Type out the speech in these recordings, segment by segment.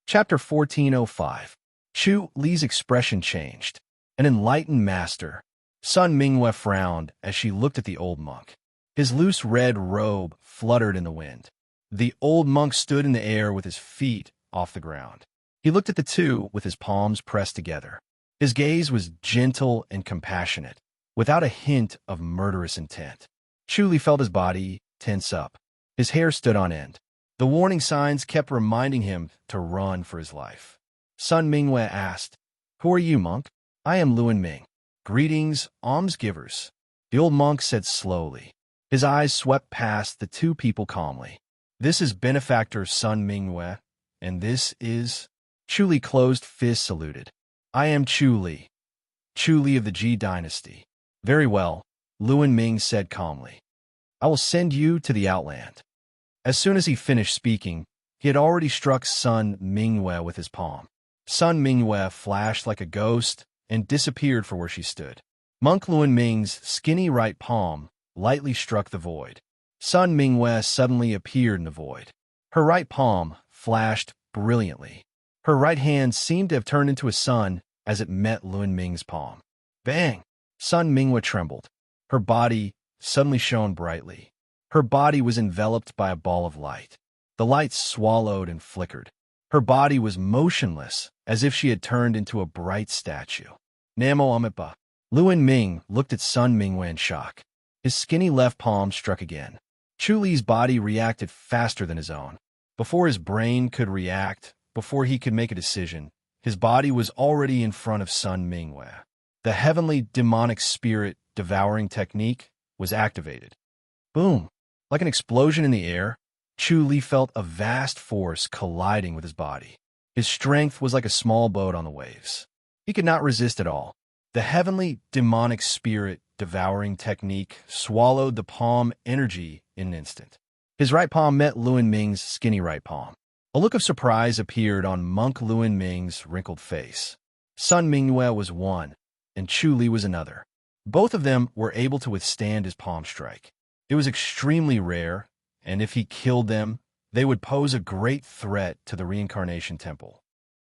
Chapter 1405. Chu Li's expression changed. An enlightened master. Sun Mingyue frowned as she looked at the old monk. His loose red robe fluttered in the wind. The old monk stood in the air with his feet off the ground. He looked at the two with his palms pressed together. His gaze was gentle and compassionate, without a hint of murderous intent. Chu Li felt his body tense up. His hair stood on end. The warning signs kept reminding him to run for his life. Sun Mingyue asked, "Who are you, monk?" "I am Luan Ming. Greetings, almsgivers," the old monk said slowly. His eyes swept past the two people calmly. "This is benefactor Sun Mingyue, and this is—" Chu Li closed fist saluted. "I am Chu Li of the Ji dynasty." "Very well," Luan Ming said calmly. "I will send you to the outland." As soon as he finished speaking, he had already struck Sun Mingyue with his palm. Sun Mingyue flashed like a ghost and disappeared for where she stood. Monk Luan Ming's skinny right palm lightly struck the void. Sun Mingyue suddenly appeared in the void. Her right palm flashed brilliantly. Her right hand seemed to have turned into a sun as it met Luan Ming's palm. Bang! Sun Mingyue trembled. Her body suddenly shone brightly. Her body was enveloped by a ball of light. The light swallowed and flickered. Her body was motionless, as if she had turned into a bright statue. Namo Amipa. Luan Ming looked at Sun Mingyue in shock. His skinny left palm struck again. Chu Li's body reacted faster than his own. Before his brain could react, before he could make a decision, his body was already in front of Sun Mingyue. The heavenly demonic spirit devouring technique was activated. Boom! Like an explosion in the air, Chu Li felt a vast force colliding with his body. His strength was like a small boat on the waves. He could not resist at all. The heavenly demonic spirit devouring technique swallowed the palm energy in an instant. His right palm met Luan Ming's skinny right palm. A look of surprise appeared on Monk Luan Ming's wrinkled face. Sun Mingyue was one, and Chu Li was another. Both of them were able to withstand his palm strike. It was extremely rare, and if he killed them, they would pose a great threat to the reincarnation temple.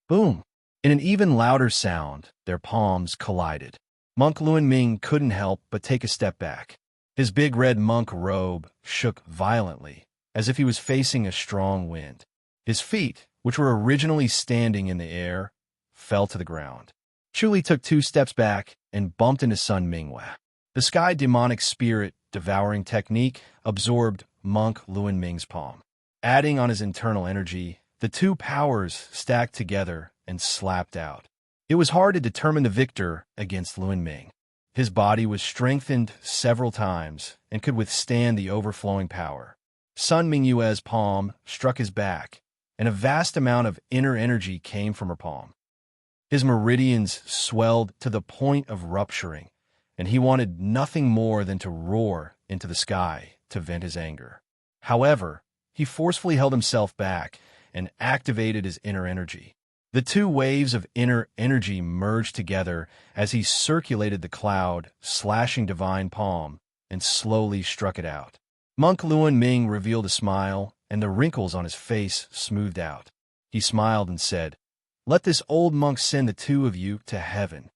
Boom! In an even louder sound, their palms collided. Monk Luan Ming couldn't help but take a step back. His big red monk robe shook violently, as if he was facing a strong wind. His feet, which were originally standing in the air, fell to the ground. Chu Li took 2 steps back and bumped into Sun Mingyue. The sky demonic spirit devouring technique absorbed Monk Luan Ming's palm. Adding on his internal energy, the two powers stacked together and slapped out. It was hard to determine the victor against Luan Ming. His body was strengthened several times and could withstand the overflowing power. Sun Mingyue's palm struck his back, and a vast amount of inner energy came from her palm. His meridians swelled to the point of rupturing, and he wanted nothing more than to roar into the sky to vent his anger. However, he forcefully held himself back and activated his inner energy. The 2 waves of inner energy merged together as he circulated the cloud, slashing divine palm, and slowly struck it out. Monk Luan Ming revealed a smile, and the wrinkles on his face smoothed out. He smiled and said, "Let this old monk send the 2 of you to heaven."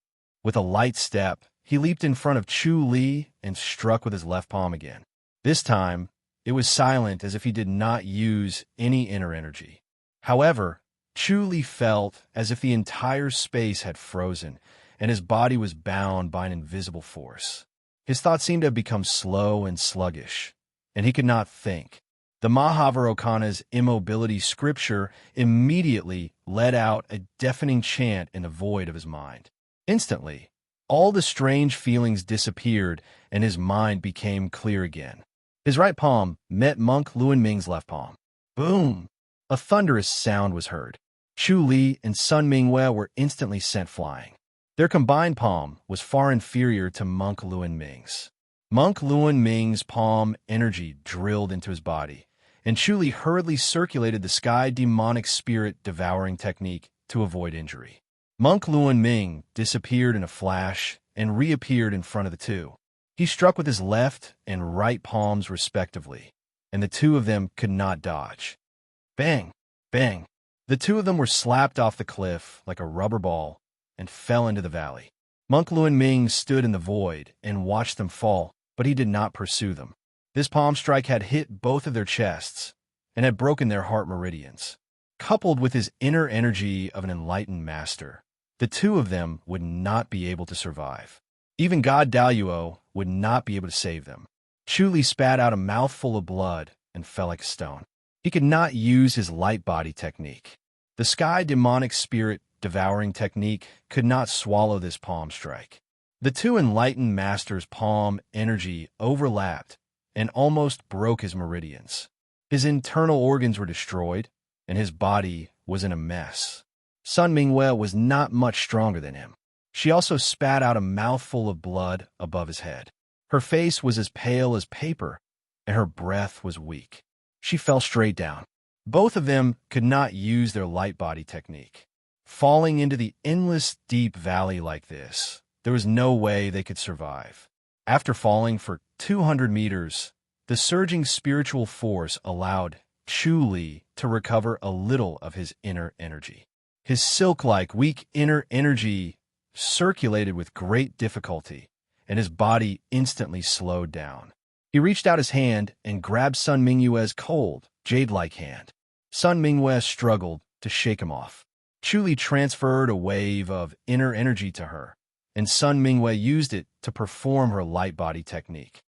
With a light step, he leaped in front of Chu Li and struck with his left palm again. This time, it was silent as if he did not use any inner energy. However, Chu Li felt as if the entire space had frozen, and his body was bound by an invisible force. His thoughts seemed to have become slow and sluggish, and he could not think. The Mahavirokana's immobility scripture immediately let out a deafening chant in the void of his mind. Instantly, all the strange feelings disappeared, and his mind became clear again. His right palm met Monk Luan Ming's left palm. Boom! A thunderous sound was heard. Chu Li and Sun Mingyue were instantly sent flying. Their combined palm was far inferior to Monk Luan Ming's. Monk Luan Ming's palm energy drilled into his body, and Chu Li hurriedly circulated the sky demonic spirit devouring technique to avoid injury. Monk Luan Ming disappeared in a flash and reappeared in front of the 2. He struck with his left and right palms respectively, and the 2 of them could not dodge. Bang! Bang! The two of them were slapped off the cliff like a rubber ball and fell into the valley. Monk Luan Ming stood in the void and watched them fall, but he did not pursue them. This palm strike had hit both of their chests and had broken their heart meridians. Coupled with his inner energy of an enlightened master, the two of them would not be able to survive. Even God Daluo would not be able to save them. Chu Li spat out a mouthful of blood and fell like a stone. He could not use his light body technique. The sky demonic spirit devouring technique could not swallow this palm strike. The two enlightened masters' palm energy overlapped and almost broke his meridians. His internal organs were destroyed, and his body was in a mess. Sun Mingwei was not much stronger than him. She also spat out a mouthful of blood above his head. Her face was as pale as paper, and her breath was weak. She fell straight down. Both of them could not use their light body technique. Falling into the endless deep valley like this, there was no way they could survive. After falling for 200 meters, the surging spiritual force allowed Chu Li to recover a little of his inner energy. His silk-like, weak inner energy circulated with great difficulty, and his body instantly slowed down. He reached out his hand and grabbed Sun Mingyue's cold, jade-like hand. Sun Mingyue struggled to shake him off. Chu Li transferred a wave of inner energy to her, and Sun Mingyue used it to perform her light body technique.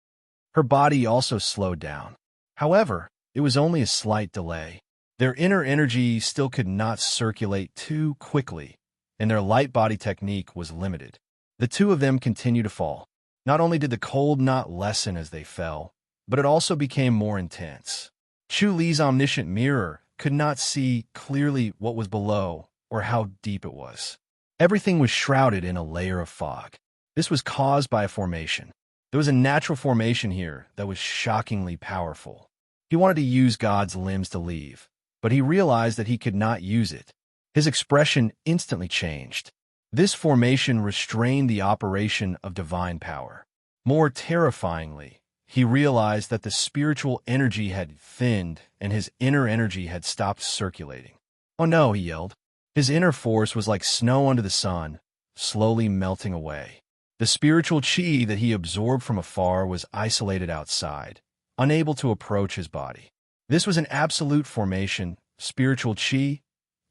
Her body also slowed down. However, it was only a slight delay. Their inner energy still could not circulate too quickly, and their light body technique was limited. The two of them continued to fall. Not only did the cold not lessen as they fell, but it also became more intense. Chu Li's omniscient mirror could not see clearly what was below or how deep it was. Everything was shrouded in a layer of fog. This was caused by a formation. There was a natural formation here that was shockingly powerful. He wanted to use God's limbs to leave, but he realized that he could not use it. His expression instantly changed. This formation restrained the operation of divine power. More terrifyingly, he realized that the spiritual energy had thinned and his inner energy had stopped circulating. "Oh no," he yelled. His inner force was like snow under the sun, slowly melting away. The spiritual chi that he absorbed from afar was isolated outside, unable to approach his body. This was an absolute formation. Spiritual chi,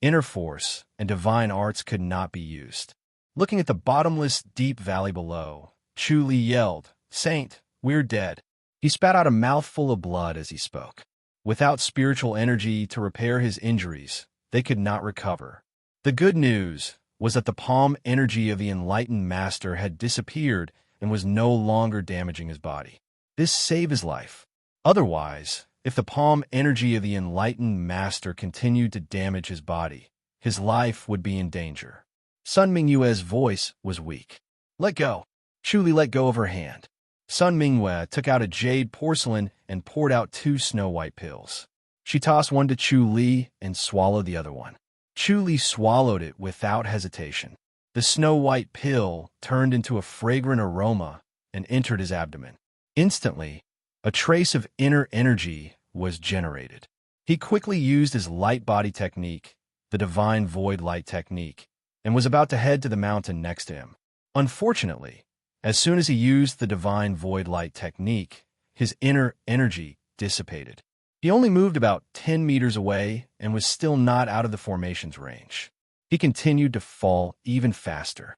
inner force, and divine arts could not be used. Looking at the bottomless, deep valley below, Chu Li yelled, "Saint, we're dead." He spat out a mouthful of blood as he spoke. Without spiritual energy to repair his injuries, they could not recover. The good news was that the palm energy of the enlightened master had disappeared and was no longer damaging his body. This saved his life. Otherwise, if the palm energy of the enlightened master continued to damage his body, his life would be in danger. Sun Mingyue's voice was weak. "Let go." Chu Li let go of her hand. Sun Mingyue took out a jade porcelain and poured out 2 snow-white pills. She tossed one to Chu Li and swallowed the other one. Chu Li swallowed it without hesitation. The snow-white pill turned into a fragrant aroma and entered his abdomen. Instantly, a trace of inner energy was generated. He quickly used his light body technique, the divine void light technique, and was about to head to the mountain next to him. Unfortunately, as soon as he used the divine void light technique, his inner energy dissipated. He only moved about 10 meters away and was still not out of the formation's range. He continued to fall even faster.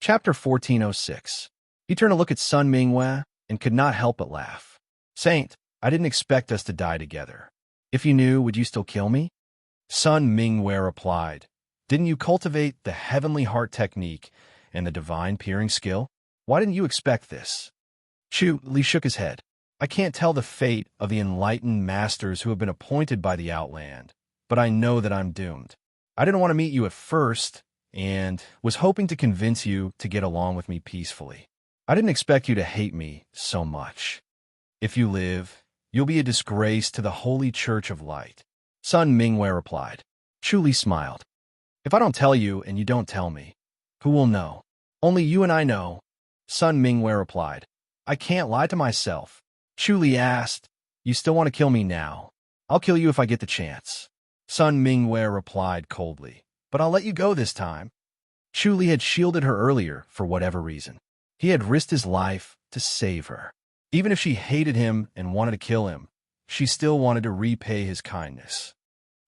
Chapter 1406. He turned to look at Sun Mingyue and could not help but laugh. "Saint, I didn't expect us to die together. If you knew, would you still kill me?" Sun Mingyue replied, "Didn't you cultivate the heavenly heart technique and the divine peering skill? Why didn't you expect this?" Chu Li shook his head. "I can't tell the fate of the enlightened masters who have been appointed by the Outland, but I know that I'm doomed. I didn't want to meet you at first and was hoping to convince you to get along with me peacefully. I didn't expect you to hate me so much. If you live, you'll be a disgrace to the Holy Church of Light." Sun Mingyue replied. Chu Li smiled. "If I don't tell you and you don't tell me, who will know?" "Only you and I know," Sun Mingyue replied. "I can't lie to myself." Chu Li asked, "You still want to kill me now?" "I'll kill you if I get the chance." Sun Mingwe replied coldly, "But I'll let you go this time." Chu Li had shielded her earlier for whatever reason. He had risked his life to save her. Even if she hated him and wanted to kill him, she still wanted to repay his kindness.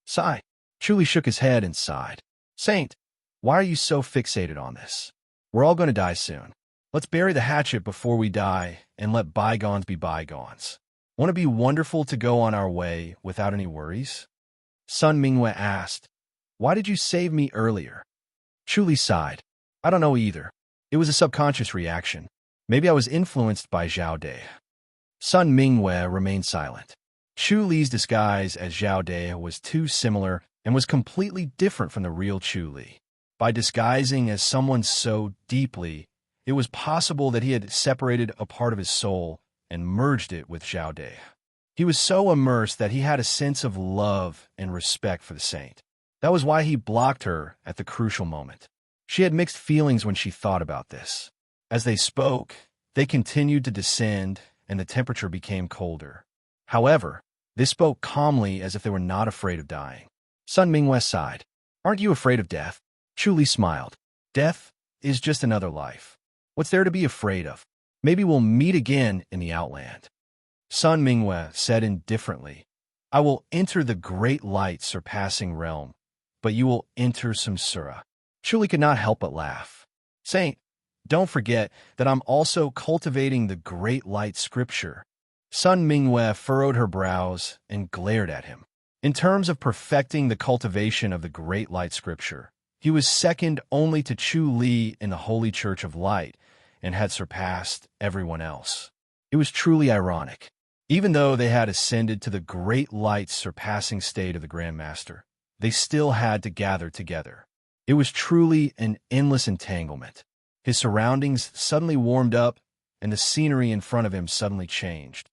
Sigh. Chu Li shook his head and sighed. "Saint, why are you so fixated on this? We're all going to die soon. Let's bury the hatchet before we die and let bygones be bygones. Want to be wonderful to go on our way without any worries?" Sun Mingwe asked, "Why did you save me earlier?" Chu Li sighed. "I don't know either. It was a subconscious reaction. Maybe I was influenced by Zhao De." Sun Mingwe remained silent. Chu Li's disguise as Zhao De was too similar and was completely different from the real Chu Li. By disguising as someone so deeply, it was possible that he had separated a part of his soul and merged it with Zhao De. He was so immersed that he had a sense of love and respect for the saint. That was why he blocked her at the crucial moment. She had mixed feelings when she thought about this. As they spoke, they continued to descend, and the temperature became colder. However, they spoke calmly as if they were not afraid of dying. Sun Mingwe sighed. "Aren't you afraid of death?" Chu Li smiled. "Death is just another life. What's there to be afraid of? Maybe we'll meet again in the Outland." Sun Mingwe said indifferently, "I will enter the great light surpassing realm, but you will enter Samsara." Chu Li could not help but laugh. "Saint, don't forget that I'm also cultivating the great light scripture." Sun Mingwe furrowed her brows and glared at him. In terms of perfecting the cultivation of the great light scripture, he was second only to Chu Li in the Holy Church of Light and had surpassed everyone else. It was truly ironic. Even though they had ascended to the great light's surpassing state of the Grand Master, they still had to gather together. It was truly an endless entanglement. His surroundings suddenly warmed up, and the scenery in front of him suddenly changed.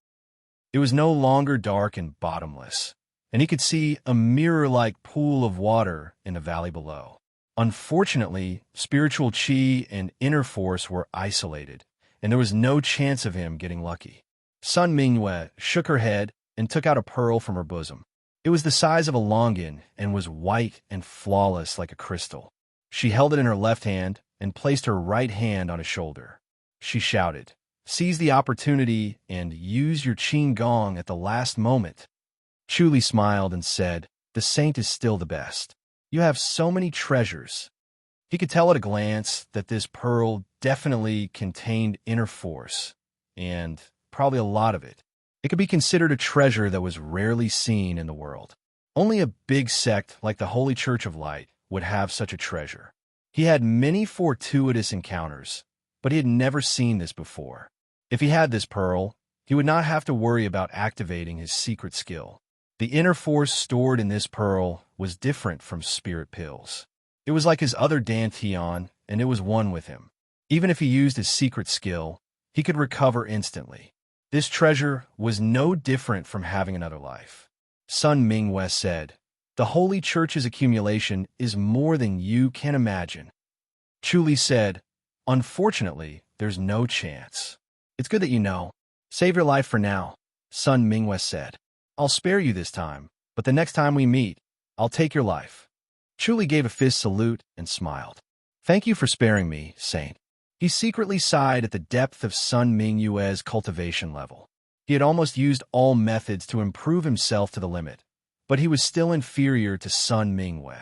It was no longer dark and bottomless, and he could see a mirror-like pool of water in the valley below. Unfortunately, spiritual chi and inner force were isolated, and there was no chance of him getting lucky. Sun Mingwe shook her head and took out a pearl from her bosom. It was the size of a longan and was white and flawless like a crystal. She held it in her left hand and placed her right hand on his shoulder. She shouted, "Seize the opportunity and use your qing gong at the last moment." Chu Li smiled and said, "The saint is still the best. You have so many treasures." He could tell at a glance that this pearl definitely contained inner force, and probably a lot of it. It could be considered a treasure that was rarely seen in the world. Only a big sect like the Holy Church of Light would have such a treasure. He had many fortuitous encounters, but he had never seen this before. If he had this pearl, he would not have to worry about activating his secret skill. The inner force stored in this pearl was different from spirit pills. It was like his other dantian, and it was one with him. Even if he used his secret skill, he could recover instantly. This treasure was no different from having another life. Sun Mingwe said, "The Holy Church's accumulation is more than you can imagine." Chu Li said, "Unfortunately, there's no chance." "It's good that you know. Save your life for now," Sun Mingwe said. "I'll spare you this time, but the next time we meet, I'll take your life." Chu Li gave a fist salute and smiled. "Thank you for sparing me, Saint." He secretly sighed at the depth of Sun Mingwe's cultivation level. He had almost used all methods to improve himself to the limit, but he was still inferior to Sun Mingwe.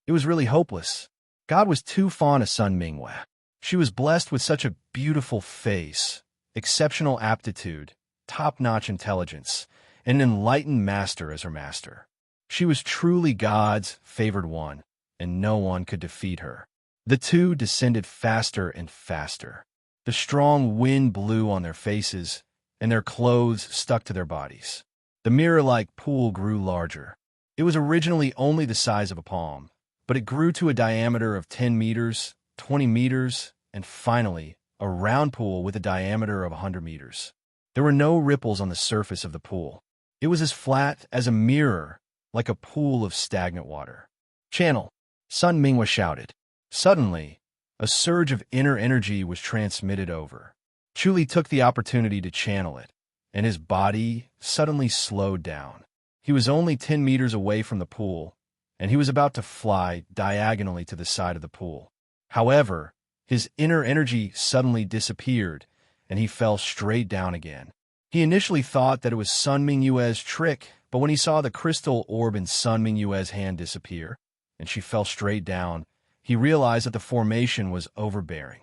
It was really hopeless. God was too fond of Sun Mingwe. She was blessed with such a beautiful face, exceptional aptitude, top-notch intelligence, and an enlightened master as her master. She was truly God's favored one, and no one could defeat her. The two descended faster and faster. The strong wind blew on their faces, and their clothes stuck to their bodies. The mirror-like pool grew larger. It was originally only the size of a palm, but it grew to a diameter of 10 meters, 20 meters, and finally, a round pool with a diameter of 100 meters. There were no ripples on the surface of the pool. It was as flat as a mirror, like a pool of stagnant water. "Channel!" Sun Mingwe shouted. Suddenly, a surge of inner energy was transmitted over. Chu Li took the opportunity to channel it, and his body suddenly slowed down. He was only 10 meters away from the pool, and he was about to fly diagonally to the side of the pool. However, his inner energy suddenly disappeared, and he fell straight down again. He initially thought that it was Sun Mingyue's trick, but when he saw the crystal orb in Sun Mingyue's hand disappear, and she fell straight down, he realized that the formation was overbearing.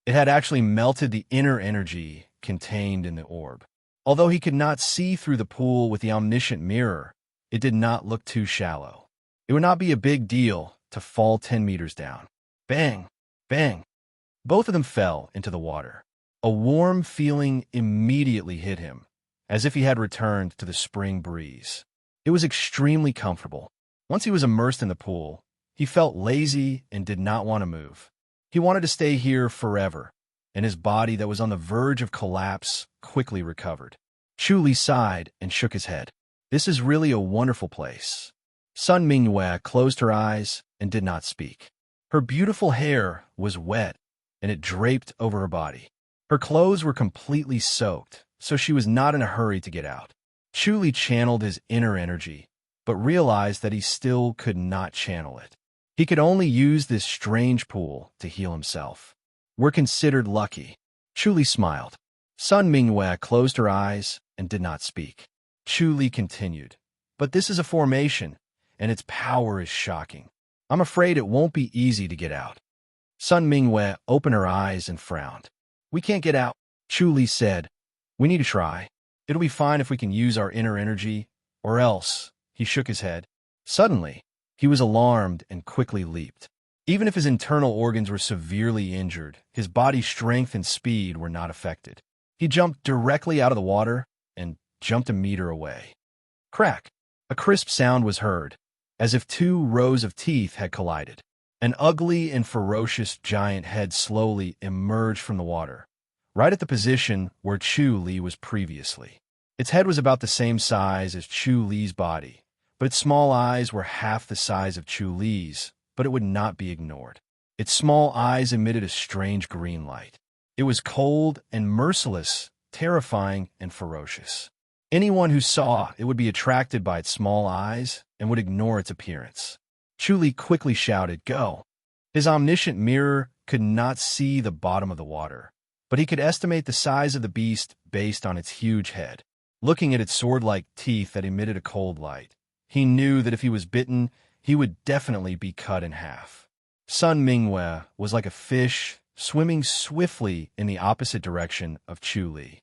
It had actually melted the inner energy contained in the orb. Although he could not see through the pool with the omniscient mirror, it did not look too shallow. It would not be a big deal to fall 10 meters down. Bang! Bang! Both of them fell into the water. A warm feeling immediately hit him, as if he had returned to the spring breeze. It was extremely comfortable. Once he was immersed in the pool, he felt lazy and did not want to move. He wanted to stay here forever, and his body that was on the verge of collapse quickly recovered. Chu Li sighed and shook his head. This is really a wonderful place. Sun Mingyue closed her eyes and did not speak. Her beautiful hair was wet, and it draped over her body. Her clothes were completely soaked, so she was not in a hurry to get out. Chu Li channeled his inner energy, but realized that he still could not channel it. He could only use this strange pool to heal himself. We're considered lucky. Chu Li smiled. Sun Mingyue closed her eyes and did not speak. Chu Li continued, but this is a formation, and its power is shocking. I'm afraid it won't be easy to get out. Sun Mingyue opened her eyes and frowned. We can't get out, Chu Li said. We need to try. It'll be fine if we can use our inner energy, or else. He shook his head. Suddenly, he was alarmed and quickly leaped. Even if his internal organs were severely injured, his body's strength and speed were not affected. He jumped directly out of the water and jumped a meter away. Crack! A crisp sound was heard, as if 2 rows of teeth had collided. An ugly and ferocious giant head slowly emerged from the water, right at the position where Chu Li was previously. Its head was about the same size as Chu Li's body, but its small eyes were half the size of Chu Li's, but it would not be ignored. Its small eyes emitted a strange green light. It was cold and merciless, terrifying and ferocious. Anyone who saw it would be attracted by its small eyes and would ignore its appearance. Chu Li quickly shouted, "Go!" His omniscient mirror could not see the bottom of the water, but he could estimate the size of the beast based on its huge head. Looking at its sword-like teeth that emitted a cold light, he knew that if he was bitten, he would definitely be cut in half. Sun Mingyue was like a fish swimming swiftly in the opposite direction of Chu Li.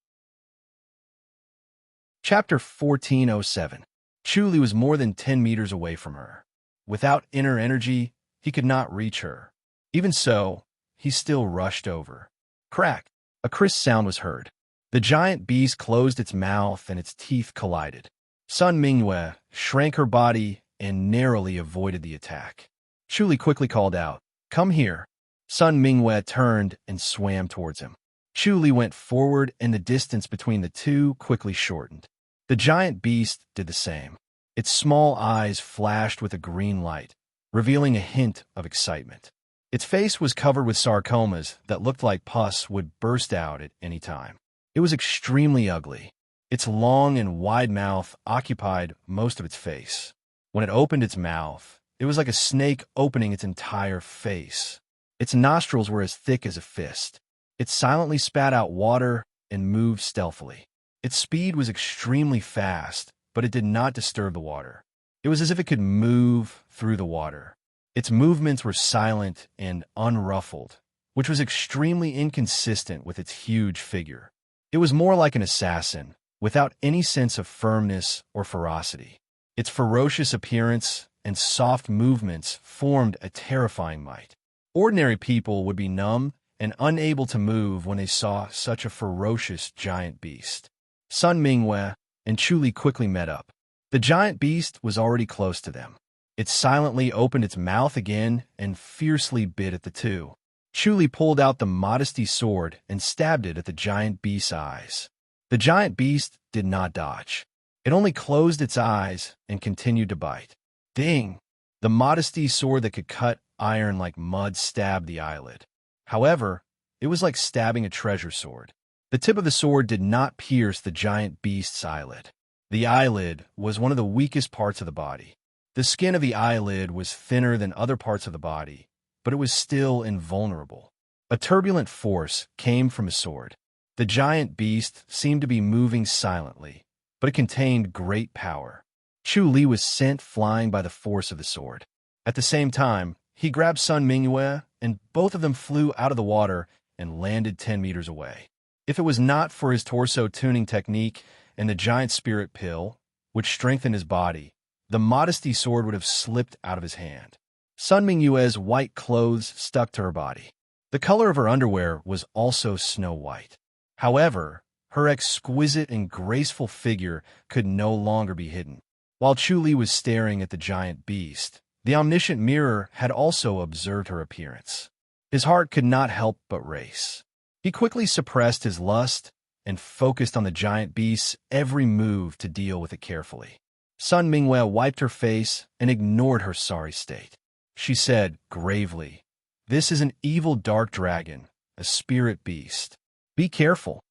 Chapter 1407. Chu Li was more than 10 meters away from her. Without inner energy, he could not reach her. Even so, he still rushed over. Crack! A crisp sound was heard. The giant beast closed its mouth and its teeth collided. Sun Mingyue shrank her body and narrowly avoided the attack. Chu Li quickly called out, "Come here." Sun Mingyue turned and swam towards him. Chu Li went forward and the distance between the two quickly shortened. The giant beast did the same. Its small eyes flashed with a green light, revealing a hint of excitement. Its face was covered with sarcomas that looked like pus would burst out at any time. It was extremely ugly. Its long and wide mouth occupied most of its face. When it opened its mouth, it was like a snake opening its entire face. Its nostrils were as thick as a fist. It silently spat out water and moved stealthily. Its speed was extremely fast, but it did not disturb the water. It was as if it could move through the water. Its movements were silent and unruffled, which was extremely inconsistent with its huge figure. It was more like an assassin, without any sense of firmness or ferocity. Its ferocious appearance and soft movements formed a terrifying might. Ordinary people would be numb and unable to move when they saw such a ferocious giant beast. Sun Mingyue and Chu Li quickly met up. The giant beast was already close to them. It silently opened its mouth again and fiercely bit at the two. Chu Li pulled out the modesty sword and stabbed it at the giant beast's eyes. The giant beast did not dodge. It only closed its eyes and continued to bite. Ding! The modesty sword that could cut iron like mud stabbed the eyelid. However, it was like stabbing a treasure sword. The tip of the sword did not pierce the giant beast's eyelid. The eyelid was one of the weakest parts of the body. The skin of the eyelid was thinner than other parts of the body, but it was still invulnerable. A turbulent force came from his sword. The giant beast seemed to be moving silently, but it contained great power. Chu Li was sent flying by the force of the sword. At the same time, he grabbed Sun Mingyue, and both of them flew out of the water and landed 10 meters away. If it was not for his torso tuning technique and the giant spirit pill, which strengthened his body, the modesty sword would have slipped out of his hand. Sun Mingyue's white clothes stuck to her body. The color of her underwear was also snow white. However, her exquisite and graceful figure could no longer be hidden. While Chu Li was staring at the giant beast, the omniscient mirror had also observed her appearance. His heart could not help but race. He quickly suppressed his lust and focused on the giant beast's every move to deal with it carefully. Sun Mingyue wiped her face and ignored her sorry state. She said gravely, "This is an evil dark dragon, a spirit beast. Be careful."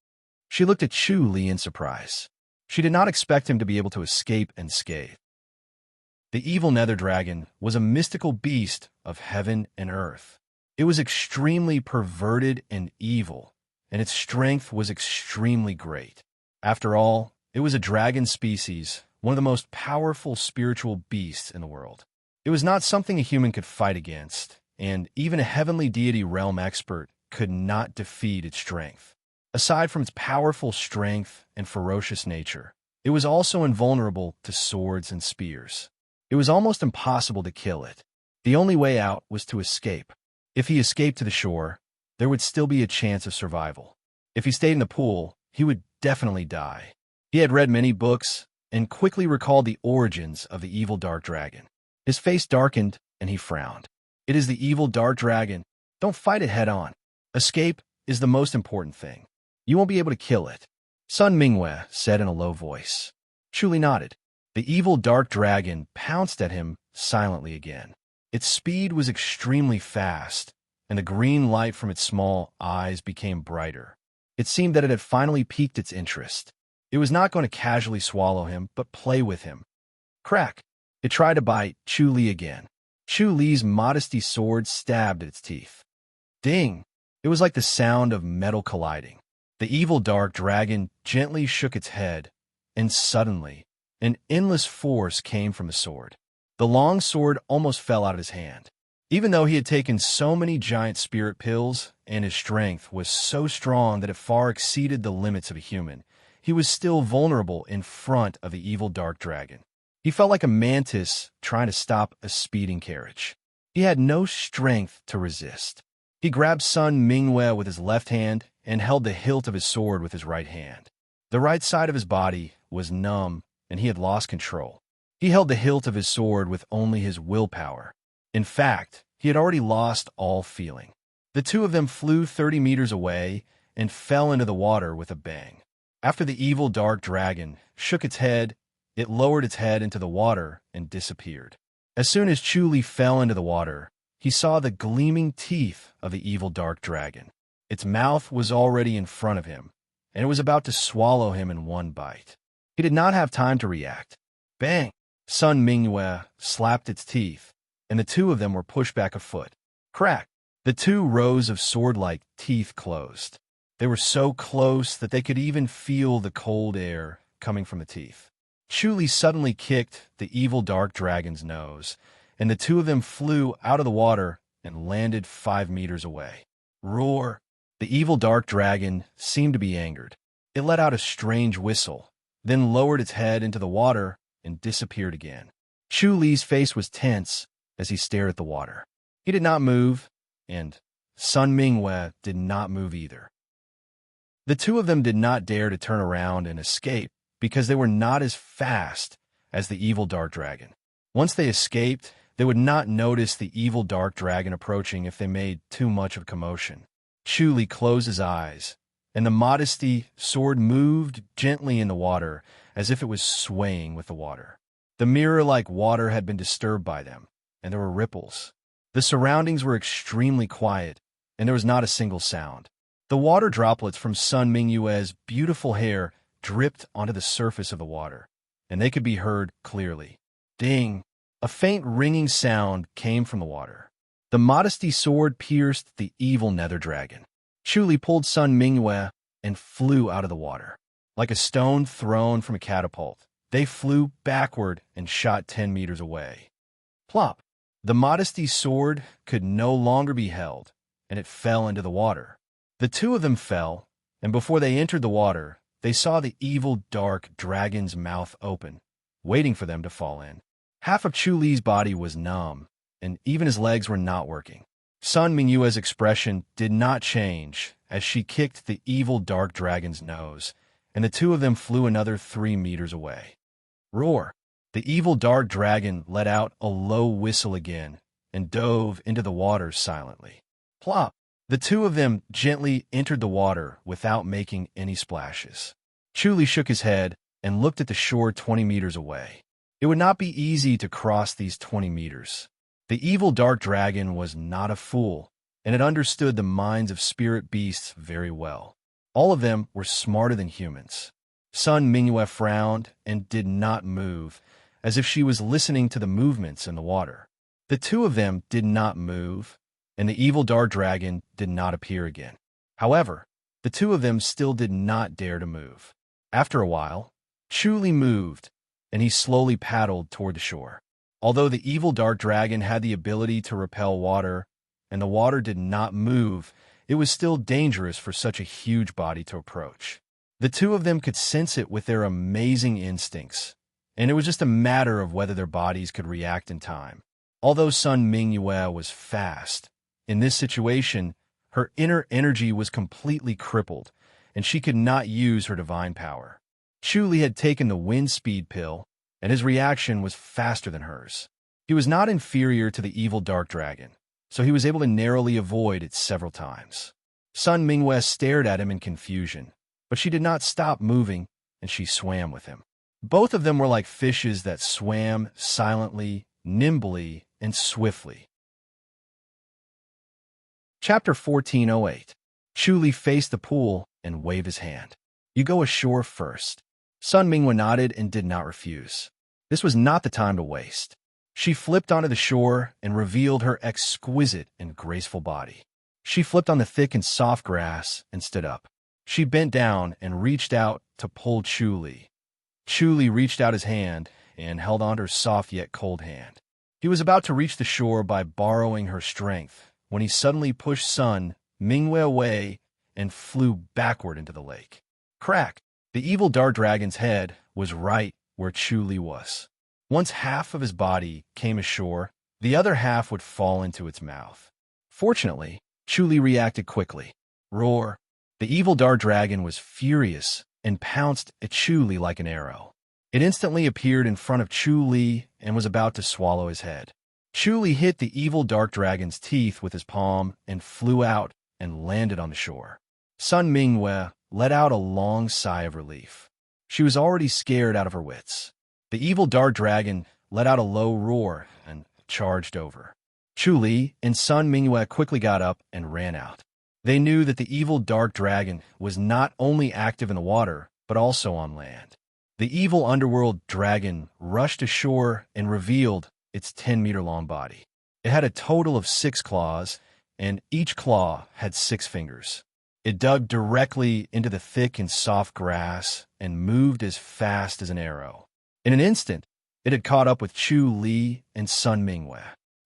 She looked at Chu Li in surprise. She did not expect him to be able to escape unscathed. The evil nether dragon was a mystical beast of heaven and earth. It was extremely perverted and evil, and its strength was extremely great. After all, it was a dragon species, one of the most powerful spiritual beasts in the world. It was not something a human could fight against, and even a heavenly deity realm expert could not defeat its strength. Aside from its powerful strength and ferocious nature, it was also invulnerable to swords and spears. It was almost impossible to kill it. The only way out was to escape. If he escaped to the shore, there would still be a chance of survival. If he stayed in the pool, he would definitely die. He had read many books and quickly recalled the origins of the evil dark dragon. His face darkened and he frowned. It is the evil dark dragon. Don't fight it head on. Escape is the most important thing. You won't be able to kill it, Sun Mingyue said in a low voice. Chu Li nodded. The evil dark dragon pounced at him silently again. Its speed was extremely fast, and the green light from its small eyes became brighter. It seemed that it had finally piqued its interest. It was not going to casually swallow him, but play with him. Crack! It tried to bite Chu Li again. Chu Li's modesty sword stabbed at its teeth. Ding! It was like the sound of metal colliding. The evil dark dragon gently shook its head, and suddenly, an endless force came from the sword. The long sword almost fell out of his hand. Even though he had taken so many giant spirit pills, and his strength was so strong that it far exceeded the limits of a human, he was still vulnerable in front of the evil dark dragon. He felt like a mantis trying to stop a speeding carriage. He had no strength to resist. He grabbed Sun Mingyue with his left hand and held the hilt of his sword with his right hand. The right side of his body was numb, and he had lost control. He held the hilt of his sword with only his willpower. In fact, he had already lost all feeling. The two of them flew 30 meters away and fell into the water with a bang. After the evil dark dragon shook its head, it lowered its head into the water and disappeared. As soon as Chu Li fell into the water, he saw the gleaming teeth of the evil dark dragon. Its mouth was already in front of him, and it was about to swallow him in one bite. He did not have time to react. Bang! Sun Mingyue slapped its teeth, and the two of them were pushed back a foot. Crack! The two rows of sword-like teeth closed. They were so close that they could even feel the cold air coming from the teeth. Chu Li suddenly kicked the evil dark dragon's nose, and the two of them flew out of the water and landed 5 meters away. Roar! The evil dark dragon seemed to be angered. It let out a strange whistle, then lowered its head into the water and disappeared again. Chu Li's face was tense as he stared at the water. He did not move, and Sun Mingyue did not move either. The two of them did not dare to turn around and escape because they were not as fast as the evil dark dragon. Once they escaped, they would not notice the evil dark dragon approaching if they made too much of a commotion. Chu Li closed his eyes, and the modesty sword moved gently in the water as if it was swaying with the water. The mirror-like water had been disturbed by them, and there were ripples. The surroundings were extremely quiet, and there was not a single sound. The water droplets from Sun Mingyue's beautiful hair dripped onto the surface of the water, and they could be heard clearly. Ding! A faint ringing sound came from the water. The modesty sword pierced the evil nether dragon. Chu Li pulled Sun Mingyue and flew out of the water. Like a stone thrown from a catapult, they flew backward and shot 10 meters away. Plop! The modesty sword could no longer be held, and it fell into the water. The two of them fell, and before they entered the water, they saw the evil dark dragon's mouth open, waiting for them to fall in. Half of Chu Li's body was numb, and even his legs were not working. Sun Mingyue's expression did not change as she kicked the evil dark dragon's nose, and the two of them flew another 3 meters away. Roar! The evil dark dragon let out a low whistle again and dove into the water silently. Plop! The two of them gently entered the water without making any splashes. Chu Li shook his head and looked at the shore 20 meters away. It would not be easy to cross these 20 meters. The evil dark dragon was not a fool, and it understood the minds of spirit beasts very well. All of them were smarter than humans. Sun Mingyue frowned and did not move, as if she was listening to the movements in the water. The two of them did not move, and the evil dark dragon did not appear again. However, the two of them still did not dare to move. After a while, Chu Li moved, and he slowly paddled toward the shore. Although the evil dark dragon had the ability to repel water, and the water did not move, it was still dangerous for such a huge body to approach. The two of them could sense it with their amazing instincts, and it was just a matter of whether their bodies could react in time. Although Sun Mingyue was fast, in this situation, her inner energy was completely crippled, and she could not use her divine power. Chu Li had taken the wind speed pill, and his reaction was faster than hers. He was not inferior to the evil dark dragon, so he was able to narrowly avoid it several times. Sun Mingyue stared at him in confusion, but she did not stop moving, and she swam with him. Both of them were like fishes that swam silently, nimbly, and swiftly. Chapter 1408. Chu Li faced the pool and waved his hand. You go ashore first. Sun Mingyue nodded and did not refuse. This was not the time to waste. She flipped onto the shore and revealed her exquisite and graceful body. She flipped on the thick and soft grass and stood up. She bent down and reached out to pull Chu Li. Chu Li reached out his hand and held on to her soft yet cold hand. He was about to reach the shore by borrowing her strength when he suddenly pushed Sun Mingyue away and flew backward into the lake. Crack! The evil dark dragon's head was right where Chu Li was. Once half of his body came ashore, the other half would fall into its mouth. Fortunately, Chu Li reacted quickly. Roar! The evil dark dragon was furious and pounced at Chu Li like an arrow. It instantly appeared in front of Chu Li and was about to swallow his head. Chu Li hit the evil dark dragon's teeth with his palm and flew out and landed on the shore. Sun Mingyue let out a long sigh of relief. She was already scared out of her wits. The evil dark dragon let out a low roar and charged over. Chu Li and Sun Mingyue quickly got up and ran out. They knew that the evil dark dragon was not only active in the water, but also on land. The evil underworld dragon rushed ashore and revealed its 10-meter-long body. It had a total of 6 claws, and each claw had 6 fingers. It dug directly into the thick and soft grass and moved as fast as an arrow. In an instant, it had caught up with Chu Li and Sun Mingyue.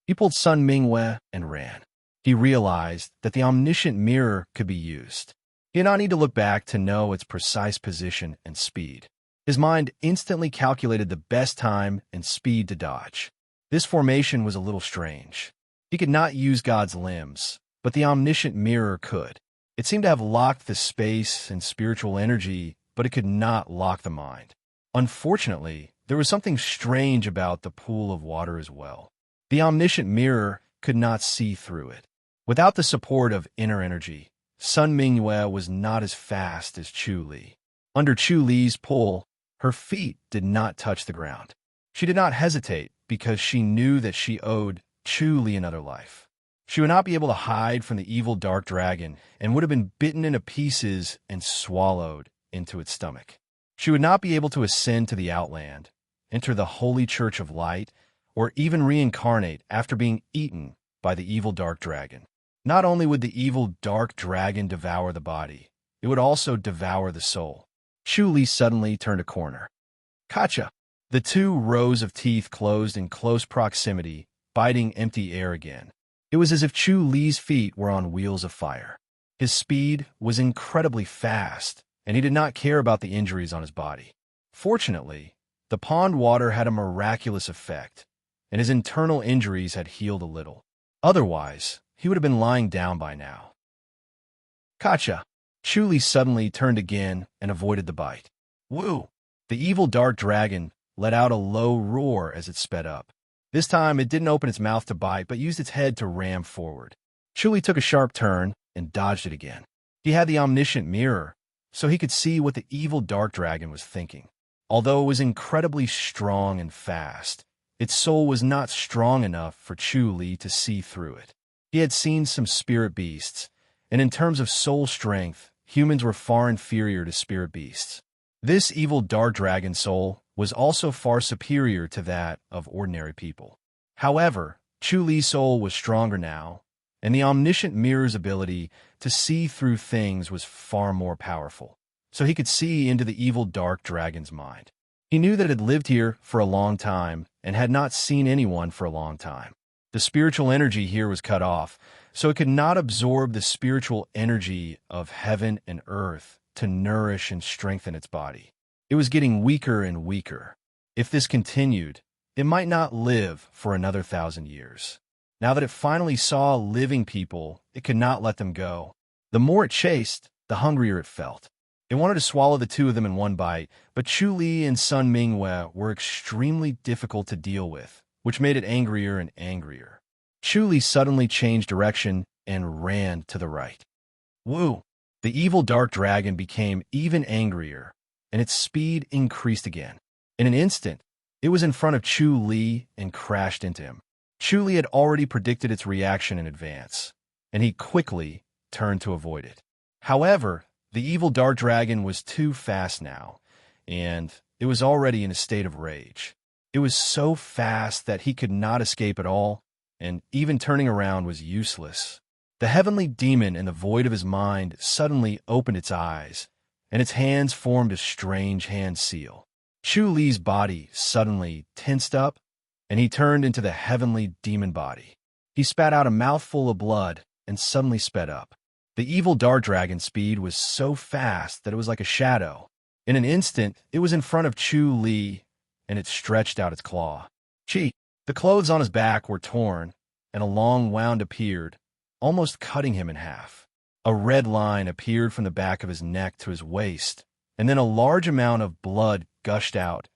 He pulled Sun Mingyue and ran. He realized that the omniscient mirror could be used. He did not need to look back to know its precise position and speed. His mind instantly calculated the best time and speed to dodge. This formation was a little strange. He could not use God's limbs, but the omniscient mirror could. It seemed to have locked the space and spiritual energy, but it could not lock the mind. Unfortunately, there was something strange about the pool of water as well. The omniscient mirror could not see through it. Without the support of inner energy, Sun Mingyue was not as fast as Chu Li. Under Chu Li's pull, her feet did not touch the ground. She did not hesitate because she knew that she owed Chu Li another life. She would not be able to hide from the evil dark dragon and would have been bitten into pieces and swallowed into its stomach. She would not be able to ascend to the outland, enter the holy church of light, or even reincarnate after being eaten by the evil dark dragon. Not only would the evil dark dragon devour the body, it would also devour the soul. Chu Li suddenly turned a corner. Kacha! The two rows of teeth closed in close proximity, biting empty air again. It was as if Chu Li's feet were on wheels of fire. His speed was incredibly fast, and he did not care about the injuries on his body. Fortunately, the pond water had a miraculous effect, and his internal injuries had healed a little. Otherwise, he would have been lying down by now. Kacha! Chu Li suddenly turned again and avoided the bite. Woo! The evil dark dragon let out a low roar as it sped up. This time, it didn't open its mouth to bite, but used its head to ram forward. Chu Li took a sharp turn and dodged it again. He had the omniscient mirror, so he could see what the evil dark dragon was thinking. Although it was incredibly strong and fast, its soul was not strong enough for Chu Li to see through it. He had seen some spirit beasts, and in terms of soul strength, humans were far inferior to spirit beasts. This evil dark dragon soul was also far superior to that of ordinary people. However, Chu Li's soul was stronger now, and the omniscient mirror's ability to see through things was far more powerful, so he could see into the evil dark dragon's mind. He knew that it had lived here for a long time and had not seen anyone for a long time. The spiritual energy here was cut off, so it could not absorb the spiritual energy of heaven and earth to nourish and strengthen its body. It was getting weaker and weaker. If this continued, it might not live for another 1,000 years. Now that it finally saw living people, it could not let them go. The more it chased, the hungrier it felt. It wanted to swallow the two of them in one bite, but Chu Li and Sun Mingwe were extremely difficult to deal with, which made it angrier and angrier. Chu Li suddenly changed direction and ran to the right. Woo! The evil dark dragon became even angrier, and its speed increased again. In an instant, it was in front of Chu Li and crashed into him. Chu Li had already predicted its reaction in advance, and he quickly turned to avoid it. However, the evil dark dragon was too fast now, and it was already in a state of rage. It was so fast that he could not escape at all, and even turning around was useless. The heavenly demon in the void of his mind suddenly opened its eyes, and its hands formed a strange hand seal. Chu Li's body suddenly tensed up, and he turned into the heavenly demon body. He spat out a mouthful of blood and suddenly sped up. The evil dark dragon's speed was so fast that it was like a shadow. In an instant, it was in front of Chu Li, and it stretched out its claw. Chi! The clothes on his back were torn, and a long wound appeared, almost cutting him in half. A red line appeared from the back of his neck to his waist, and then a large amount of blood gushed out,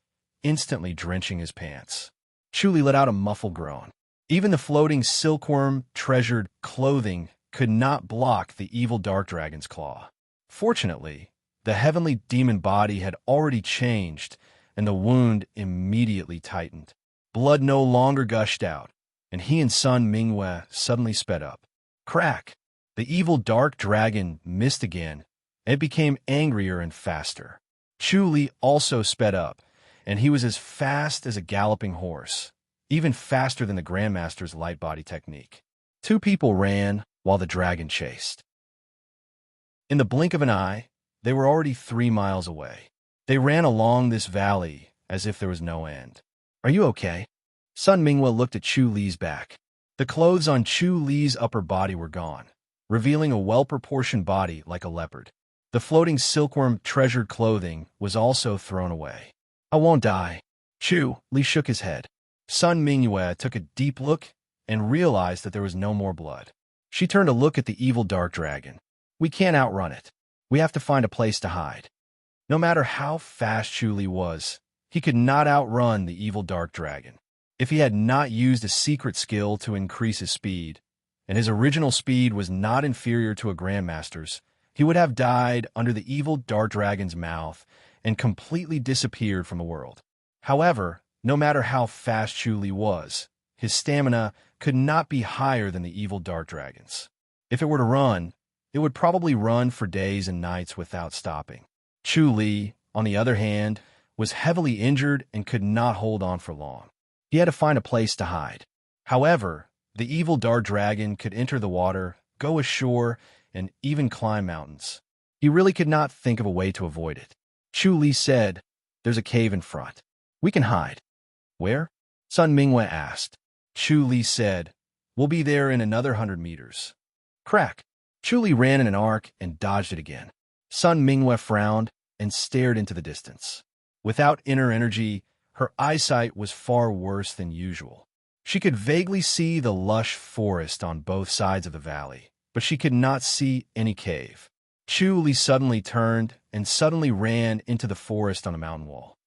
instantly drenching his pants. Chu Li let out a muffled groan. Even the floating silkworm-treasured clothing could not block the evil dark dragon's claw. Fortunately, the heavenly demon body had already changed, and the wound immediately tightened. Blood no longer gushed out, and he and Sun Mingwe suddenly sped up. Crack! The evil dark dragon missed again, and it became angrier and faster. Chu Li also sped up, and he was as fast as a galloping horse, even faster than the Grandmaster's light body technique. Two people ran while the dragon chased. In the blink of an eye, they were already 3 miles away. They ran along this valley as if there was no end. Are you okay? Sun Mingwe looked at Chu Li's back. The clothes on Chu Li's upper body were gone, revealing a well-proportioned body like a leopard. The floating silkworm-treasured clothing was also thrown away. I won't die. Chu Li shook his head. Sun Mingwe took a deep look and realized that there was no more blood. She turned to look at the evil dark dragon. We can't outrun it. We have to find a place to hide. No matter how fast Chu Li was, he could not outrun the evil dark dragon. If he had not used a secret skill to increase his speed, and his original speed was not inferior to a Grandmaster's, he would have died under the evil dark dragon's mouth and completely disappeared from the world. However, no matter how fast Chu Li was, his stamina could not be higher than the evil dark dragon's. If it were to run, it would probably run for days and nights without stopping. Chu Li, on the other hand, was heavily injured and could not hold on for long. He had to find a place to hide. However, the evil dark dragon could enter the water, go ashore, and even climb mountains. He really could not think of a way to avoid it. Chu Li said, "There's a cave in front. We can hide." "Where?" Sun Mingwe asked. Chu Li said, "We'll be there in another 100 meters." Crack! Chu Li ran in an arc and dodged it again. Sun Mingwe frowned and stared into the distance. Without inner energy, her eyesight was far worse than usual. She could vaguely see the lush forest on both sides of the valley, but she could not see any cave. Chu Li suddenly turned and suddenly ran into the forest on a mountain wall.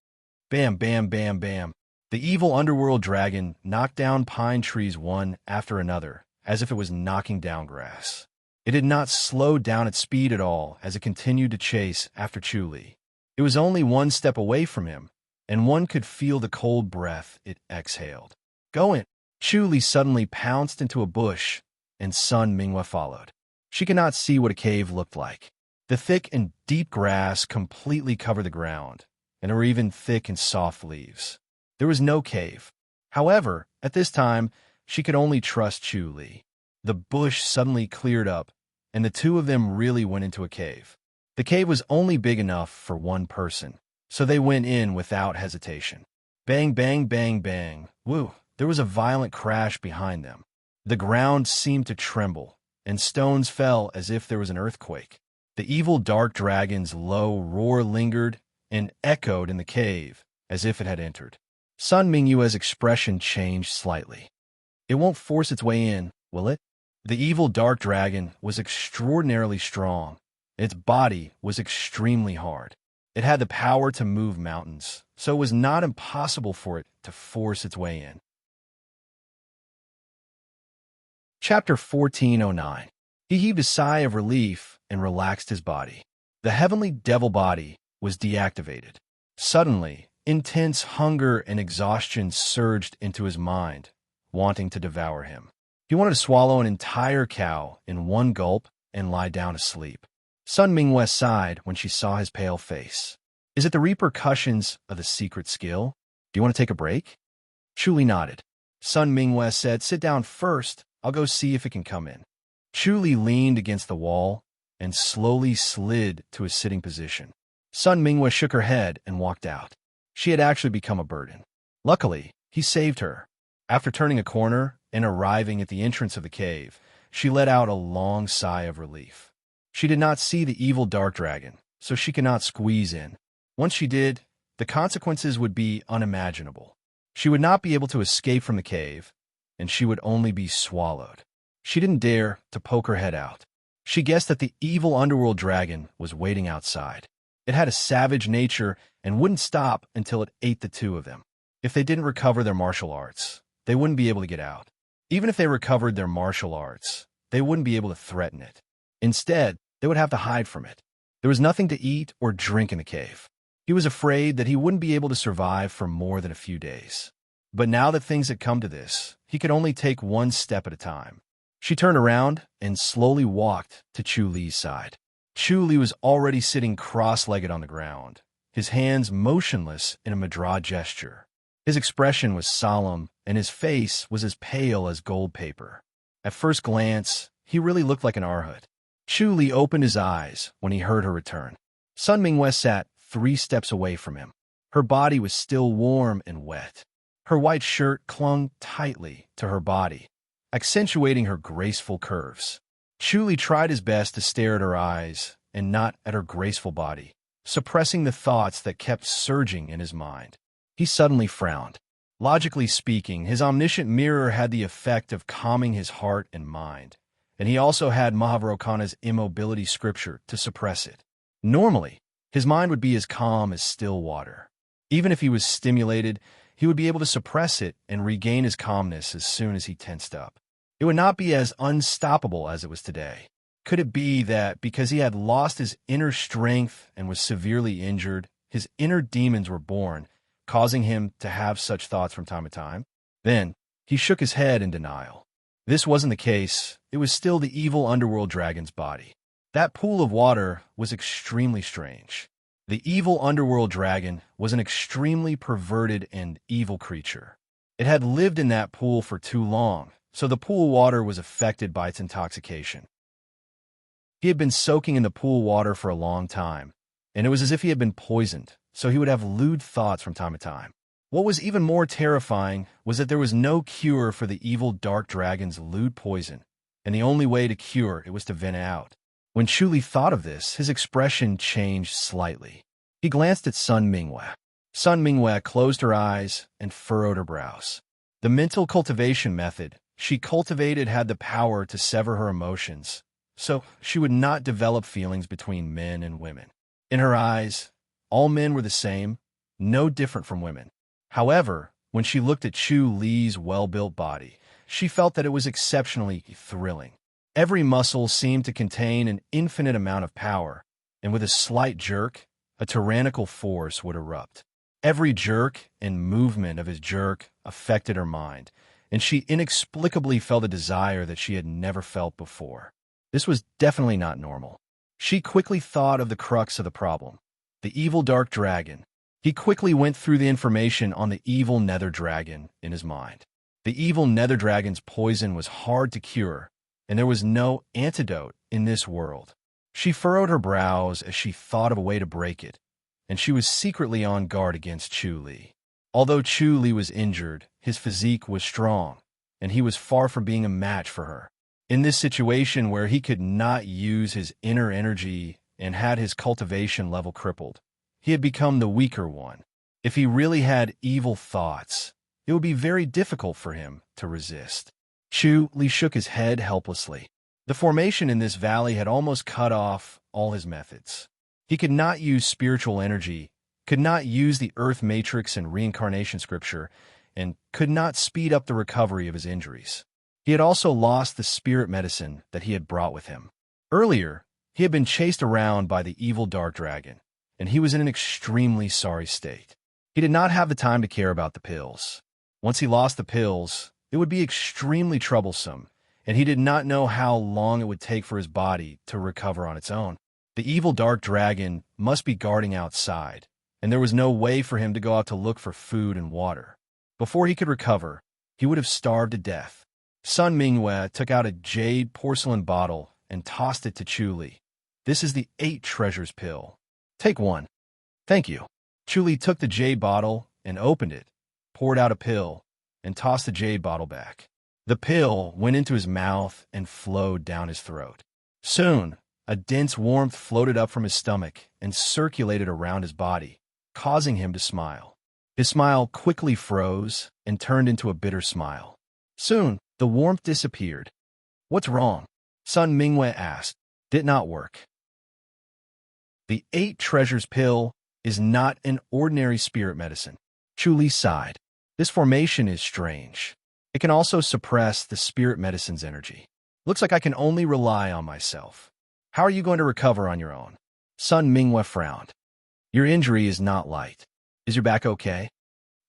Bam, bam, bam, bam. The evil underworld dragon knocked down pine trees one after another, as if it was knocking down grass. It did not slow down its speed at all as it continued to chase after Chu Li. It was only one step away from him, and one could feel the cold breath it exhaled. "Go in!" Chu Li suddenly pounced into a bush, and Sun Mingwe followed. She could not see what a cave looked like. The thick and deep grass completely covered the ground, and there were even thick and soft leaves. There was no cave. However, at this time, she could only trust Chu Li. The bush suddenly cleared up, and the two of them really went into a cave. The cave was only big enough for one person, so they went in without hesitation. Bang, bang, bang, bang. Woo! There was a violent crash behind them. The ground seemed to tremble, and stones fell as if there was an earthquake. The evil dark dragon's low roar lingered and echoed in the cave as if it had entered. Sun Mingyue's expression changed slightly. "It won't force its way in, will it?" The evil dark dragon was extraordinarily strong. Its body was extremely hard. It had the power to move mountains, so it was not impossible for it to force its way in. Chapter 1409. He heaved a sigh of relief and relaxed his body. The heavenly devil body was deactivated. Suddenly, intense hunger and exhaustion surged into his mind, wanting to devour him. He wanted to swallow an entire cow in one gulp and lie down asleep. Sun Mingwe sighed when she saw his pale face. "Is it the repercussions of the secret skill? Do you want to take a break?" Chu Li nodded. Sun Mingwe said, "Sit down first. I'll go see if it can come in." Chu Li leaned against the wall and slowly slid to a sitting position. Sun Mingwe shook her head and walked out. She had actually become a burden. Luckily, he saved her. After turning a corner and arriving at the entrance of the cave, she let out a long sigh of relief. She did not see the evil dark dragon, so she could not squeeze in. Once she did, the consequences would be unimaginable. She would not be able to escape from the cave, and she would only be swallowed. She didn't dare to poke her head out. She guessed that the evil underworld dragon was waiting outside. It had a savage nature and wouldn't stop until it ate the two of them. If they didn't recover their martial arts, they wouldn't be able to get out. Even if they recovered their martial arts, they wouldn't be able to threaten it. Instead, they would have to hide from it. There was nothing to eat or drink in the cave. He was afraid that he wouldn't be able to survive for more than a few days. But now that things had come to this, he could only take one step at a time. She turned around and slowly walked to Chu Li's side. Chu Li was already sitting cross-legged on the ground, his hands motionless in a madra gesture. His expression was solemn, and his face was as pale as gold paper. At first glance, he really looked like an Arhat. Chu Li opened his eyes when he heard her return. Sun Mingwe sat 3 steps away from him. Her body was still warm and wet. Her white shirt clung tightly to her body, accentuating her graceful curves. Chu Li tried his best to stare at her eyes and not at her graceful body, suppressing the thoughts that kept surging in his mind. He suddenly frowned. Logically speaking, his omniscient mirror had the effect of calming his heart and mind, and he also had Mahavirokana's immobility scripture to suppress it. Normally, his mind would be as calm as still water. Even if he was stimulated, he would be able to suppress it and regain his calmness as soon as he tensed up. It would not be as unstoppable as it was today. Could it be that because he had lost his inner strength and was severely injured, his inner demons were born, causing him to have such thoughts from time to time? Then, he shook his head in denial. This wasn't the case. It was still the evil underworld dragon's body. That pool of water was extremely strange. The evil underworld dragon was an extremely perverted and evil creature. It had lived in that pool for too long, so the pool water was affected by its intoxication. He had been soaking in the pool water for a long time, and it was as if he had been poisoned, so he would have lewd thoughts from time to time. What was even more terrifying was that there was no cure for the evil dark dragon's lewd poison, and the only way to cure it was to vent it out. When Chu Li thought of this, his expression changed slightly. He glanced at Sun Minghua. Sun Minghua closed her eyes and furrowed her brows. The mental cultivation method she cultivated had the power to sever her emotions, so she would not develop feelings between men and women. In her eyes, all men were the same, no different from women. However, when she looked at Chu Li's well-built body, she felt that it was exceptionally thrilling. Every muscle seemed to contain an infinite amount of power, and with a slight jerk, a tyrannical force would erupt. Every jerk and movement of his jerk affected her mind, and she inexplicably felt a desire that she had never felt before. This was definitely not normal. She quickly thought of the crux of the problem, the evil dark dragon. He quickly went through the information on the evil nether dragon in his mind. The evil nether dragon's poison was hard to cure, and there was no antidote in this world. She furrowed her brows as she thought of a way to break it, and she was secretly on guard against Chu Li. Although Chu Li was injured, his physique was strong, and he was far from being a match for her. In this situation where he could not use his inner energy and had his cultivation level crippled, he had become the weaker one. If he really had evil thoughts, it would be very difficult for him to resist. Chu Li shook his head helplessly. The formation in this valley had almost cut off all his methods. He could not use spiritual energy, could not use the earth matrix and reincarnation scripture, and could not speed up the recovery of his injuries. He had also lost the spirit medicine that he had brought with him. Earlier, he had been chased around by the evil dark dragon, and he was in an extremely sorry state. He did not have the time to care about the pills. Once he lost the pills, it would be extremely troublesome, and he did not know how long it would take for his body to recover on its own. The evil dark dragon must be guarding outside, and there was no way for him to go out to look for food and water. Before he could recover, he would have starved to death. Sun Minghua took out a jade porcelain bottle and tossed it to Chu Li. "This is the 8 treasures pill. Take one." "Thank you." Chu Li took the jade bottle and opened it, poured out a pill, and tossed the jade bottle back. The pill went into his mouth and flowed down his throat. Soon, a dense warmth floated up from his stomach and circulated around his body, causing him to smile. His smile quickly froze and turned into a bitter smile. Soon, the warmth disappeared. "What's wrong?" Sun Minghua asked. "Did not work." The 8 treasures pill is not an ordinary spirit medicine. Chu Li sighed. This formation is strange. It can also suppress the spirit medicine's energy. Looks like I can only rely on myself. How are you going to recover on your own? Sun Minghua frowned. Your injury is not light. Is your back okay?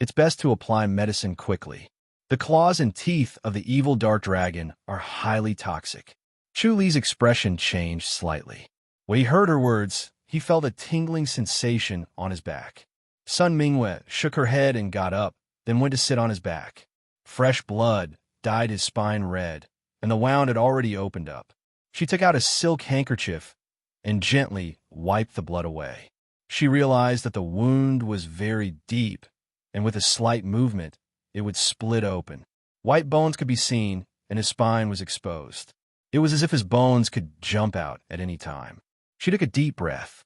It's best to apply medicine quickly. The claws and teeth of the evil dark dragon are highly toxic. Chu Li's expression changed slightly. When he heard her words, he felt a tingling sensation on his back. Sun Minghua shook her head and got up, then went to sit on his back. Fresh blood dyed his spine red, and the wound had already opened up. She took out a silk handkerchief and gently wiped the blood away. She realized that the wound was very deep, and with a slight movement, it would split open. White bones could be seen, and his spine was exposed. It was as if his bones could jump out at any time. She took a deep breath.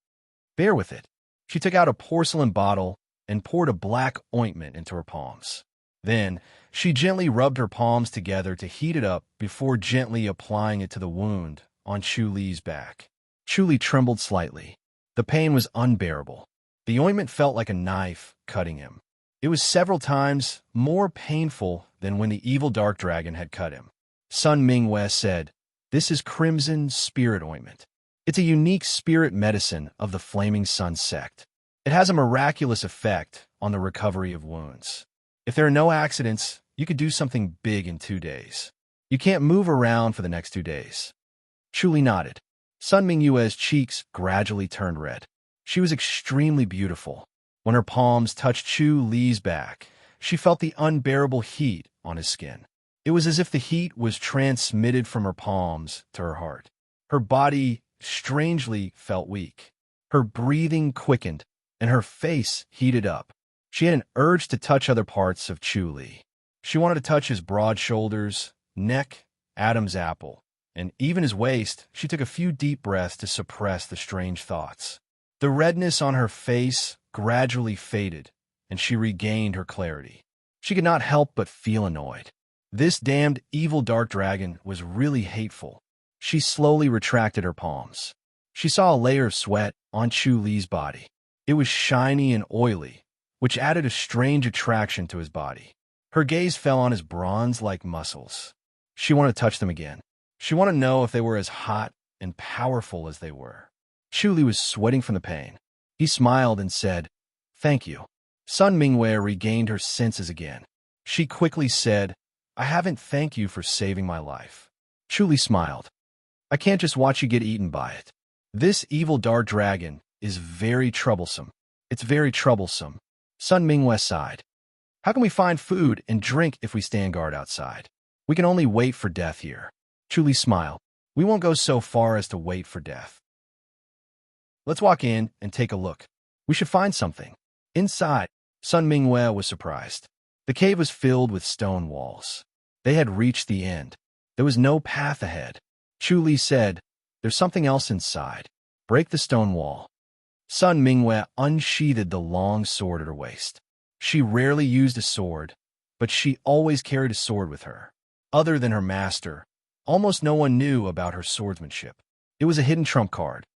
Bear with it. She took out a porcelain bottle and poured a black ointment into her palms. Then, she gently rubbed her palms together to heat it up before gently applying it to the wound on Chu Li's back. Chu Li trembled slightly. The pain was unbearable. The ointment felt like a knife cutting him. It was several times more painful than when the evil dark dragon had cut him. Sun Minghua said, "This is Crimson Spirit Ointment. It's a unique spirit medicine of the Flaming Sun sect. It has a miraculous effect on the recovery of wounds. If there are no accidents, you could do something big in 2 days. You can't move around for the next 2 days." Chu Li nodded. Sun Minghua's cheeks gradually turned red. She was extremely beautiful. When her palms touched Chu Li's back, She felt the unbearable heat on his skin. It was as if the heat was transmitted from her palms to her heart. Her body strangely felt weak. Her breathing quickened, and her face heated up. She had an urge to touch other parts of Chu Li. She wanted to touch his broad shoulders, neck, Adam's apple, and even his waist. She took a few deep breaths to suppress the strange thoughts. The redness on her face gradually faded, and she regained her clarity. She could not help but feel annoyed. This damned evil dark dragon was really hateful. She slowly retracted her palms. She saw a layer of sweat on Chu Li's body. It was shiny and oily, which added a strange attraction to his body. Her gaze fell on his bronze-like muscles. She wanted to touch them again. She wanted to know if they were as hot and powerful as they were. Chu Li was sweating from the pain. He smiled and said, "Thank you." Sun Mingwei regained her senses again. She quickly said, "I haven't thanked you for saving my life." Chu Li smiled. "I can't just watch you get eaten by it. This evil dark dragon is very troublesome. It's very troublesome." Sun Mingwei sighed. "How can we find food and drink if we stand guard outside? We can only wait for death here." Chu Li smiled. "We won't go so far as to wait for death. Let's walk in and take a look. We should find something." Inside, Sun Mingwei was surprised. The cave was filled with stone walls. They had reached the end. There was no path ahead. Chu Li said, "There's something else inside. Break the stone wall." Sun Mingwei unsheathed the long sword at her waist. She rarely used a sword, but she always carried a sword with her. Other than her master, almost no one knew about her swordsmanship. It was a hidden trump card.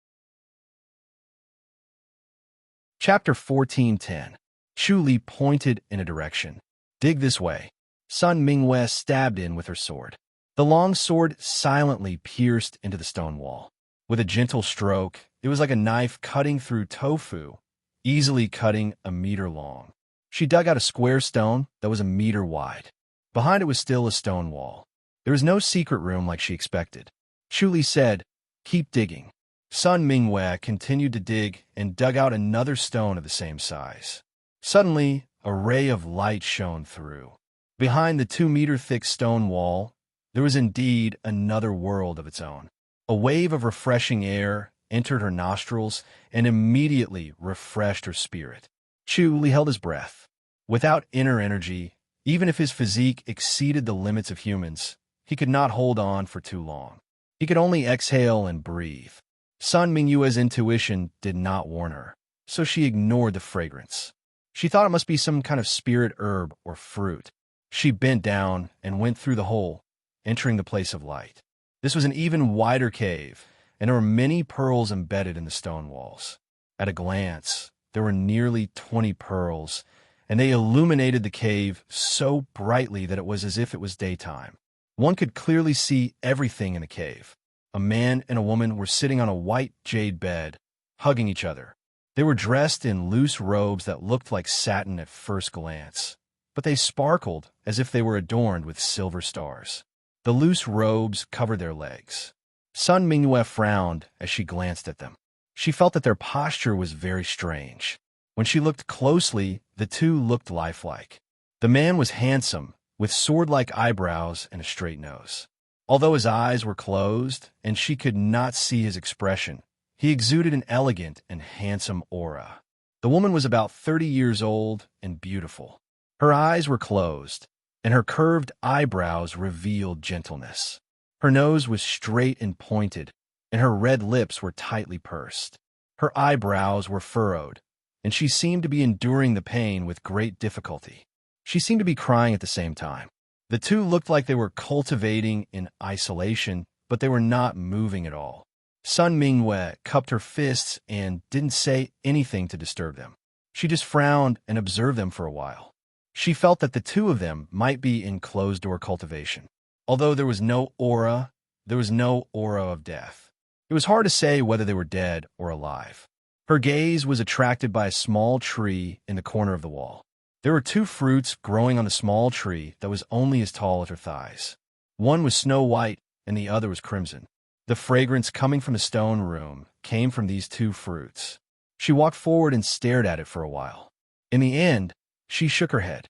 Chapter 14:10. Chu Li pointed in a direction. "Dig this way." Sun Mingwei stabbed in with her sword. The long sword silently pierced into the stone wall. With a gentle stroke, it was like a knife cutting through tofu, easily cutting a meter long. She dug out a square stone that was a meter wide. Behind it was still a stone wall. There was no secret room like she expected. Chu Li said, "Keep digging." Sun Mingwei continued to dig and dug out another stone of the same size. Suddenly, a ray of light shone through. Behind the 2-meter-thick stone wall, there was indeed another world of its own. A wave of refreshing air entered her nostrils and immediately refreshed her spirit. Chu Li held his breath. Without inner energy, even if his physique exceeded the limits of humans, he could not hold on for too long. He could only exhale and breathe. Sun Mingyue's intuition did not warn her, so she ignored the fragrance. She thought it must be some kind of spirit herb or fruit. She bent down and went through the hole, entering the place of light. This was an even wider cave, and there were many pearls embedded in the stone walls. At a glance, there were nearly 20 pearls, and they illuminated the cave so brightly that it was as if it was daytime. One could clearly see everything in the cave. A man and a woman were sitting on a white jade bed, hugging each other. They were dressed in loose robes that looked like satin at first glance, but they sparkled as if they were adorned with silver stars. The loose robes covered their legs. Sun Mingyue frowned as she glanced at them. She felt that their posture was very strange. When she looked closely, the two looked lifelike. The man was handsome, with sword-like eyebrows and a straight nose. Although his eyes were closed and she could not see his expression, he exuded an elegant and handsome aura. The woman was about 30 years old and beautiful. Her eyes were closed, and her curved eyebrows revealed gentleness. Her nose was straight and pointed, and her red lips were tightly pursed. Her eyebrows were furrowed, and she seemed to be enduring the pain with great difficulty. She seemed to be crying at the same time. The two looked like they were cultivating in isolation, but they were not moving at all. Sun Mingyue cupped her fists and didn't say anything to disturb them. She just frowned and observed them for a while. She felt that the two of them might be in closed-door cultivation. Although there was no aura of death. It was hard to say whether they were dead or alive. Her gaze was attracted by a small tree in the corner of the wall. There were 2 fruits growing on the small tree that was only as tall as her thighs. One was snow white and the other was crimson. The fragrance coming from the stone room came from these 2 fruits. She walked forward and stared at it for a while. In the end, she shook her head.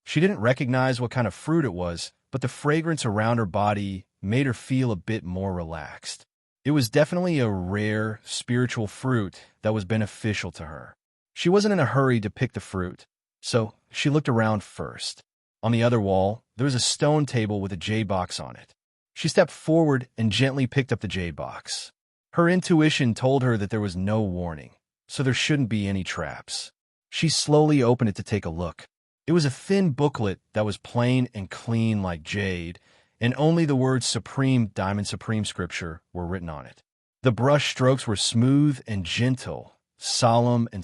She didn't recognize what kind of fruit it was, but the fragrance around her body made her feel a bit more relaxed. It was definitely a rare, spiritual fruit that was beneficial to her. She wasn't in a hurry to pick the fruit, so she looked around first. On the other wall, there was a stone table with a jade box on it. She stepped forward and gently picked up the jade box. Her intuition told her that there was no warning, so there shouldn't be any traps. She slowly opened it to take a look. It was a thin booklet that was plain and clean like jade, and only the words Supreme Diamond Supreme Scripture were written on it. The brush strokes were smooth and gentle, solemn, and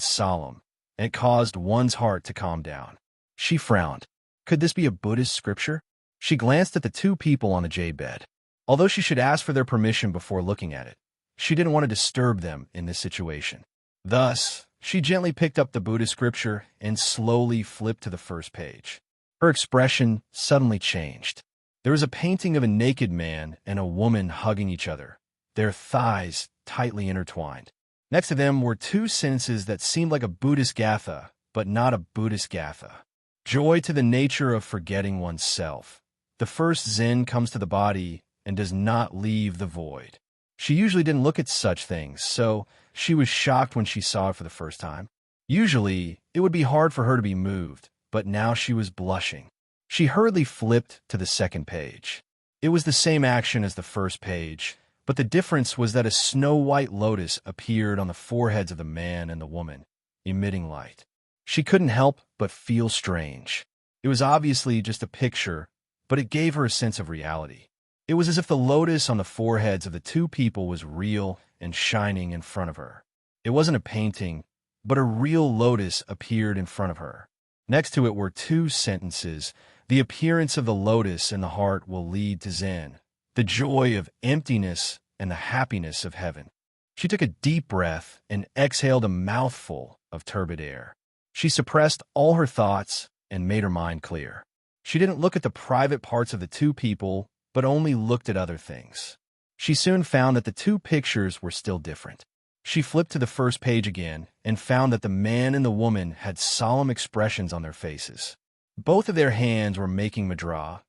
it caused one's heart to calm down. She frowned. Could this be a Buddhist scripture? She glanced at the two people on the jade bed. Although she should ask for their permission before looking at it, she didn't want to disturb them in this situation. Thus, she gently picked up the Buddhist scripture and slowly flipped to the first page. Her expression suddenly changed. There was a painting of a naked man and a woman hugging each other, their thighs tightly intertwined. Next to them were two sentences that seemed like a Buddhist gatha, but not a Buddhist gatha. Joy to the nature of forgetting oneself. The first Zen comes to the body and does not leave the void. She usually didn't look at such things, so she was shocked when she saw it for the first time. Usually, it would be hard for her to be moved, but now she was blushing. She hurriedly flipped to the second page. It was the same action as the first page, but the difference was that a snow-white lotus appeared on the foreheads of the man and the woman, emitting light. She couldn't help but feel strange. It was obviously just a picture, but it gave her a sense of reality. It was as if the lotus on the foreheads of the two people was real and shining in front of her. It wasn't a painting, but a real lotus appeared in front of her. Next to it were two sentences. The appearance of the lotus in the heart will lead to Zen, the joy of emptiness and the happiness of heaven. She took a deep breath and exhaled a mouthful of turbid air. She suppressed all her thoughts and made her mind clear. She didn't look at the private parts of the two people, but only looked at other things. She soon found that the two pictures were still different. She flipped to the first page again and found that the man and the woman had solemn expressions on their faces. Both of their hands were making mudra,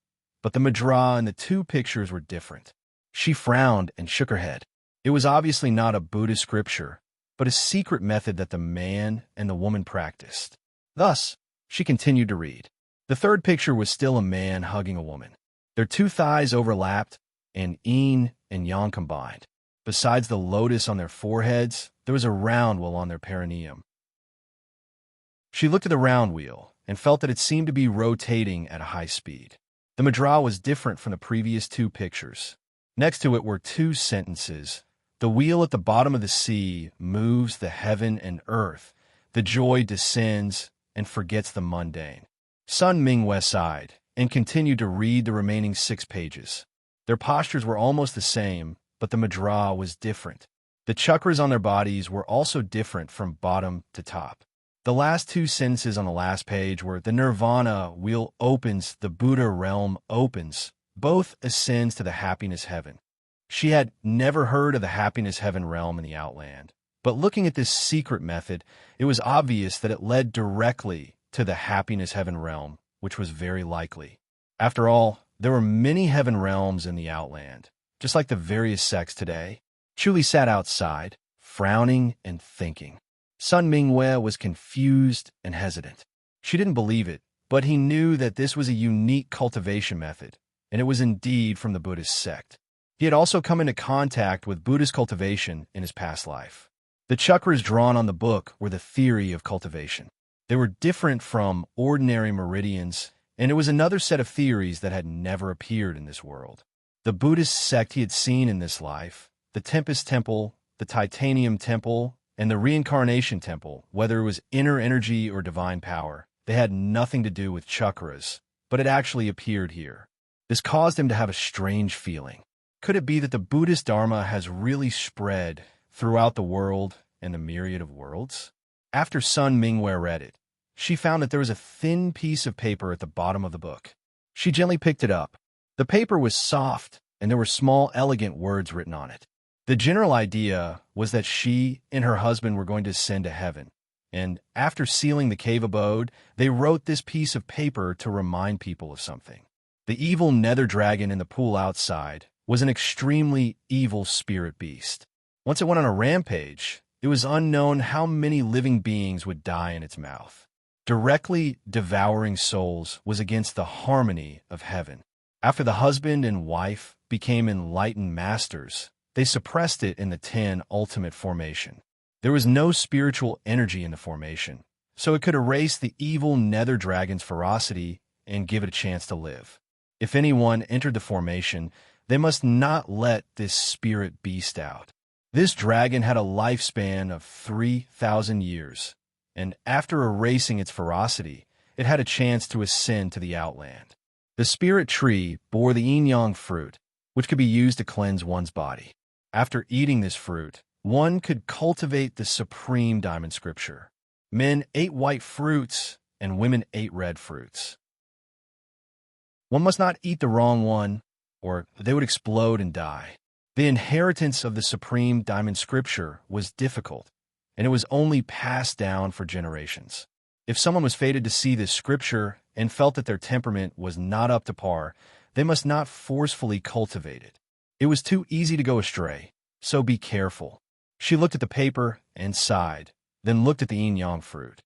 but the mudra in the two pictures were different. She frowned and shook her head. It was obviously not a Buddhist scripture, but a secret method that the man and the woman practiced. Thus, she continued to read. The third picture was still a man hugging a woman. Their two thighs overlapped, and yin and yang combined. Besides the lotus on their foreheads, there was a round wheel on their perineum. She looked at the round wheel and felt that it seemed to be rotating at a high speed. The mudra was different from the previous two pictures. Next to it were two sentences. The wheel at the bottom of the sea moves the heaven and earth. The joy descends and forgets the mundane. Sun Mingwei sighed and continued to read the remaining 6 pages. Their postures were almost the same, but the mudra was different. The chakras on their bodies were also different from bottom to top. The last 2 sentences on the last page were, the nirvana wheel opens, the Buddha realm opens, both ascends to the happiness heaven. She had never heard of the happiness heaven realm in the Outland, but looking at this secret method, it was obvious that it led directly to the happiness heaven realm, which was very likely. After all, there were many heaven realms in the Outland, just like the various sects today. Chuli sat outside, frowning and thinking. Sun Mingwei was confused and hesitant. She didn't believe it, but he knew that this was a unique cultivation method, and it was indeed from the Buddhist sect. He had also come into contact with Buddhist cultivation in his past life. The chakras drawn on the book were the theory of cultivation. They were different from ordinary meridians, and it was another set of theories that had never appeared in this world. The Buddhist sect he had seen in this life, the Tempest Temple, the Titanium Temple, and the Reincarnation Temple, whether it was inner energy or divine power, they had nothing to do with chakras, but it actually appeared here. This caused him to have a strange feeling. Could it be that the Buddhist Dharma has really spread throughout the world and the myriad of worlds? After Sun Mingwei read it, she found that there was a thin piece of paper at the bottom of the book. She gently picked it up. The paper was soft, and there were small, elegant words written on it. The general idea was that she and her husband were going to ascend to heaven, and after sealing the cave abode, they wrote this piece of paper to remind people of something. The evil nether dragon in the pool outside was an extremely evil spirit beast. Once it went on a rampage, it was unknown how many living beings would die in its mouth. Directly devouring souls was against the harmony of heaven. After the husband and wife became enlightened masters, they suppressed it in the 10 ultimate formation. There was no spiritual energy in the formation, so it could erase the evil nether dragon's ferocity and give it a chance to live. If anyone entered the formation, they must not let this spirit beast out. This dragon had a lifespan of 3,000 years, and after erasing its ferocity, it had a chance to ascend to the outland. The spirit tree bore the yin-yang fruit, which could be used to cleanse one's body. After eating this fruit, one could cultivate the supreme diamond scripture. Men ate white fruits, and women ate red fruits. One must not eat the wrong one, or they would explode and die. The inheritance of the supreme diamond scripture was difficult, and it was only passed down for generations. If someone was fated to see this scripture and felt that their temperament was not up to par, they must not forcefully cultivate it. It was too easy to go astray, so be careful. She looked at the paper and sighed, then looked at the yin-yang fruit.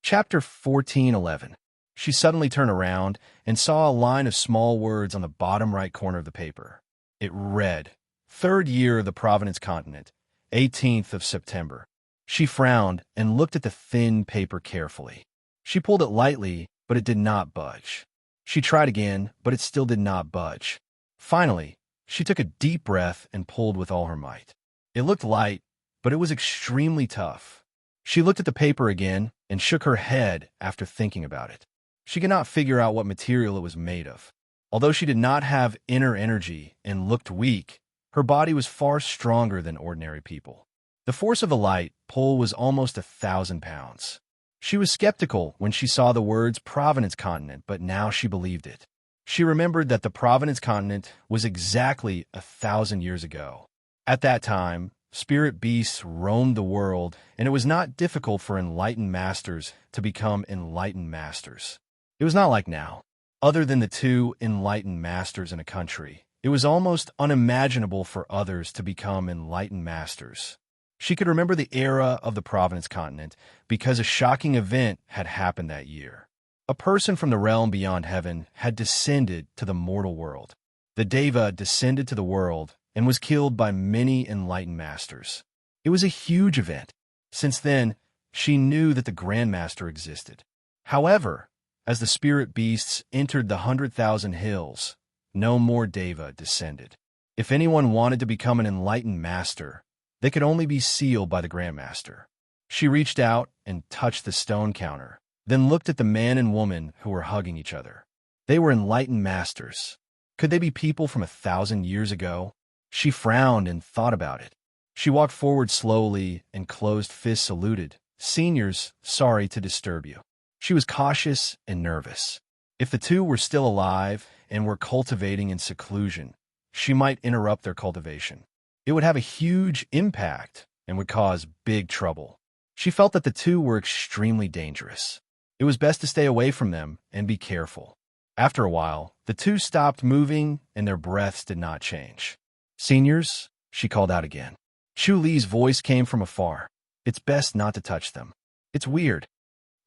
Chapter 14:11. She suddenly turned around and saw a line of small words on the bottom right corner of the paper. It read, "Third year of the Providence continent, 18th of September." She frowned and looked at the thin paper carefully. She pulled it lightly, but it did not budge. She tried again, but it still did not budge. Finally, she took a deep breath and pulled with all her might. It looked light, but it was extremely tough. She looked at the paper again and shook her head after thinking about it. She could not figure out what material it was made of. Although she did not have inner energy and looked weak, her body was far stronger than ordinary people. The force of the light pull was almost 1,000 pounds. She was skeptical when she saw the words Providence continent, but now she believed it. She remembered that the Providence continent was exactly 1,000 years ago. At that time, spirit beasts roamed the world, and it was not difficult for enlightened masters to become enlightened masters. It was not like now. Other than the 2 enlightened masters in a country, it was almost unimaginable for others to become enlightened masters. She could remember the era of the Providence continent because a shocking event had happened that year. A person from the realm beyond heaven had descended to the mortal world. The Deva descended to the world and was killed by many enlightened masters. It was a huge event. Since then, she knew that the Grand Master existed. However, as the spirit beasts entered the 100,000 hills, no more Deva descended. If anyone wanted to become an enlightened master, they could only be sealed by the Grand Master. She reached out and touched the stone counter, then looked at the man and woman who were hugging each other. They were enlightened masters. Could they be people from 1,000 years ago? She frowned and thought about it. She walked forward slowly and closed fists saluted. "Seniors, sorry to disturb you." She was cautious and nervous. If the 2 were still alive and were cultivating in seclusion, she might interrupt their cultivation. It would have a huge impact and would cause big trouble. She felt that the 2 were extremely dangerous. It was best to stay away from them and be careful. After a while, the 2 stopped moving and their breaths did not change. "Seniors," she called out again. Chu Li's voice came from afar. "It's best not to touch them. It's weird."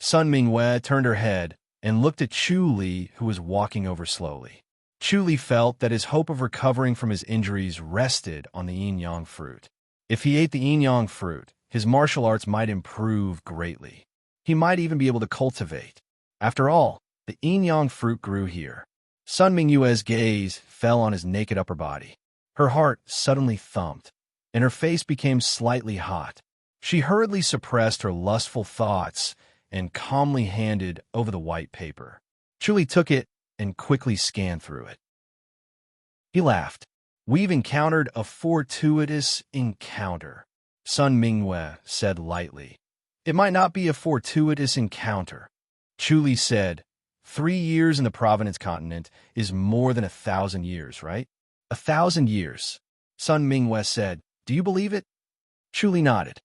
Sun Mingwei turned her head and looked at Chu Li, who was walking over slowly. Chu Li felt that his hope of recovering from his injuries rested on the yin-yang fruit. If he ate the yin-yang fruit, his martial arts might improve greatly. He might even be able to cultivate. After all, the yin-yang fruit grew here. Sun Mingyue's gaze fell on his naked upper body. Her heart suddenly thumped, and her face became slightly hot. She hurriedly suppressed her lustful thoughts and calmly handed over the white paper. Chu Li took it and quickly scanned through it. He laughed. "We've encountered a fortuitous encounter," Sun Mingwei said lightly. "It might not be a fortuitous encounter," Chu Li said. 3 years in the Providence continent is more than 1,000 years, right? 1,000 years. Sun Mingwei said. "Do you believe it?" Chu Li nodded.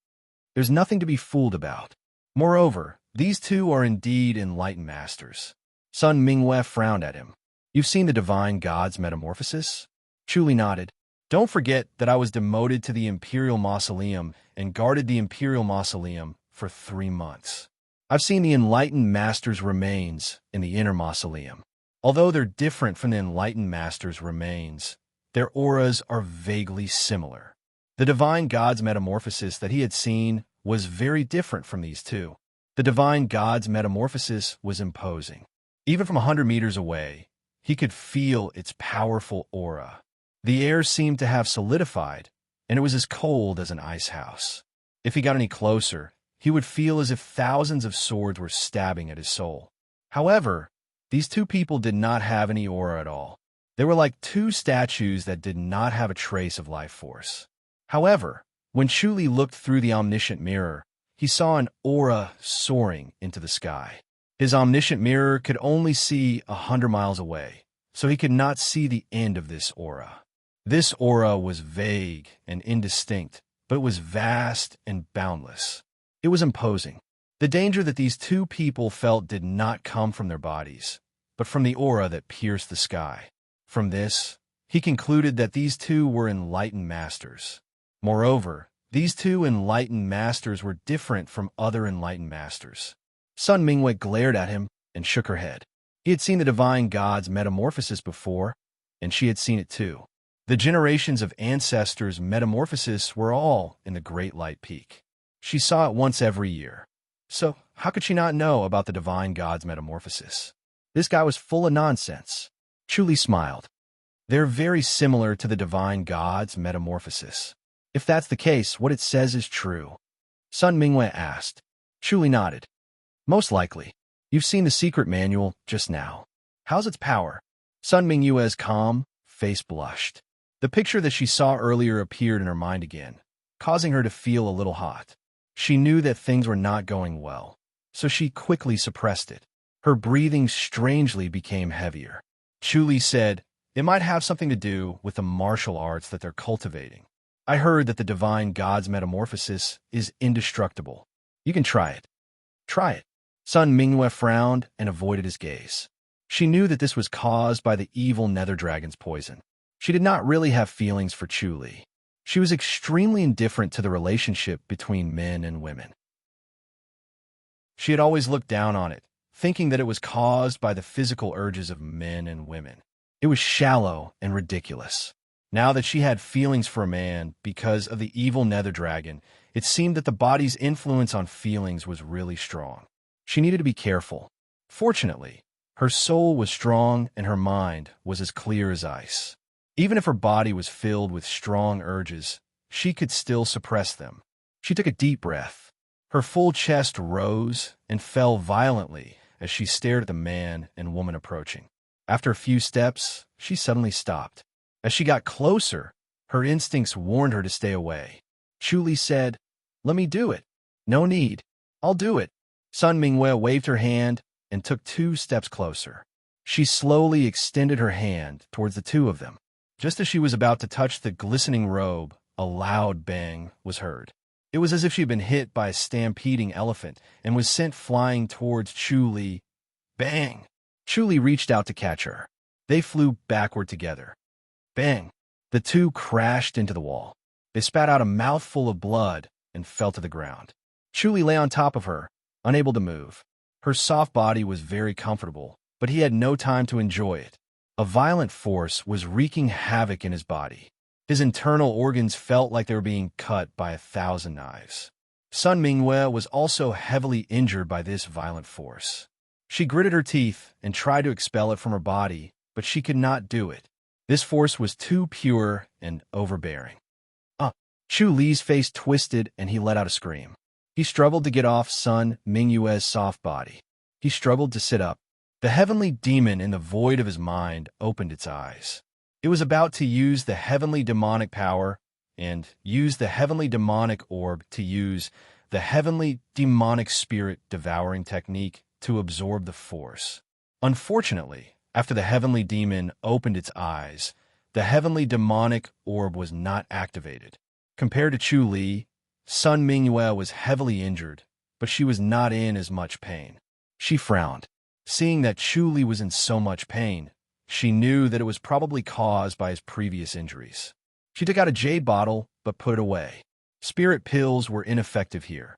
There's nothing to be fooled about. Moreover, these two are indeed enlightened masters. Sun Mingwei frowned at him. You've seen the divine god's metamorphosis? Chu Li nodded. Don't forget that I was demoted to the Imperial Mausoleum and guarded the Imperial Mausoleum for 3 months. I've seen the enlightened master's remains in the inner mausoleum. Although they're different from the enlightened master's remains, their auras are vaguely similar. The divine god's metamorphosis that he had seen was very different from these two. The divine god's metamorphosis was imposing. Even from 100 meters away, he could feel its powerful aura. The air seemed to have solidified, and it was as cold as an ice house. If he got any closer, he would feel as if thousands of swords were stabbing at his soul. However, these two people did not have any aura at all. They were like two statues that did not have a trace of life force. However, when Chu Li looked through the omniscient mirror, he saw an aura soaring into the sky. His omniscient mirror could only see 100 miles away, so he could not see the end of this aura. This aura was vague and indistinct, but it was vast and boundless. It was imposing. The danger that these two people felt did not come from their bodies, but from the aura that pierced the sky. From this, he concluded that these two were enlightened masters. Moreover, these two enlightened masters were different from other enlightened masters. Sun Mingwei glared at him and shook her head. He had seen the divine god's metamorphosis before, and she had seen it too. The generations of ancestors' metamorphosis were all in the Great Light Peak. She saw it once every year. So, how could she not know about the divine god's metamorphosis? This guy was full of nonsense. Chu Li smiled. They're very similar to the divine god's metamorphosis. If that's the case, what it says is true. Sun Mingwei asked. Chu Li nodded. Most likely. You've seen the secret manual just now. How's its power? Sun Mingwei's calm face blushed. The picture that she saw earlier appeared in her mind again, causing her to feel a little hot. She knew that things were not going well, so she quickly suppressed it. Her breathing strangely became heavier. Chu Li said, it might have something to do with the martial arts that they're cultivating. I heard that the divine god's metamorphosis is indestructible. You can try it. Try it. Sun Mingwei frowned and avoided his gaze. She knew that this was caused by the evil nether dragon's poison. She did not really have feelings for Chu Li. She was extremely indifferent to the relationship between men and women. She had always looked down on it, thinking that it was caused by the physical urges of men and women. It was shallow and ridiculous. Now that she had feelings for a man because of the evil nether dragon, it seemed that the body's influence on feelings was really strong. She needed to be careful. Fortunately, her soul was strong and her mind was as clear as ice. Even if her body was filled with strong urges, she could still suppress them. She took a deep breath. Her full chest rose and fell violently as she stared at the man and woman approaching. After a few steps, she suddenly stopped. As she got closer, her instincts warned her to stay away. Chu Li said, "Let me do it." "No need. I'll do it." Sun Mingwei waved her hand and took 2 steps closer. She slowly extended her hand towards the two of them. Just as she was about to touch the glistening robe, a loud bang was heard. It was as if she had been hit by a stampeding elephant and was sent flying towards Chu Li. Bang! Chu Li reached out to catch her. They flew backward together. Bang! The two crashed into the wall. They spat out a mouthful of blood and fell to the ground. Chu Li lay on top of her, unable to move. Her soft body was very comfortable, but he had no time to enjoy it. A violent force was wreaking havoc in his body. His internal organs felt like they were being cut by 1,000 knives. Sun Mingwei was also heavily injured by this violent force. She gritted her teeth and tried to expel it from her body, but she could not do it. This force was too pure and overbearing. Chu Li's face twisted and he let out a scream. He struggled to get off Sun Mingwei's soft body. He struggled to sit up. The heavenly demon in the void of his mind opened its eyes. It was about to use the heavenly demonic power and use the heavenly demonic orb to use the heavenly demonic spirit devouring technique to absorb the force. Unfortunately, after the heavenly demon opened its eyes, the heavenly demonic orb was not activated. Compared to Chu Li, Sun Mingyue was heavily injured, but she was not in as much pain. She frowned. Seeing that Chu Li was in so much pain, she knew that it was probably caused by his previous injuries. She took out a jade bottle, but put it away. Spirit pills were ineffective here.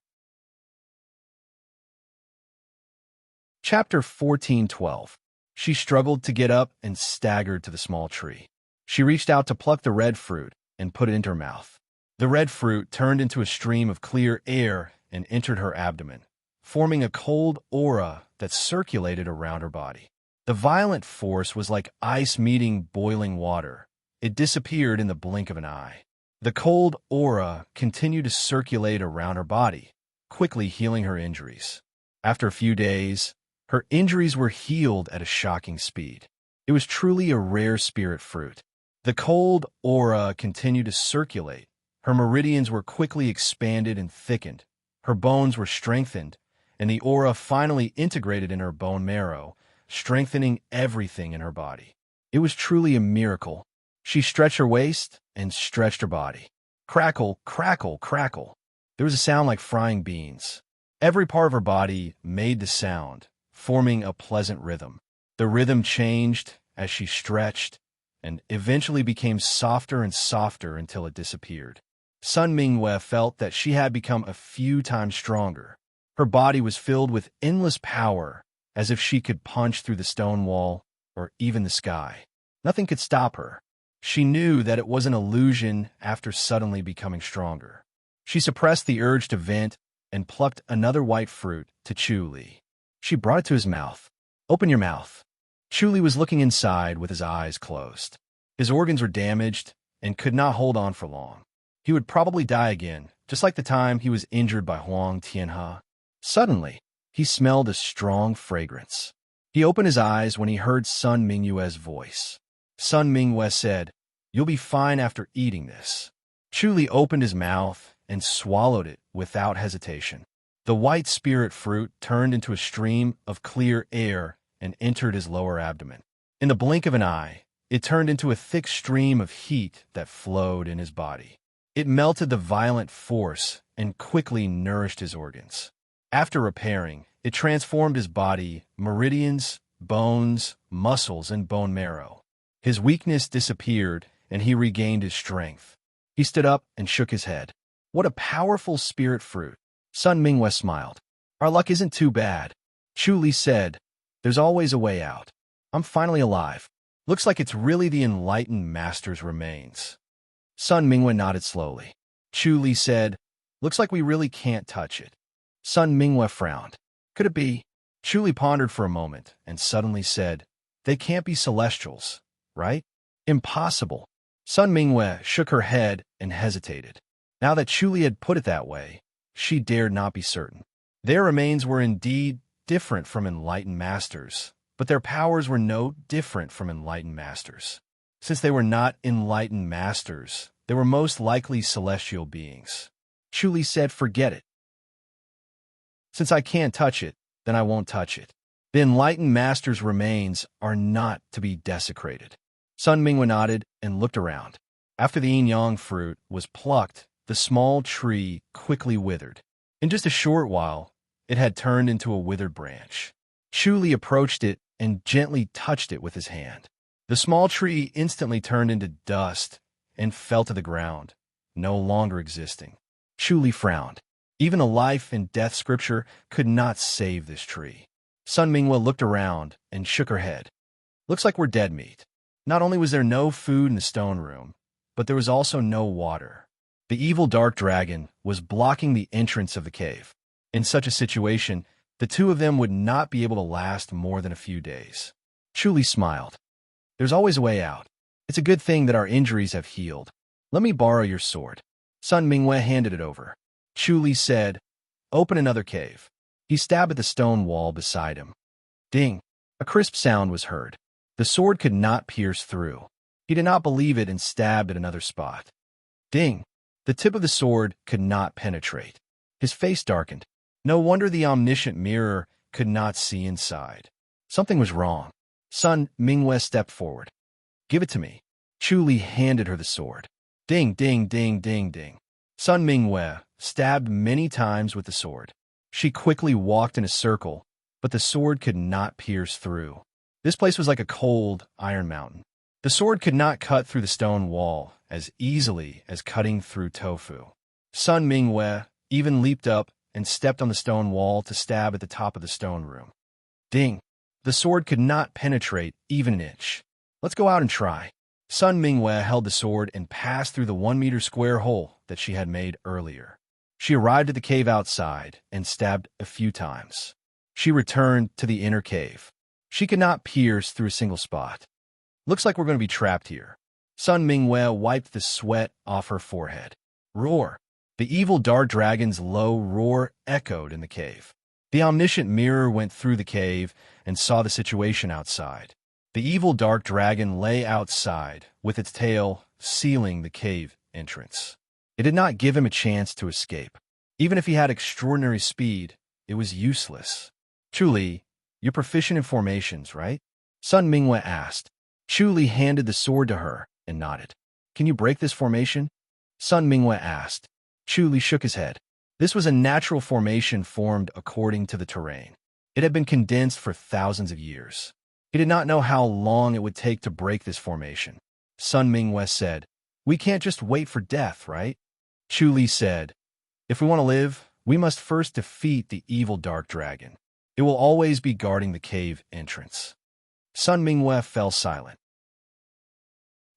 Chapter 14:12. She struggled to get up and staggered to the small tree. She reached out to pluck the red fruit and put it into her mouth. The red fruit turned into a stream of clear air and entered her abdomen, forming a cold aura that circulated around her body. The violent force was like ice meeting boiling water. It disappeared in the blink of an eye. The cold aura continued to circulate around her body, quickly healing her injuries. After a few days, her injuries were healed at a shocking speed. It was truly a rare spirit fruit. The cold aura continued to circulate. Her meridians were quickly expanded and thickened. Her bones were strengthened, and the aura finally integrated in her bone marrow, strengthening everything in her body. It was truly a miracle. She stretched her waist and stretched her body. Crackle, crackle, crackle. There was a sound like frying beans. Every part of her body made the sound, forming a pleasant rhythm. The rhythm changed as she stretched and eventually became softer and softer until it disappeared. Sun Mingyue felt that she had become a few times stronger. Her body was filled with endless power, as if she could punch through the stone wall or even the sky. Nothing could stop her. She knew that it was an illusion after suddenly becoming stronger. She suppressed the urge to vent and plucked another white fruit to Chu Li. She brought it to his mouth. "Open your mouth." Chu Li was looking inside with his eyes closed. His organs were damaged and could not hold on for long. He would probably die again, just like the time he was injured by Huang Tianhe. Suddenly, he smelled a strong fragrance. He opened his eyes when he heard Sun Mingyue's voice. Sun Mingyue said, "You'll be fine after eating this." Chu Li opened his mouth and swallowed it without hesitation. The white spirit fruit turned into a stream of clear air and entered his lower abdomen. In the blink of an eye, it turned into a thick stream of heat that flowed in his body. It melted the violent force and quickly nourished his organs. After repairing, it transformed his body, meridians, bones, muscles, and bone marrow. His weakness disappeared, and he regained his strength. He stood up and shook his head. What a powerful spirit fruit. Sun Mingyue smiled. "Our luck isn't too bad." Chu Li said, "There's always a way out. I'm finally alive. Looks like it's really the enlightened master's remains." Sun Mingyue nodded slowly. Chu Li said, "Looks like we really can't touch it." Sun Mingyue frowned. "Could it be?" Chu Li pondered for a moment and suddenly said, "They can't be celestials, right?" "Impossible." Sun Mingyue shook her head and hesitated. Now that Chu Li had put it that way, she dared not be certain. Their remains were indeed different from enlightened masters, but their powers were no different from enlightened masters. Since they were not enlightened masters, they were most likely celestial beings. Chu Li said, "Forget it. Since I can't touch it, then I won't touch it. The enlightened master's remains are not to be desecrated." Sun Mingyue nodded and looked around. After the yin-yang fruit was plucked, the small tree quickly withered. In just a short while, it had turned into a withered branch. Chu Li approached it and gently touched it with his hand. The small tree instantly turned into dust and fell to the ground, no longer existing. Chu Li frowned. Even a life and death scripture could not save this tree. Sun Mingyue looked around and shook her head. "Looks like we're dead meat." Not only was there no food in the stone room, but there was also no water. The evil dark dragon was blocking the entrance of the cave. In such a situation, the two of them would not be able to last more than a few days. Chu Li smiled. "There's always a way out. It's a good thing that our injuries have healed. Let me borrow your sword." Sun Mingyue handed it over. Chu Li said, "Open another cave." He stabbed at the stone wall beside him. Ding! A crisp sound was heard. The sword could not pierce through. He did not believe it and stabbed at another spot. Ding! The tip of the sword could not penetrate. His face darkened. No wonder the omniscient mirror could not see inside. Something was wrong. Sun Mingyue stepped forward. "Give it to me." Chu Li handed her the sword. Ding, ding, ding, ding, ding. Sun Mingyue, stabbed many times with the sword. She quickly walked in a circle, but the sword could not pierce through. This place was like a cold, iron mountain. The sword could not cut through the stone wall as easily as cutting through tofu. Sun Mingwe even leaped up and stepped on the stone wall to stab at the top of the stone room. Ding! The sword could not penetrate even an inch. Let's go out and try. Sun Mingwe held the sword and passed through the 1-meter square hole that she had made earlier. She arrived at the cave outside and stabbed a few times. She returned to the inner cave. She could not pierce through a single spot. Looks like we're going to be trapped here. Sun Mingwe wiped the sweat off her forehead. Roar! The evil dark dragon's low roar echoed in the cave. The omniscient mirror went through the cave and saw the situation outside. The evil dark dragon lay outside, with its tail sealing the cave entrance. It did not give him a chance to escape. Even if he had extraordinary speed, it was useless. Chu Li, you're proficient in formations, right? Sun Mingwe asked. Chu Li handed the sword to her and nodded. Can you break this formation? Sun Mingwe asked. Chu Li shook his head. This was a natural formation formed according to the terrain. It had been condensed for thousands of years. He did not know how long it would take to break this formation. Sun Mingwe said, We can't just wait for death, right? Chu Li said, If we want to live, we must first defeat the evil dark dragon. It will always be guarding the cave entrance. Sun Mingwe fell silent.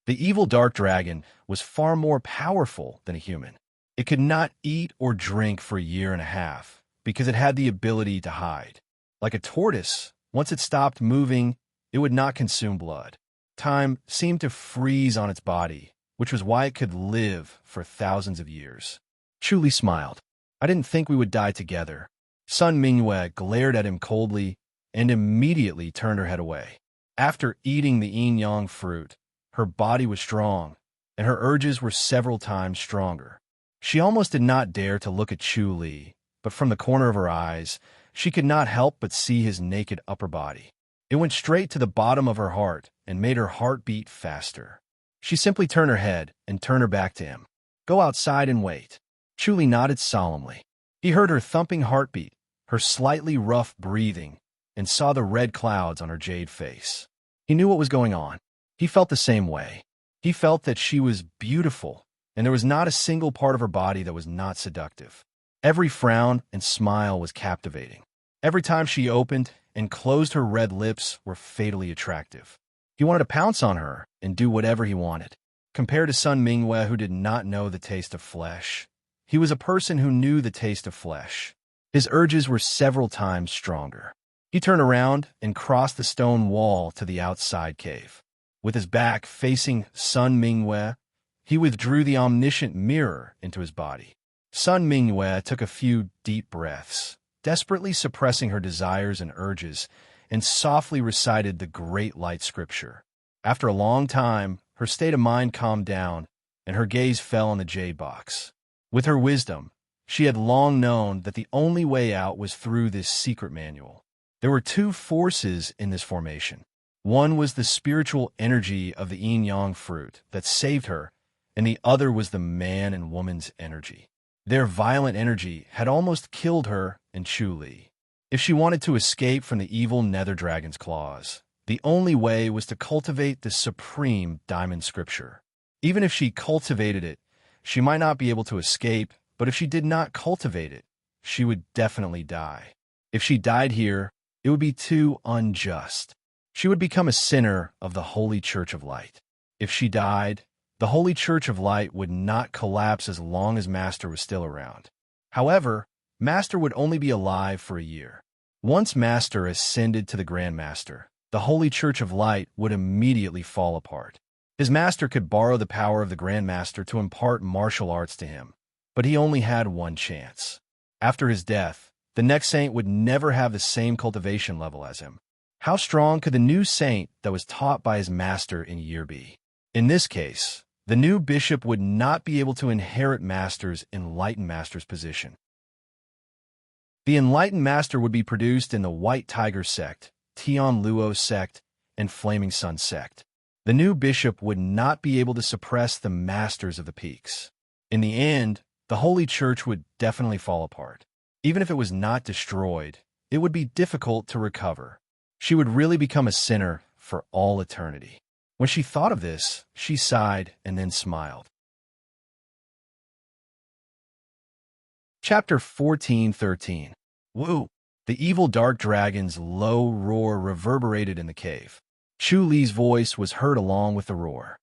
The evil dark dragon was far more powerful than a human. It could not eat or drink for a year and a half because it had the ability to hide. Like a tortoise, once it stopped moving, it would not consume blood. Time seemed to freeze on its body, which was why it could live for thousands of years. Chu Li smiled. I didn't think we would die together. Sun Mingwe glared at him coldly and immediately turned her head away. After eating the yin-yang fruit, her body was strong, and her urges were several times stronger. She almost did not dare to look at Chu Li, but from the corner of her eyes, she could not help but see his naked upper body. It went straight to the bottom of her heart and made her heart beat faster. She simply turned her head and turned her back to him. Go outside and wait. Chu Li nodded solemnly. He heard her thumping heartbeat, her slightly rough breathing, and saw the red clouds on her jade face. He knew what was going on. He felt the same way. He felt that she was beautiful, and there was not a single part of her body that was not seductive. Every frown and smile was captivating. Every time she opened and closed her red lips were fatally attractive. He wanted to pounce on her and do whatever he wanted. Compared to Sun Mingwe, who did not know the taste of flesh, he was a person who knew the taste of flesh. His urges were several times stronger. He turned around and crossed the stone wall to the outside cave. With his back facing Sun Mingwe, he withdrew the omniscient mirror into his body. Sun Mingwe took a few deep breaths, desperately suppressing her desires and urges, and softly recited the great light scripture. After a long time, her state of mind calmed down, and her gaze fell on the jade box. With her wisdom, she had long known that the only way out was through this secret manual. There were two forces in this formation. One was the spiritual energy of the yin-yang fruit that saved her, and the other was the man and woman's energy. Their violent energy had almost killed her and Chu Li. If she wanted to escape from the evil nether dragon's claws, the only way was to cultivate the supreme diamond scripture. Even if she cultivated it, she might not be able to escape, but if she did not cultivate it, she would definitely die. If she died here, it would be too unjust. She would become a sinner of the Holy Church of Light. If she died, the Holy Church of Light would not collapse as long as Master was still around. However, Master would only be alive for a year. Once Master ascended to the Grand Master, the Holy Church of Light would immediately fall apart. His master could borrow the power of the Grand Master to impart martial arts to him, but he only had one chance. After his death, the next saint would never have the same cultivation level as him. How strong could the new saint that was taught by his master in year be? In this case, the new bishop would not be able to inherit Master's enlightened master's position. The enlightened master would be produced in the White Tiger sect, Tian Luo sect, and Flaming Sun sect. The new bishop would not be able to suppress the masters of the peaks. In the end, the holy church would definitely fall apart. Even if it was not destroyed, it would be difficult to recover. She would really become a sinner for all eternity. When she thought of this, she sighed and then smiled. Chapter 14:13. Woo! The evil dark dragon's low roar reverberated in the cave. Chu Li's voice was heard along with the roar.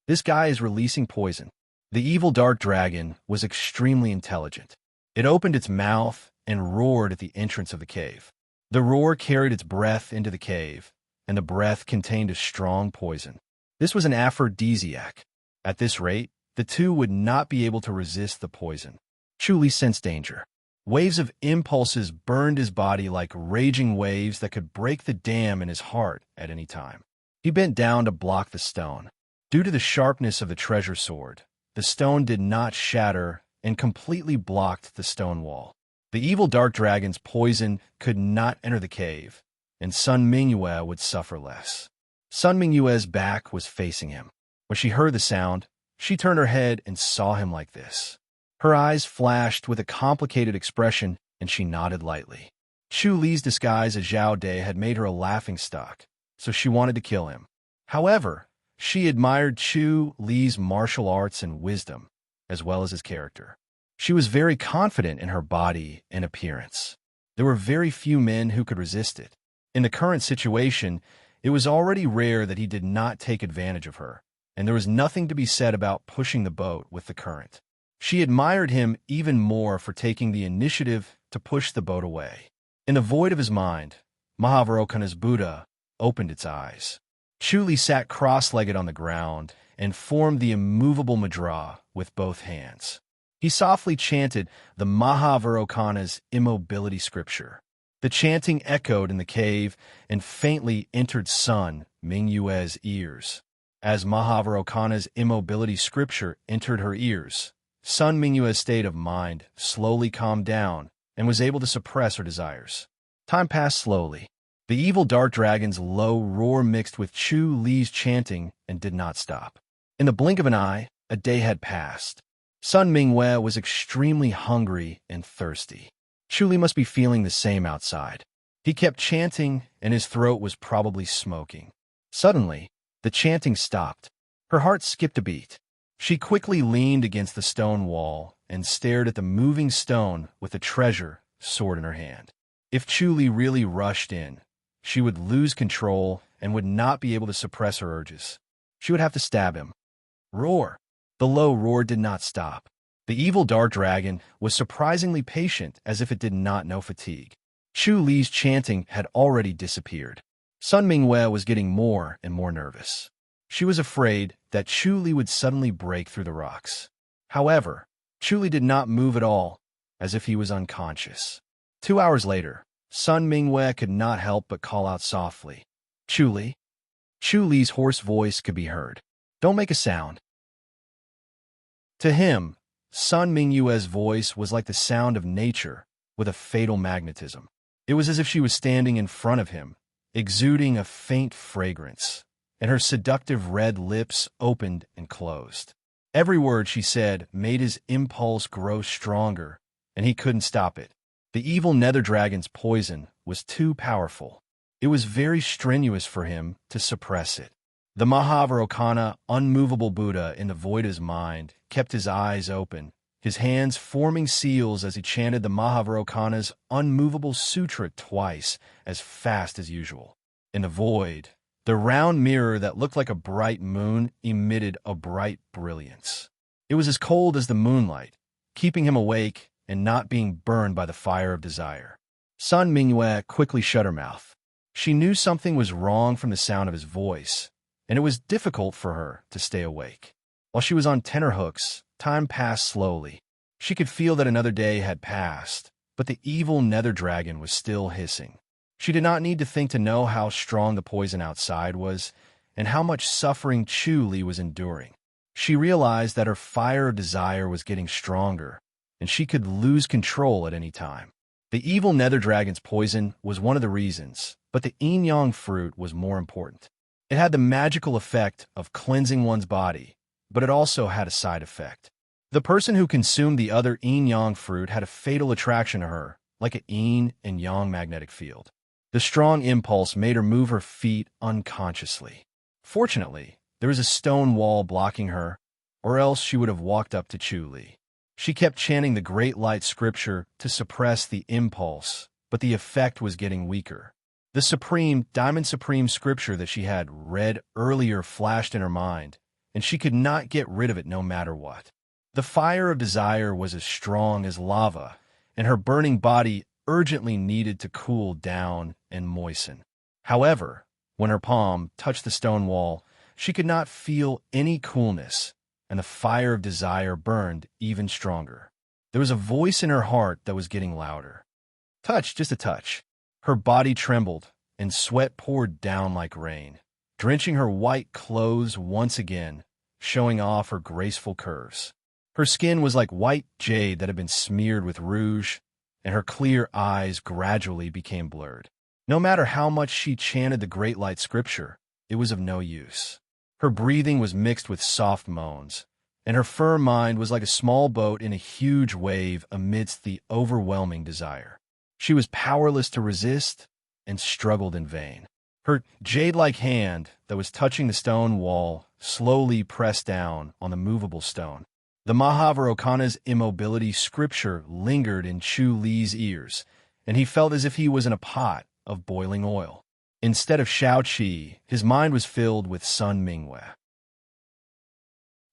This guy is releasing poison. The evil dark dragon was extremely intelligent. It opened its mouth and roared at the entrance of the cave. The roar carried its breath into the cave, and the breath contained a strong poison. This was an aphrodisiac. At this rate, the two would not be able to resist the poison. Chu Li sensed danger. Waves of impulses burned his body like raging waves that could break the dam in his heart at any time. He bent down to block the stone. Due to the sharpness of the treasure sword, the stone did not shatter and completely blocked the stone wall. The evil dark dragon's poison could not enter the cave, and Sun Mingyue would suffer less. Sun Mingyue's back was facing him. When she heard the sound, she turned her head and saw him like this. Her eyes flashed with a complicated expression, and she nodded lightly. Chu Li's disguise as Zhao Dai had made her a laughingstock, so she wanted to kill him. However, she admired Chu Li's martial arts and wisdom, as well as his character. She was very confident in her body and appearance. There were very few men who could resist it. In the current situation, it was already rare that he did not take advantage of her, and there was nothing to be said about pushing the boat with the current. She admired him even more for taking the initiative to push the boat away. In the void of his mind, Mahavairocana's Buddha opened its eyes. Chu Li sat cross-legged on the ground and formed the immovable mudra with both hands. He softly chanted the Mahavairocana's immobility scripture. The chanting echoed in the cave and faintly entered Sun Mingyue's ears. As Mahavairocana's immobility scripture entered her ears, Sun Mingyue's state of mind slowly calmed down and was able to suppress her desires. Time passed slowly. The evil dark dragon's low roar mixed with Chu Li's chanting and did not stop. In the blink of an eye, a day had passed. Sun Mingyue was extremely hungry and thirsty. Chu Li must be feeling the same outside. He kept chanting, and his throat was probably smoking. Suddenly, the chanting stopped. Her heart skipped a beat. She quickly leaned against the stone wall and stared at the moving stone with the treasure sword in her hand. If Chu Li really rushed in, she would lose control and would not be able to suppress her urges. She would have to stab him. Roar! The low roar did not stop. The evil dark dragon was surprisingly patient, as if it did not know fatigue. Chu Li's chanting had already disappeared. Sun Mingyue was getting more and more nervous. She was afraid that Chu Li would suddenly break through the rocks. However, Chu Li did not move at all, as if he was unconscious. 2 hours later, Sun Mingyue could not help but call out softly, "Chu Li?" Chu Li's hoarse voice could be heard. "Don't make a sound." To him, Sun Mingyue's voice was like the sound of nature with a fatal magnetism. It was as if she was standing in front of him, exuding a faint fragrance, and her seductive red lips opened and closed. Every word she said made his impulse grow stronger, and he couldn't stop it. The evil nether dragon's poison was too powerful. It was very strenuous for him to suppress it. The Mahavairocana, unmovable Buddha in the void of his mind, kept his eyes open, his hands forming seals as he chanted the Mahavairocana's unmovable sutra twice as fast as usual. In the void, the round mirror that looked like a bright moon emitted a bright brilliance. It was as cold as the moonlight, keeping him awake and not being burned by the fire of desire. Sun Mingyue quickly shut her mouth. She knew something was wrong from the sound of his voice, and it was difficult for her to stay awake. While she was on tenterhooks, time passed slowly. She could feel that another day had passed, but the evil nether dragon was still hissing. She did not need to think to know how strong the poison outside was and how much suffering Chu Li was enduring. She realized that her fire of desire was getting stronger, and she could lose control at any time. The evil nether dragon's poison was one of the reasons, but the yin-yang fruit was more important. It had the magical effect of cleansing one's body, but it also had a side effect. The person who consumed the other yin-yang fruit had a fatal attraction to her, like a yin and yang magnetic field. The strong impulse made her move her feet unconsciously. Fortunately, there was a stone wall blocking her, or else she would have walked up to Chu Li. She kept chanting the Great Light scripture to suppress the impulse, but the effect was getting weaker. The Diamond Supreme scripture that she had read earlier flashed in her mind, and she could not get rid of it no matter what. The fire of desire was as strong as lava, and her burning body urgently needed to cool down and moisten. However, when her palm touched the stone wall, she could not feel any coolness, and the fire of desire burned even stronger. There was a voice in her heart that was getting louder. Touch, just a touch. Her body trembled, and sweat poured down like rain, drenching her white clothes once again, showing off her graceful curves. Her skin was like white jade that had been smeared with rouge, and her clear eyes gradually became blurred. No matter how much she chanted the Great Light scripture, it was of no use. Her breathing was mixed with soft moans, and her firm mind was like a small boat in a huge wave amidst the overwhelming desire. She was powerless to resist and struggled in vain. Her jade-like hand that was touching the stone wall slowly pressed down on the movable stone. The Mahavarokana's immobility scripture lingered in Chu Li's ears, and he felt as if he was in a pot of boiling oil. Instead of Shao Qi, his mind was filled with Sun Mingwei.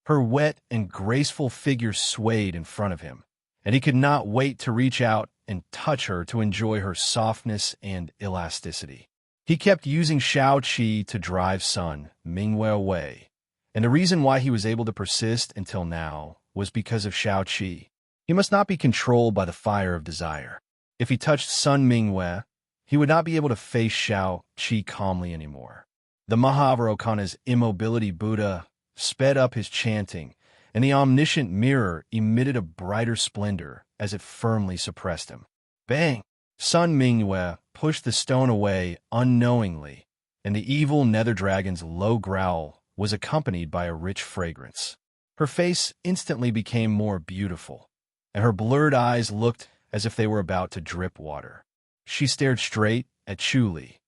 Her wet and graceful figure swayed in front of him, and he could not wait to reach out and touch her to enjoy her softness and elasticity. He kept using Shao Qi to drive Sun Mingwei away, and the reason why he was able to persist until now was because of Shao Qi. He must not be controlled by the fire of desire. If he touched Sun Mingwei, he would not be able to face Shao Qi calmly anymore. The Mahavarokana's immobility Buddha sped up his chanting, and the omniscient mirror emitted a brighter splendor as it firmly suppressed him. Bang! Sun Mingwei pushed the stone away unknowingly, and the evil nether dragon's low growl was accompanied by a rich fragrance. Her face instantly became more beautiful, and her blurred eyes looked as if they were about to drip water. She stared straight at Chu Li.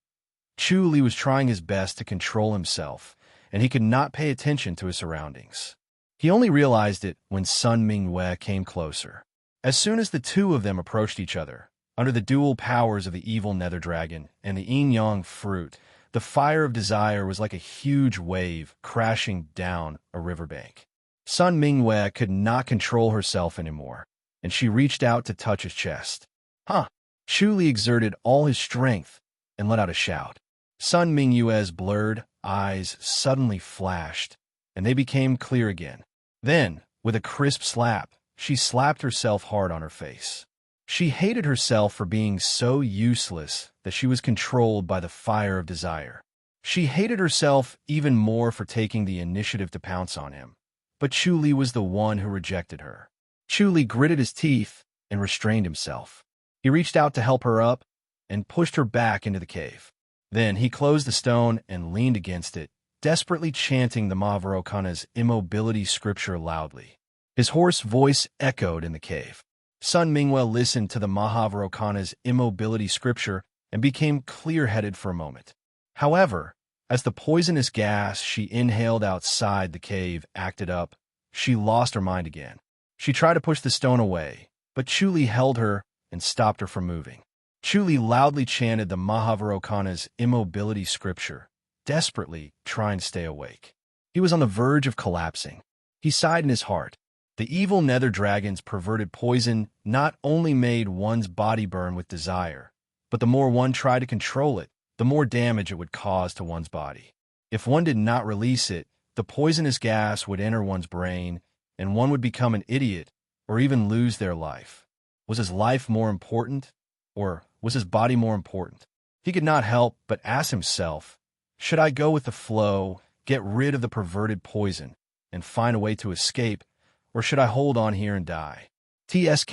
Chu Li was trying his best to control himself, and he could not pay attention to his surroundings. He only realized it when Sun Mingwei came closer. As soon as the two of them approached each other, under the dual powers of the evil nether dragon and the yin-yang fruit, the fire of desire was like a huge wave crashing down a riverbank. Sun Mingwei could not control herself anymore, and she reached out to touch his chest. Huh! Chu Li exerted all his strength and let out a shout. Sun Mingwei's blurred eyes suddenly flashed, and they became clear again. Then, with a crisp slap, she slapped herself hard on her face. She hated herself for being so useless that she was controlled by the fire of desire. She hated herself even more for taking the initiative to pounce on him. But Chu Li was the one who rejected her. Chu Li gritted his teeth and restrained himself. He reached out to help her up and pushed her back into the cave. Then he closed the stone and leaned against it, desperately chanting the Mahavarokana's immobility scripture loudly. His hoarse voice echoed in the cave. Sun Mingwei listened to the Mahavarokana's immobility scripture and became clear-headed for a moment. However, as the poisonous gas she inhaled outside the cave acted up, she lost her mind again. She tried to push the stone away, but Chu Li held her and stopped her from moving. Chu Li loudly chanted the Mahavarokana's immobility scripture, desperately trying to stay awake. He was on the verge of collapsing. He sighed in his heart. The evil nether dragon's perverted poison not only made one's body burn with desire, but the more one tried to control it, the more damage it would cause to one's body. If one did not release it, the poisonous gas would enter one's brain, and one would become an idiot or even lose their life. Was his life more important, or was his body more important? He could not help but ask himself, should I go with the flow, get rid of the perverted poison, and find a way to escape, or should I hold on here and die? TSK.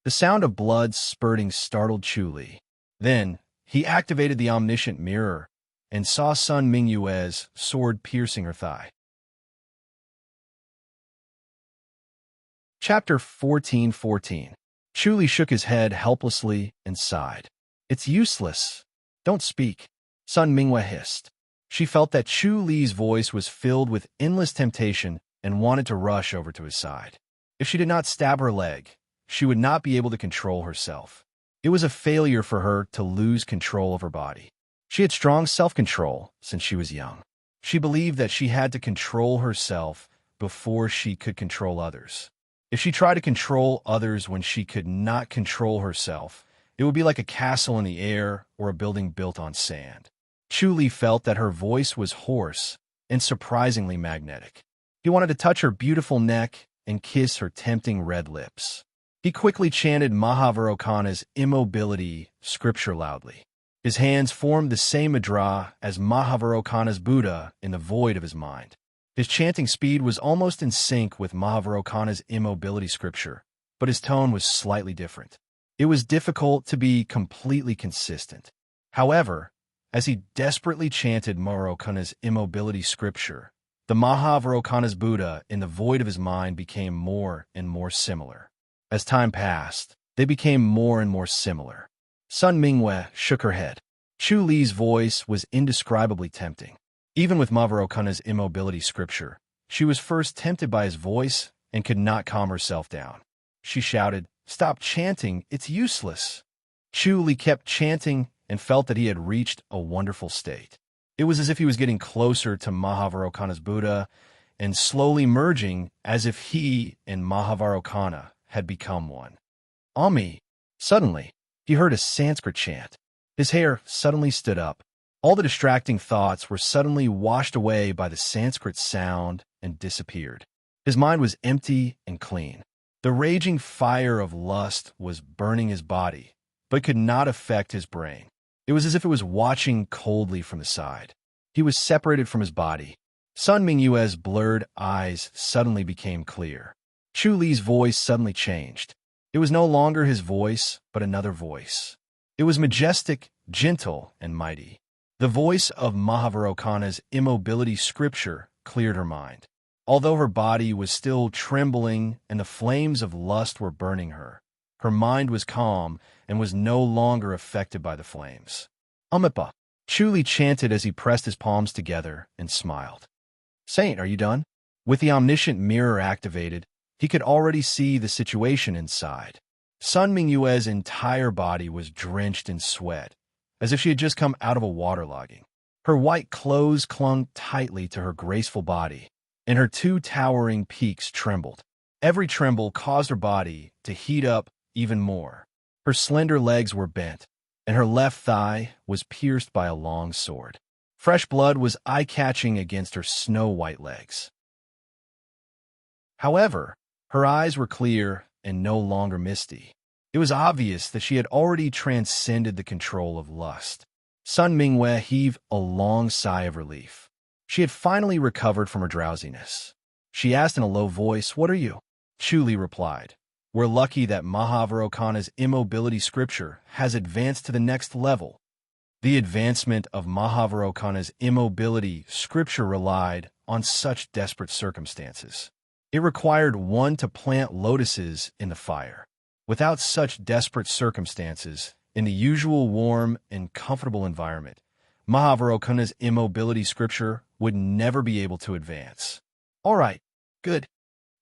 The sound of blood spurting startled Chu Li. Then, he activated the omniscient mirror and saw Sun Mingwei's sword piercing her thigh. Chapter 14:14. Chu Li shook his head helplessly and sighed. It's useless. Don't speak, Sun Minghua hissed. She felt that Chu Li's voice was filled with endless temptation and wanted to rush over to his side. If she did not stab her leg, she would not be able to control herself. It was a failure for her to lose control of her body. She had strong self-control since she was young. She believed that she had to control herself before she could control others. If she tried to control others when she could not control herself, it would be like a castle in the air or a building built on sand. Chu Li felt that her voice was hoarse and surprisingly magnetic. He wanted to touch her beautiful neck and kiss her tempting red lips. He quickly chanted Mahavairocana's immobility scripture loudly. His hands formed the same mudra as Mahavairocana's Buddha in the void of his mind. His chanting speed was almost in sync with Mahavairocana's immobility scripture, but his tone was slightly different. It was difficult to be completely consistent. However, as he desperately chanted Mahavairocana's immobility scripture, the Mahavairocana's Buddha in the void of his mind became more and more similar. As time passed, they became more and more similar. Sun Minghua shook her head. Chu Li's voice was indescribably tempting. Even with Mahavairocana's immobility scripture, she was first tempted by his voice and could not calm herself down. She shouted, "Stop chanting, it's useless." Chu Li kept chanting and felt that he had reached a wonderful state. It was as if he was getting closer to Mahavairocana's Buddha and slowly merging as if he and Mahavairocana had become one. Ami! Suddenly, he heard a Sanskrit chant. His hair suddenly stood up. All the distracting thoughts were suddenly washed away by the Sanskrit sound and disappeared. His mind was empty and clean. The raging fire of lust was burning his body, but could not affect his brain. It was as if it was watching coldly from the side. He was separated from his body. Sun Minghua's blurred eyes suddenly became clear. Chu Li's voice suddenly changed. It was no longer his voice, but another voice. It was majestic, gentle, and mighty. The voice of Mahavairocana's immobility scripture cleared her mind. Although her body was still trembling and the flames of lust were burning her, her mind was calm and was no longer affected by the flames. Umipa, Chu Li chanted as he pressed his palms together and smiled. Saint, are you done? With the omniscient mirror activated, he could already see the situation inside. Sun Minghua's entire body was drenched in sweat, as if she had just come out of a waterlogging. Her white clothes clung tightly to her graceful body, and her two towering peaks trembled. Every tremble caused her body to heat up even more. Her slender legs were bent, and her left thigh was pierced by a long sword. Fresh blood was eye-catching against her snow-white legs. However, her eyes were clear and no longer misty. It was obvious that she had already transcended the control of lust. Sun Minghua heaved a long sigh of relief. She had finally recovered from her drowsiness. She asked in a low voice, "What are you?" Chu Li replied, "We're lucky that Mahavairocana's immobility scripture has advanced to the next level." The advancement of Mahavairocana's immobility scripture relied on such desperate circumstances. It required one to plant lotuses in the fire. Without such desperate circumstances, in the usual warm and comfortable environment, Mahavairocana's immobility scripture would never be able to advance. All right, good.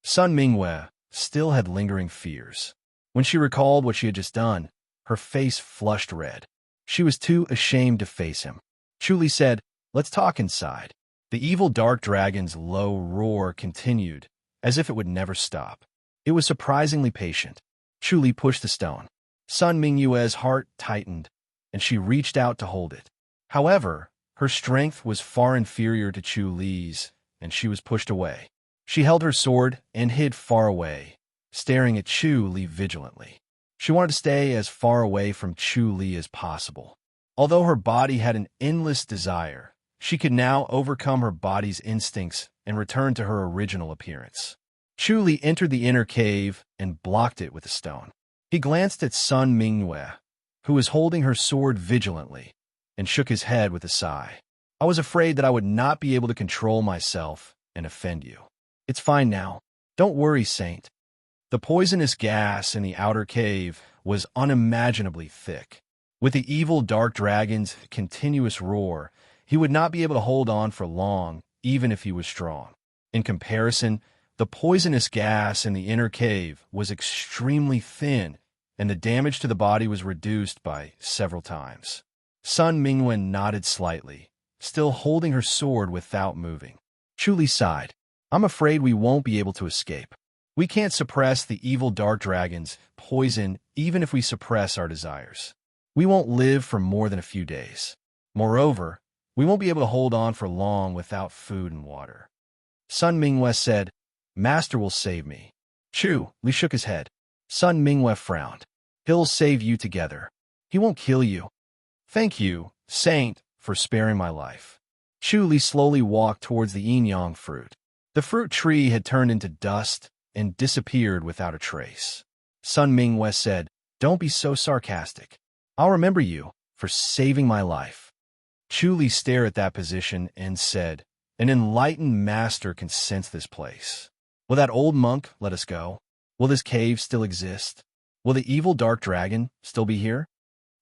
Sun Minghua still had lingering fears. When she recalled what she had just done, her face flushed red. She was too ashamed to face him. Chu Li said, "Let's talk inside." The evil dark dragon's low roar continued, as if it would never stop. It was surprisingly patient. Chu Li pushed the stone. Sun Minghua's heart tightened, and she reached out to hold it. However, her strength was far inferior to Chu Li's, and she was pushed away. She held her sword and hid far away, staring at Chu Li vigilantly. She wanted to stay as far away from Chu Li as possible. Although her body had an endless desire, she could now overcome her body's instincts and return to her original appearance. Chu Li entered the inner cave and blocked it with a stone. He glanced at Sun Minghua, who was holding her sword vigilantly, and shook his head with a sigh. "I was afraid that I would not be able to control myself and offend you. It's fine now. Don't worry, Saint." The poisonous gas in the outer cave was unimaginably thick. With the evil dark dragon's continuous roar, he would not be able to hold on for long, even if he was strong. In comparison, the poisonous gas in the inner cave was extremely thin, and the damage to the body was reduced by several times. Sun Mingwen nodded slightly, still holding her sword without moving. Chu Li sighed. I'm afraid we won't be able to escape. We can't suppress the evil dark dragon's poison even if we suppress our desires. We won't live for more than a few days. Moreover, we won't be able to hold on for long without food and water. Sun Mingwe said, Master will save me. Chu Li shook his head. Sun Mingwe frowned. He'll save you together. He won't kill you. Thank you, Saint, for sparing my life. Chu Li slowly walked towards the yin-yang fruit. The fruit tree had turned into dust and disappeared without a trace. Sun Mingwe said, Don't be so sarcastic. I'll remember you for saving my life. Chu Li stared at that position and said, An enlightened master can sense this place. Will that old monk let us go? Will this cave still exist? Will the evil dark dragon still be here?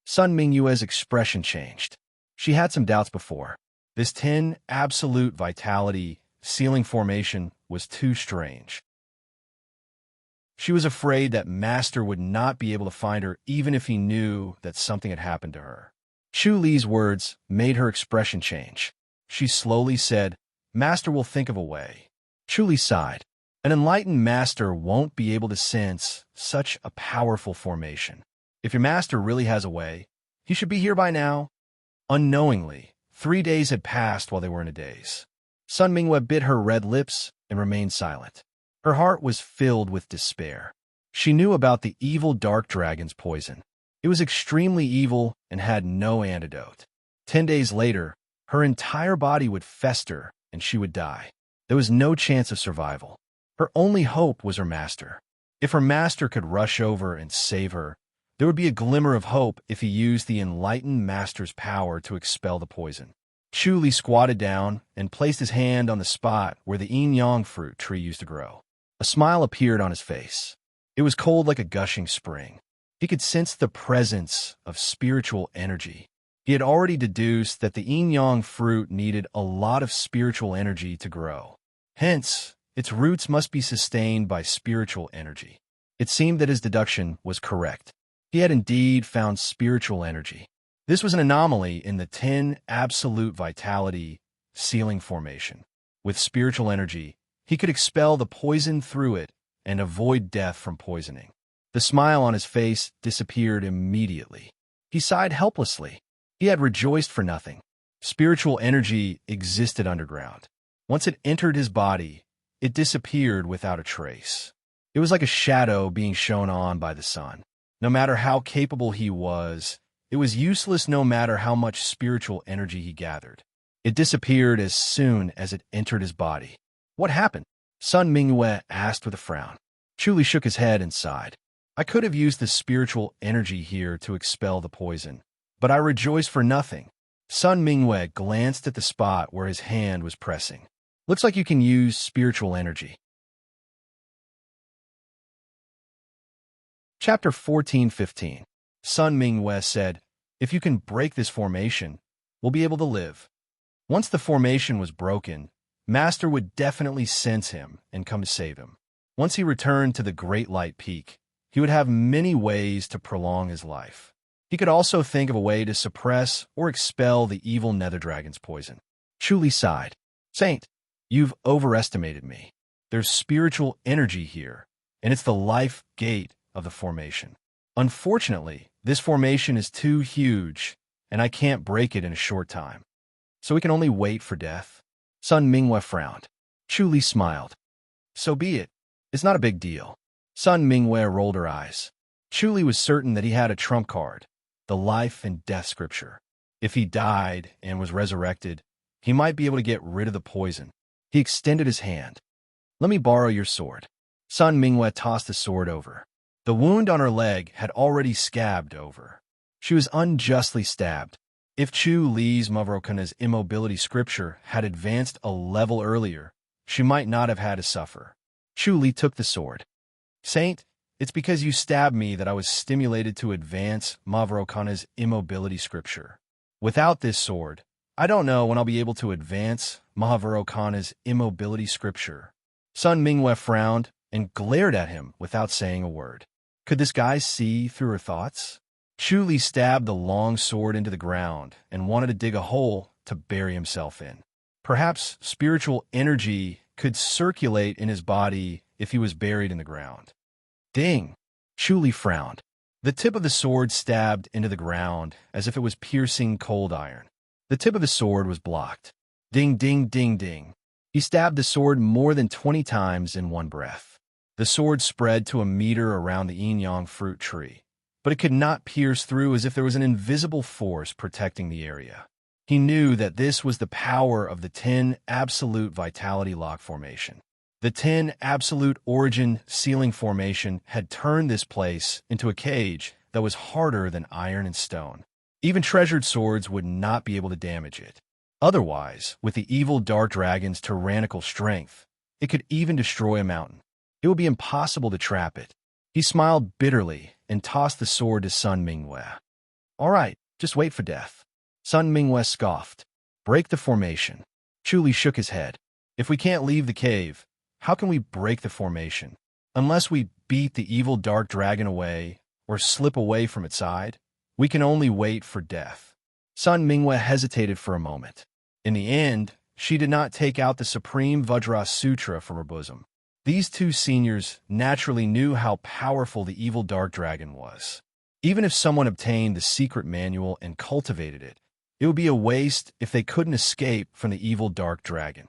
Sun Mingyue's expression changed. She had some doubts before. This 10 absolute vitality ceiling formation was too strange. She was afraid that Master would not be able to find her even if he knew that something had happened to her. Chu Li's words made her expression change. She slowly said, Master will think of a way. Chu Li sighed. An enlightened master won't be able to sense such a powerful formation. If your master really has a way, he should be here by now. Unknowingly, 3 days had passed while they were in a daze. Sun Mingwe bit her red lips and remained silent. Her heart was filled with despair. She knew about the evil dark dragon's poison. It was extremely evil and had no antidote. 10 days later, her entire body would fester and she would die. There was no chance of survival. Her only hope was her master. If her master could rush over and save her, there would be a glimmer of hope if he used the enlightened master's power to expel the poison. Chu Li squatted down and placed his hand on the spot where the yin-yang fruit tree used to grow. A smile appeared on his face. It was cold like a gushing spring. He could sense the presence of spiritual energy. He had already deduced that the yin-yang fruit needed a lot of spiritual energy to grow. Hence, its roots must be sustained by spiritual energy. It seemed that his deduction was correct. He had indeed found spiritual energy. This was an anomaly in the 10 absolute vitality ceiling formation. With spiritual energy, he could expel the poison through it and avoid death from poisoning. The smile on his face disappeared immediately. He sighed helplessly. He had rejoiced for nothing. Spiritual energy existed underground. Once it entered his body, it disappeared without a trace. It was like a shadow being shone on by the sun. No matter how capable he was, it was useless no matter how much spiritual energy he gathered. It disappeared as soon as it entered his body. What happened? Sun Mingyue asked with a frown. Chu Li shook his head and sighed. I could have used the spiritual energy here to expel the poison, but I rejoiced for nothing. Sun Mingyue glanced at the spot where his hand was pressing. Looks like you can use spiritual energy. Chapter 14:15. Sun Mingyue said, If you can break this formation, we'll be able to live. Once the formation was broken, Master would definitely sense him and come to save him. Once he returned to the Great Light Peak, he would have many ways to prolong his life. He could also think of a way to suppress or expel the evil nether dragon's poison. Chu Li sighed. Saint, you've overestimated me. There's spiritual energy here, and it's the life gate of the formation. Unfortunately, this formation is too huge, and I can't break it in a short time. So we can only wait for death. Sun Mingyue frowned. Chu Li smiled. So be it. It's not a big deal. Sun Mingyue rolled her eyes. Chu Li was certain that he had a trump card, the life and death scripture. If he died and was resurrected, he might be able to get rid of the poison. He extended his hand. Let me borrow your sword. Sun Mingyue tossed the sword over. The wound on her leg had already scabbed over. She was unjustly stabbed. If Chu Li's Mavrokuna's immobility scripture had advanced a level earlier, she might not have had to suffer. Chu Li took the sword. Saint, it's because you stabbed me that I was stimulated to advance Mavarokana's immobility scripture. Without this sword, I don't know when I'll be able to advance Mahavirokana's immobility scripture. Sun Mingwe frowned and glared at him without saying a word. Could this guy see through her thoughts? Chu Li stabbed the long sword into the ground and wanted to dig a hole to bury himself in. Perhaps spiritual energy could circulate in his body if he was buried in the ground. Ding! Chu Li frowned. The tip of the sword stabbed into the ground as if it was piercing cold iron. The tip of the sword was blocked. Ding, ding, ding, ding. He stabbed the sword more than 20 times in one breath. The sword spread to a meter around the yin-yang fruit tree, but it could not pierce through as if there was an invisible force protecting the area. He knew that this was the power of the 10 Absolute Vitality Lock Formation. The 10 Absolute Origin Sealing Formation had turned this place into a cage that was harder than iron and stone. Even treasured swords would not be able to damage it. Otherwise, with the evil dark dragon's tyrannical strength, it could even destroy a mountain. It would be impossible to trap it. He smiled bitterly and tossed the sword to Sun Mingwe. All right, just wait for death. Sun Mingwe scoffed. Break the formation. Chu Li shook his head. If we can't leave the cave, how can we break the formation? Unless we beat the evil dark dragon away or slip away from its side, we can only wait for death. Sun Mingwe hesitated for a moment. In the end, she did not take out the Supreme Vajra Sutra from her bosom. These two seniors naturally knew how powerful the evil dark dragon was. Even if someone obtained the secret manual and cultivated it, it would be a waste if they couldn't escape from the evil dark dragon.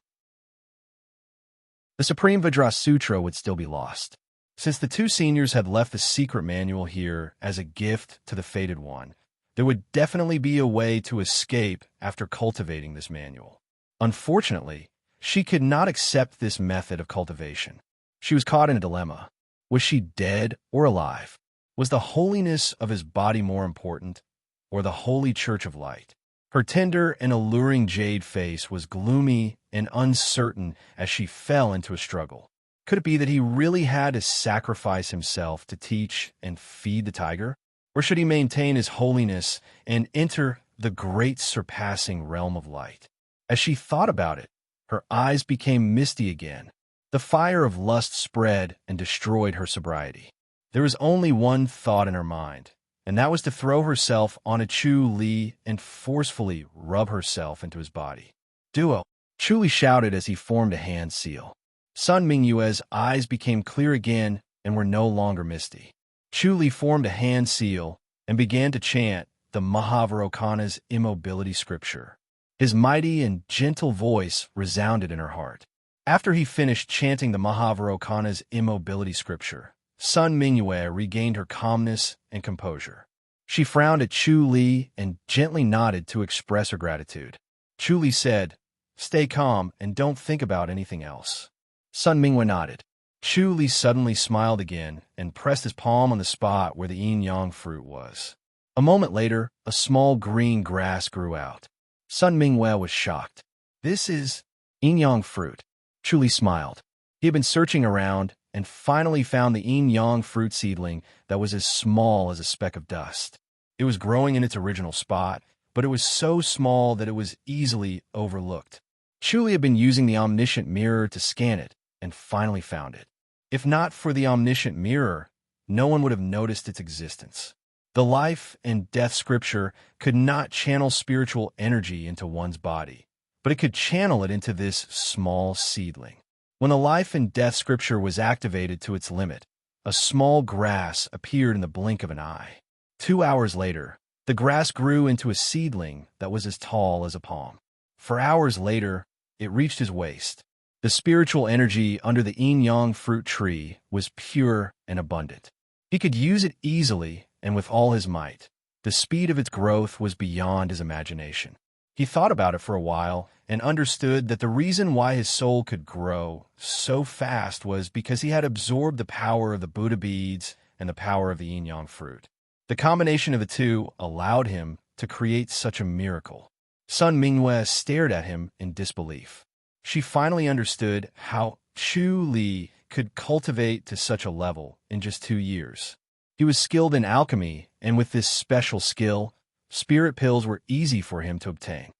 The Supreme Vajra Sutra would still be lost. Since the two seniors had left the secret manual here as a gift to the Fated One, there would definitely be a way to escape after cultivating this manual. Unfortunately, she could not accept this method of cultivation. She was caught in a dilemma. Was she dead or alive? Was the holiness of his body more important, or the holy church of light? Her tender and alluring jade face was gloomy and uncertain as she fell into a struggle. Could it be that he really had to sacrifice himself to teach and feed the tiger? Or should he maintain his holiness and enter the great surpassing realm of light? As she thought about it, her eyes became misty again. The fire of lust spread and destroyed her sobriety. There was only one thought in her mind, and that was to throw herself on a Chu Li and forcefully rub herself into his body. Duo! Chu Li shouted as he formed a hand seal. Sun Mingyue's eyes became clear again and were no longer misty. Chu Li formed a hand seal and began to chant the Mahavirokana's immobility scripture. His mighty and gentle voice resounded in her heart. After he finished chanting the Mahavirokana's immobility scripture, Sun Mingyue regained her calmness and composure. She frowned at Chu Li and gently nodded to express her gratitude. Chu Li said, "Stay calm and don't think about anything else." Sun Mingyue nodded. Chu Li suddenly smiled again and pressed his palm on the spot where the yin-yang fruit was. A moment later, a small green grass grew out. Sun Mingyue was shocked. "This is yin-yang fruit." Chu Li smiled. He had been searching around and finally found the yin-yang fruit seedling that was as small as a speck of dust. It was growing in its original spot, but it was so small that it was easily overlooked. Chu Li had been using the omniscient mirror to scan it and finally found it. If not for the omniscient mirror, no one would have noticed its existence. The life and death scripture could not channel spiritual energy into one's body, but it could channel it into this small seedling. When the life and death scripture was activated to its limit, a small grass appeared in the blink of an eye. 2 hours later, the grass grew into a seedling that was as tall as a palm. 4 hours later, it reached his waist. The spiritual energy under the yin-yang fruit tree was pure and abundant. He could use it easily and with all his might. The speed of its growth was beyond his imagination. He thought about it for a while and understood that the reason why his soul could grow so fast was because he had absorbed the power of the Buddha beads and the power of the yin-yang fruit. The combination of the two allowed him to create such a miracle. Sun Mingyue stared at him in disbelief. She finally understood how Chu Li could cultivate to such a level in just 2 years. He was skilled in alchemy, and with this special skill, spirit pills were easy for him to obtain.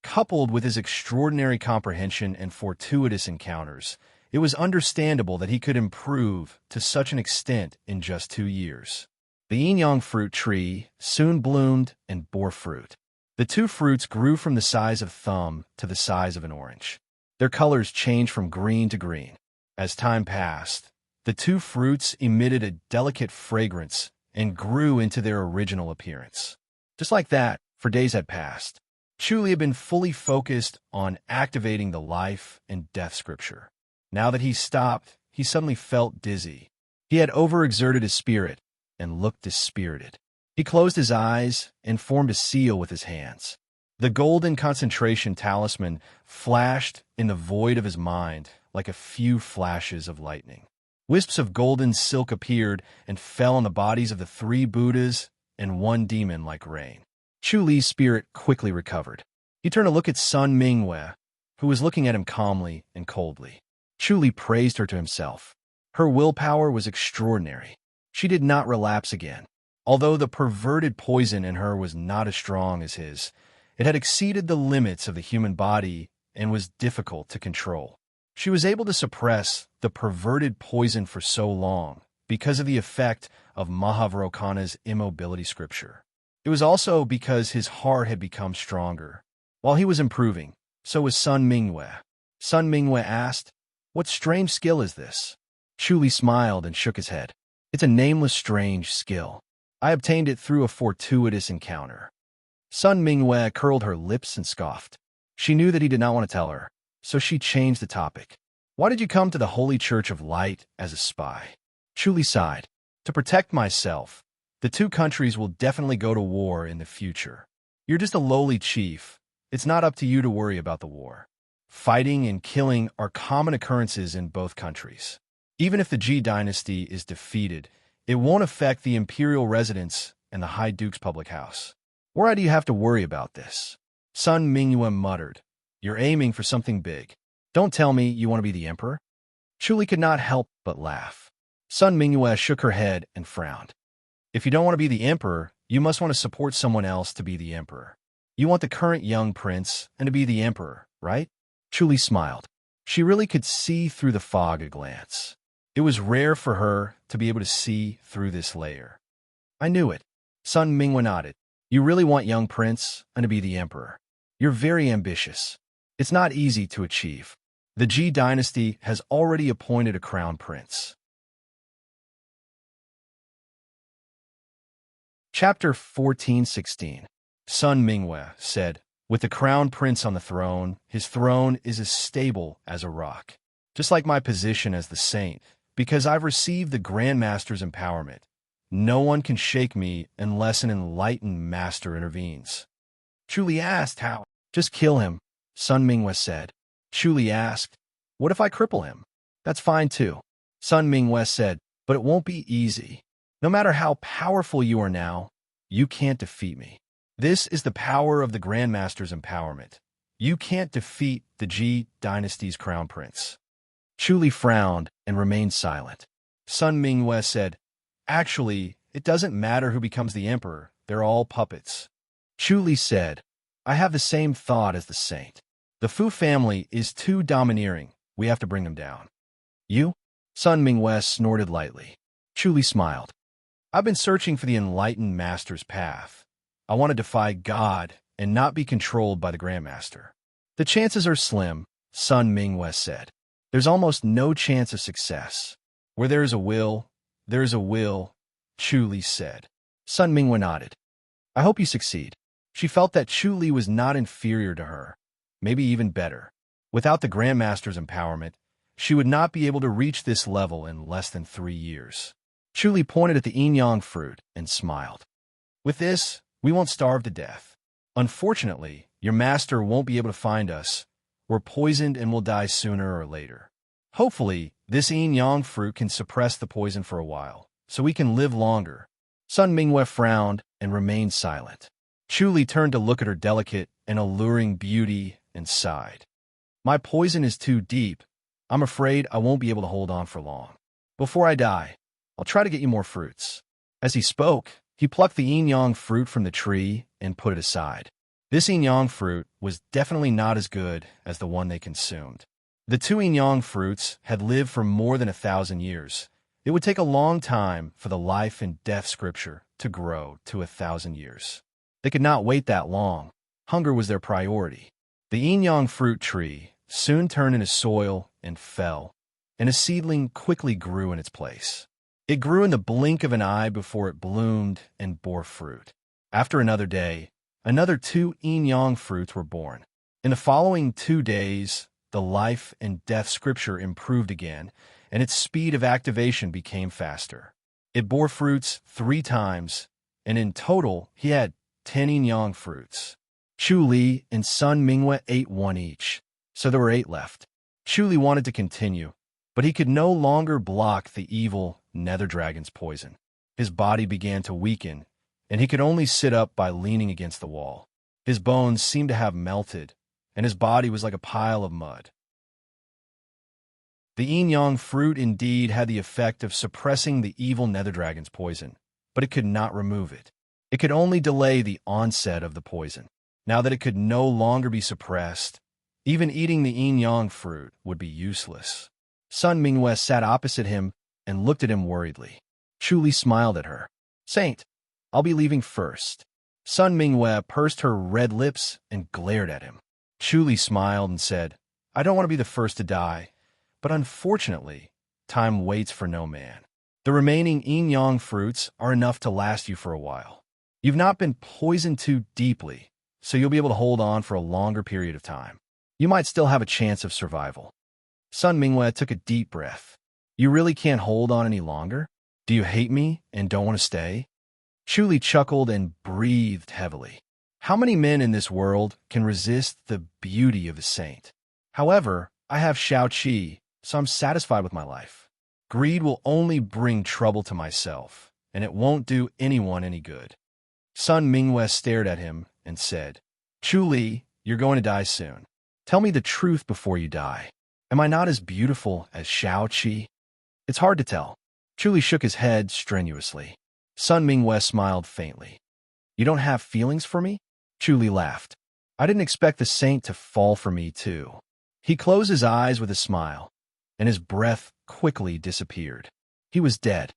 Coupled with his extraordinary comprehension and fortuitous encounters, it was understandable that he could improve to such an extent in just 2 years. The yin-yang fruit tree soon bloomed and bore fruit. The two fruits grew from the size of thumb to the size of an orange. Their colors changed from green to green. As time passed, the two fruits emitted a delicate fragrance and grew into their original appearance. Just like that, for days had passed. Chuli had been fully focused on activating the life and death scripture. Now that he stopped, he suddenly felt dizzy. He had overexerted his spirit and looked dispirited. He closed his eyes and formed a seal with his hands. The golden concentration talisman flashed in the void of his mind like a few flashes of lightning. Wisps of golden silk appeared and fell on the bodies of the 3 Buddhas and 1 demon like rain. Chu Li's spirit quickly recovered. He turned to look at Sun Mingwei, who was looking at him calmly and coldly. Chu Li praised her to himself. Her willpower was extraordinary. She did not relapse again. Although the perverted poison in her was not as strong as his, it had exceeded the limits of the human body and was difficult to control. She was able to suppress the perverted poison for so long because of the effect of Mahavairokkana's immobility scripture. It was also because his heart had become stronger. While he was improving, so was Sun Mingwei. Sun Mingwei asked, "What strange skill is this?" Chu Li smiled and shook his head. "It's a nameless strange skill. I obtained it through a fortuitous encounter." Sun Mingwei curled her lips and scoffed. She knew that he did not want to tell her, so she changed the topic. "Why did you come to the Holy Church of Light as a spy?" Chu Li sighed. "To protect myself. The 2 countries will definitely go to war in the future. You're just a lowly chief. It's not up to you to worry about the war. Fighting and killing are common occurrences in both countries. Even if the Ji dynasty is defeated, it won't affect the imperial residence and the High Duke's public house. Why do you have to worry about this?" Sun Mingwei muttered. "You're aiming for something big. Don't tell me you want to be the emperor?" Chu Li could not help but laugh. Sun Mingwei shook her head and frowned. "If you don't want to be the emperor, you must want to support someone else to be the emperor. You want the current young prince and to be the emperor, right?" Chu Li smiled. She really could see through the fog at a glance. It was rare for her to be able to see through this layer. "I knew it." Sun Mingwei nodded. "You really want young prince and to be the emperor. You're very ambitious. It's not easy to achieve. The Ji dynasty has already appointed a crown prince." Chapter 14:16. Sun Mingwei said, "With the crown prince on the throne, his throne is as stable as a rock. Just like my position as the saint, because I've received the Grand Master's empowerment. No one can shake me unless an enlightened master intervenes." Chu Li asked how. "Just kill him," Sun Mingwei said. Chu Li asked, "What if I cripple him?" "That's fine too." Sun Mingwei said, "But it won't be easy. No matter how powerful you are now, you can't defeat me. This is the power of the Grand Master's empowerment. You can't defeat the Ji dynasty's crown prince." Chu Li frowned and remained silent. Sun Mingwei said, "Actually, it doesn't matter who becomes the emperor. They're all puppets." Chu Li said, "I have the same thought as the saint. The Fu family is too domineering. We have to bring them down." "You?" Sun Mingwei snorted lightly. Chu Li smiled. "I've been searching for the enlightened master's path. I want to defy God and not be controlled by the Grandmaster." "The chances are slim," Sun Mingwei said. "There's almost no chance of success." "Where there is a will, there is a will," Chu Li said. Sun Mingwei nodded. "I hope you succeed." She felt that Chu Li was not inferior to her, maybe even better. Without the Grandmaster's empowerment, she would not be able to reach this level in less than 3 years. Chu Li pointed at the yin-yang fruit and smiled. "With this, we won't starve to death. Unfortunately, your master won't be able to find us. We're poisoned and will die sooner or later. Hopefully, this yin-yang fruit can suppress the poison for a while, so we can live longer." Sun Mingwei frowned and remained silent. Chu Li turned to look at her delicate and alluring beauty and sighed. "My poison is too deep, I'm afraid I won't be able to hold on for long. Before I die, I'll try to get you more fruits." As he spoke, he plucked the yin-yang fruit from the tree and put it aside. This yin-yang fruit was definitely not as good as the one they consumed. The two yin-yang fruits had lived for more than 1,000 years. It would take a long time for the life and death scripture to grow to 1,000 years. They could not wait that long. Hunger was their priority. The yin-yang fruit tree soon turned into soil and fell, and a seedling quickly grew in its place. It grew in the blink of an eye before it bloomed and bore fruit. After another day, another two yin-yang fruits were born. In the following 2 days, the life and death scripture improved again, and its speed of activation became faster. It bore fruits 3 times, and in total, he had 10 yin-yang fruits. Chu Li and Sun Mingwe ate 1 each, so there were 8 left. Chu Li wanted to continue, but he could no longer block the evil nether dragon's poison. His body began to weaken, and he could only sit up by leaning against the wall. His bones seemed to have melted, and his body was like a pile of mud. The yin-yang fruit indeed had the effect of suppressing the evil nether dragon's poison, but it could not remove it. It could only delay the onset of the poison. Now that it could no longer be suppressed, even eating the yin-yang fruit would be useless. Sun Mingwe sat opposite him and looked at him worriedly. Chu Li smiled at her. "Saint, I'll be leaving first." Sun Mingwe pursed her red lips and glared at him. Chu Li smiled and said, "I don't want to be the first to die, but unfortunately, time waits for no man. The remaining yin-yang fruits are enough to last you for a while. You've not been poisoned too deeply, so you'll be able to hold on for a longer period of time. You might still have a chance of survival." Sun Mingwe took a deep breath. "You really can't hold on any longer? Do you hate me and don't want to stay?" Chu Li chuckled and breathed heavily. How many men in this world can resist the beauty of a saint? However, I have Shao Qi, so I'm satisfied with my life. Greed will only bring trouble to myself, and it won't do anyone any good. Sun Mingwe stared at him and said, "Chu Li, you're going to die soon. Tell me the truth before you die. Am I not as beautiful as Shao Qi?" "It's hard to tell." Chu Li shook his head strenuously. Sun Mingwe smiled faintly. "You don't have feelings for me?" Chu Li laughed. "I didn't expect the saint to fall for me, too." He closed his eyes with a smile, and his breath quickly disappeared. He was dead.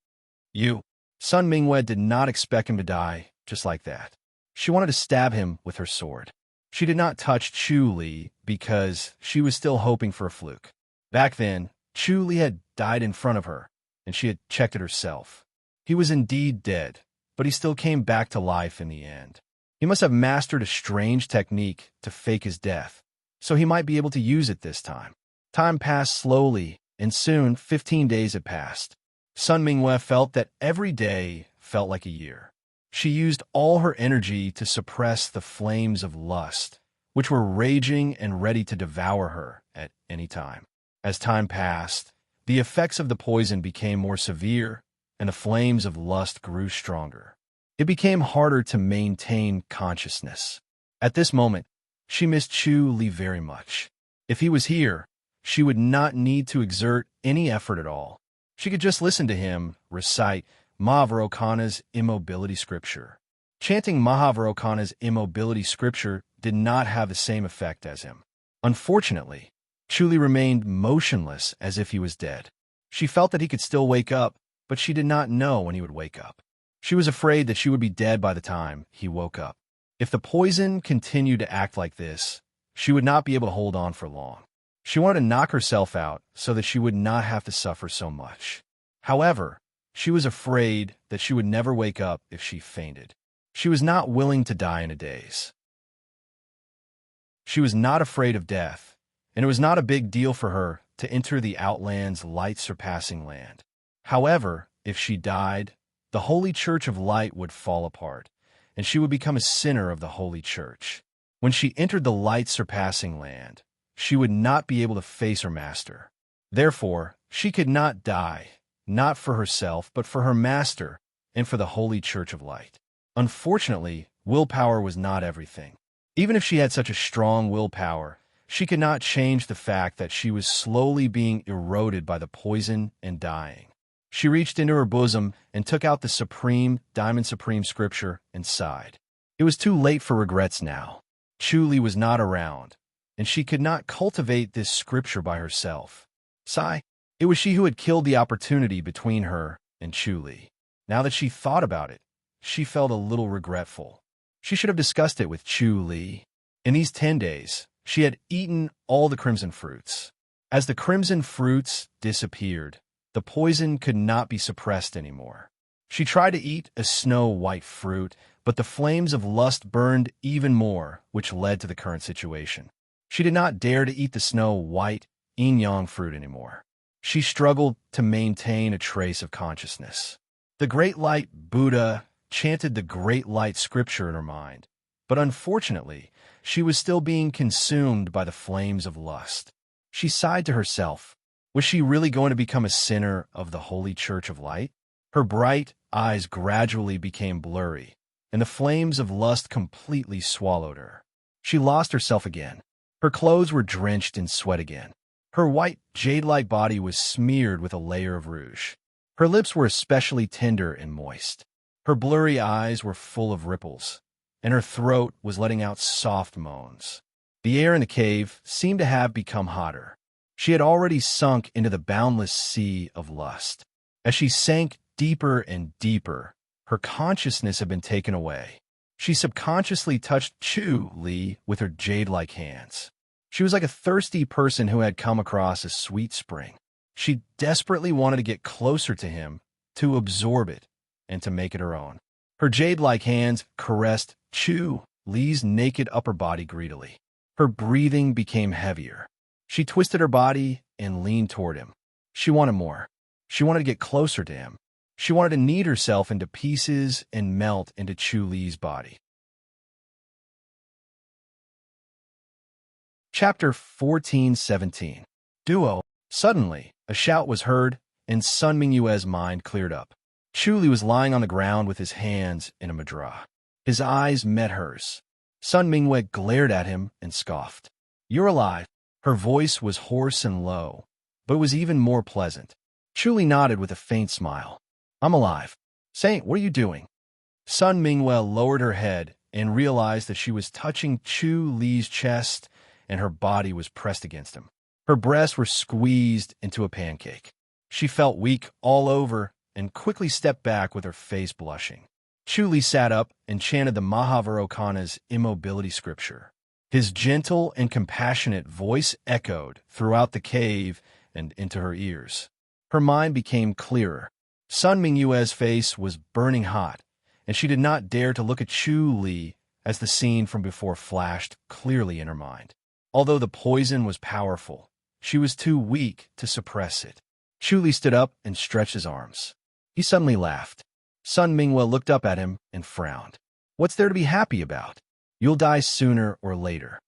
"You." Sun Mingwe did not expect him to die just like that. She wanted to stab him with her sword. She did not touch Chu Li because she was still hoping for a fluke. Back then, Chu Li had died in front of her, and she had checked it herself. He was indeed dead, but he still came back to life in the end. He must have mastered a strange technique to fake his death, so he might be able to use it this time. Time passed slowly, and soon 15 days had passed. Sun Mingwe felt that every day felt like a year. She used all her energy to suppress the flames of lust, which were raging and ready to devour her at any time. As time passed, the effects of the poison became more severe, and the flames of lust grew stronger. It became harder to maintain consciousness. At this moment, she missed Chu Li very much. If he was here, she would not need to exert any effort at all. She could just listen to him recite Mahavarokana's immobility scripture. Chanting Mahavarokana's immobility scripture did not have the same effect as him. Unfortunately, Chu Li remained motionless as if he was dead. She felt that he could still wake up, but she did not know when he would wake up. She was afraid that she would be dead by the time he woke up. If the poison continued to act like this, she would not be able to hold on for long. She wanted to knock herself out so that she would not have to suffer so much. However, she was afraid that she would never wake up if she fainted. She was not willing to die in a daze. She was not afraid of death, and it was not a big deal for her to enter the Outland's light-surpassing land. However, if she died, the Holy Church of Light would fall apart, and she would become a sinner of the Holy Church. When she entered the light-surpassing land, she would not be able to face her master. Therefore, she could not die, not for herself, but for her master and for the Holy Church of Light. Unfortunately, willpower was not everything. Even if she had such a strong willpower, She could not change the fact that she was slowly being eroded by the poison and dying. She reached into her bosom and took out the Diamond Supreme scripture and sighed. It was too late for regrets now. Chu Li was not around, and she could not cultivate this scripture by herself. Sigh. It was she who had killed the opportunity between her and Chu Li. Now that she thought about it, she felt a little regretful. She should have discussed it with Chu Li. In these 10 days, she had eaten all the crimson fruits. As the crimson fruits disappeared, the poison could not be suppressed anymore. She tried to eat a snow-white fruit, but the flames of lust burned even more, which led to the current situation. She did not dare to eat the snow-white yin-yang fruit anymore. She struggled to maintain a trace of consciousness. The Great Light Buddha chanted the Great Light scripture in her mind, but unfortunately, she was still being consumed by the flames of lust. She sighed to herself. Was she really going to become a sinner of the Holy Church of Light? Her bright eyes gradually became blurry, and the flames of lust completely swallowed her. She lost herself again. Her clothes were drenched in sweat again. Her white, jade-like body was smeared with a layer of rouge. Her lips were especially tender and moist. Her blurry eyes were full of ripples, and her throat was letting out soft moans. The air in the cave seemed to have become hotter. She had already sunk into the boundless sea of lust. As she sank deeper and deeper, her consciousness had been taken away. She subconsciously touched Chu Li with her jade-like hands. She was like a thirsty person who had come across a sweet spring. She desperately wanted to get closer to him, to absorb it, and to make it her own. Her jade-like hands caressed Chu Li's naked upper body greedily. Her breathing became heavier. She twisted her body and leaned toward him. She wanted more. She wanted to get closer to him. She wanted to knead herself into pieces and melt into Chu Li's body. Chapter 14:17. Duo. Suddenly, a shout was heard, and Sun Mingyue's mind cleared up. Chu Li was lying on the ground with his hands in a mudra. His eyes met hers. Sun Mingyue glared at him and scoffed. "You're alive." Her voice was hoarse and low, but it was even more pleasant. Chu Li nodded with a faint smile. "I'm alive." "Saint, what are you doing?" Sun Mingyue lowered her head and realized that she was touching Chu Li's chest and her body was pressed against him. Her breasts were squeezed into a pancake. She felt weak all over and quickly stepped back with her face blushing. Chu Li sat up and chanted the Mahavairocana's immobility scripture. His gentle and compassionate voice echoed throughout the cave and into her ears. Her mind became clearer. Sun Mingyue's face was burning hot, and she did not dare to look at Chu Li as the scene from before flashed clearly in her mind. Although the poison was powerful, she was too weak to suppress it. Chu Li stood up and stretched his arms. He suddenly laughed. Sun Mingyue looked up at him and frowned. "What's there to be happy about? You'll die sooner or later."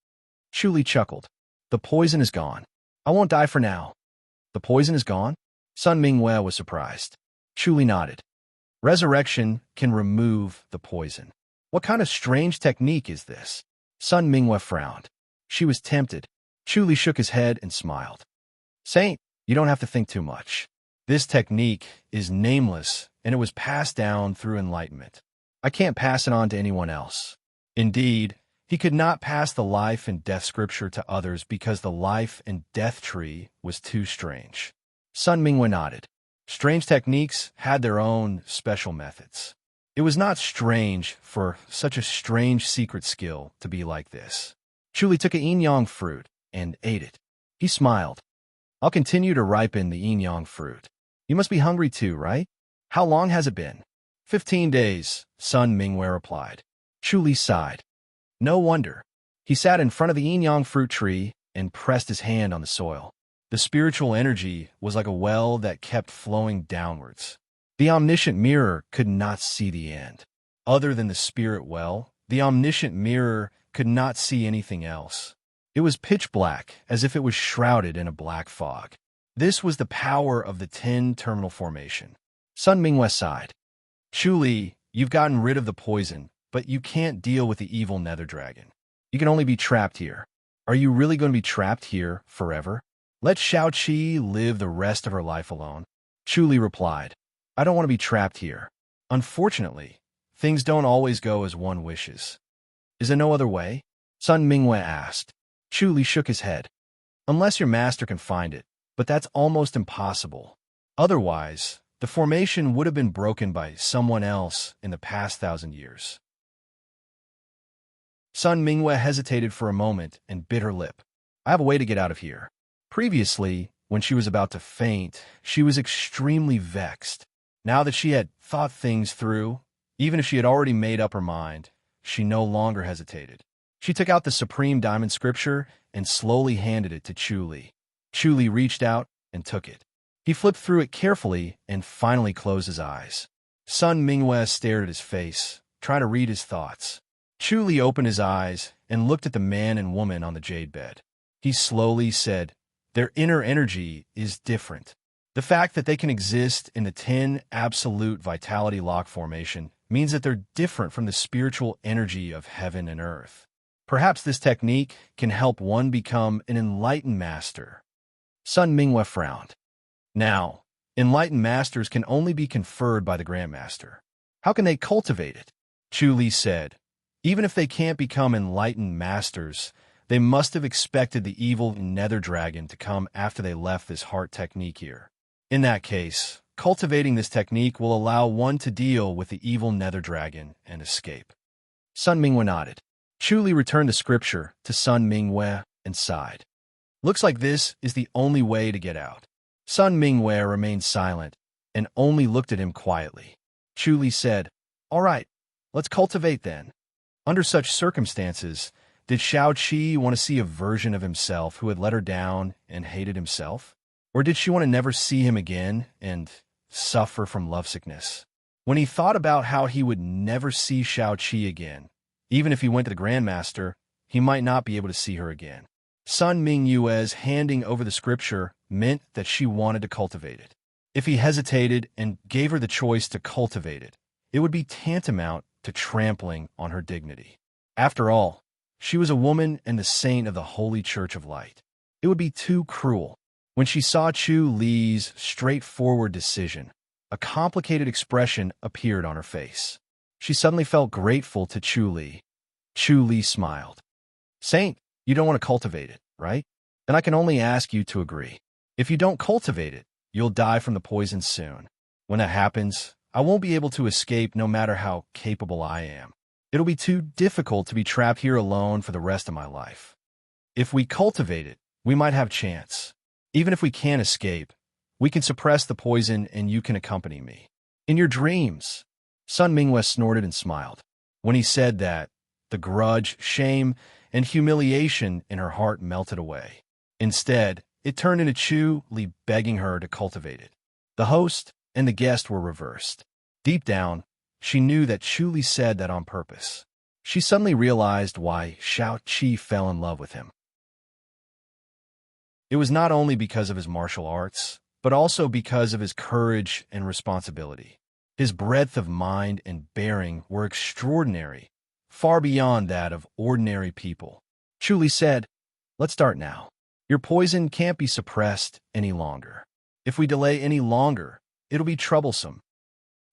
Chu Li chuckled. "The poison is gone. I won't die for now." "The poison is gone?" Sun Mingyue was surprised. Chu Li nodded. "Resurrection can remove the poison. What kind of strange technique is this?" Sun Mingyue frowned. She was tempted. Chu Li shook his head and smiled. "Saint, you don't have to think too much. This technique is nameless, and it was passed down through enlightenment. I can't pass it on to anyone else." Indeed, he could not pass the life and death scripture to others because the life and death tree was too strange. Sun Mingyue nodded. Strange techniques had their own special methods. It was not strange for such a strange secret skill to be like this. Chu Li took a yin-yang fruit and ate it. He smiled. "I'll continue to ripen the yin-yang fruit. You must be hungry too, right? How long has it been?" 15 days, Sun Mingyue replied. Chu Li sighed. No wonder. He sat in front of the yin-yang fruit tree and pressed his hand on the soil. The spiritual energy was like a well that kept flowing downwards. The omniscient mirror could not see the end. Other than the spirit well, the omniscient mirror could not see anything else. It was pitch black, as if it was shrouded in a black fog. This was the power of the 10-terminal formation. Sun Mingyue sighed. "Chu Li, you've gotten rid of the poison, but you can't deal with the evil nether dragon. You can only be trapped here. Are you really going to be trapped here forever? Let Shao-Chi live the rest of her life alone. Chu Li replied, I don't want to be trapped here. Unfortunately, things don't always go as one wishes. Is there no other way? Sun Mingwei asked. Chu Li shook his head. Unless your master can find it, but that's almost impossible. Otherwise, the formation would have been broken by someone else in the past 1,000 years. Sun Mingwei hesitated for a moment and bit her lip. I have a way to get out of here. Previously, when she was about to faint, she was extremely vexed. Now that she had thought things through, even if she had already made up her mind, she no longer hesitated. She took out the Supreme Diamond Scripture and slowly handed it to Chu Li. Chu Li reached out and took it. He flipped through it carefully and finally closed his eyes. Sun Mingwei stared at his face, trying to read his thoughts. Chu Li opened his eyes and looked at the man and woman on the jade bed. He slowly said, their inner energy is different. The fact that they can exist in the 10 absolute vitality lock formation means that they're different from the spiritual energy of heaven and earth. Perhaps this technique can help one become an enlightened master. Sun Mingwei frowned. Now, enlightened masters can only be conferred by the Grandmaster. How can they cultivate it? Chu Li said, even if they can't become enlightened masters, they must have expected the evil nether dragon to come after they left this heart technique here. In that case, cultivating this technique will allow one to deal with the evil nether dragon and escape. Sun Mingwei nodded. Chu Li returned the scripture to Sun Mingwei and sighed. Looks like this is the only way to get out. Sun Mingwei remained silent and only looked at him quietly. Chu Li said, all right, let's cultivate then. Under such circumstances, did Shao-Chi want to see a version of himself who had let her down and hated himself? Or did she want to never see him again and suffer from lovesickness? When he thought about how he would never see Shao-Chi again, even if he went to the Grandmaster, he might not be able to see her again. Sun Mingyue's handing over the scripture meant that she wanted to cultivate it. If he hesitated and gave her the choice to cultivate it, it would be tantamount to trampling on her dignity. After all, she was a woman and the saint of the Holy Church of Light. It would be too cruel. When she saw Chu Li's straightforward decision, a complicated expression appeared on her face. She suddenly felt grateful to Chu Li. Chu Li smiled. Saint, you don't want to cultivate it, right? Then I can only ask you to agree. If you don't cultivate it, you'll die from the poison soon. When that happens, I won't be able to escape no matter how capable I am. It'll be too difficult to be trapped here alone for the rest of my life. If we cultivate it, we might have a chance. Even if we can't escape, we can suppress the poison and you can accompany me. In your dreams. Sun Mingwei snorted and smiled. When he said that, the grudge, shame, and humiliation in her heart melted away. Instead, it turned into Chu Li begging her to cultivate it. The host and the guest were reversed. Deep down, she knew that Chu Li said that on purpose. She suddenly realized why Shao-Chi fell in love with him. It was not only because of his martial arts, but also because of his courage and responsibility. His breadth of mind and bearing were extraordinary, far beyond that of ordinary people. Chu Li said, let's start now. Your poison can't be suppressed any longer. If we delay any longer, it'll be troublesome.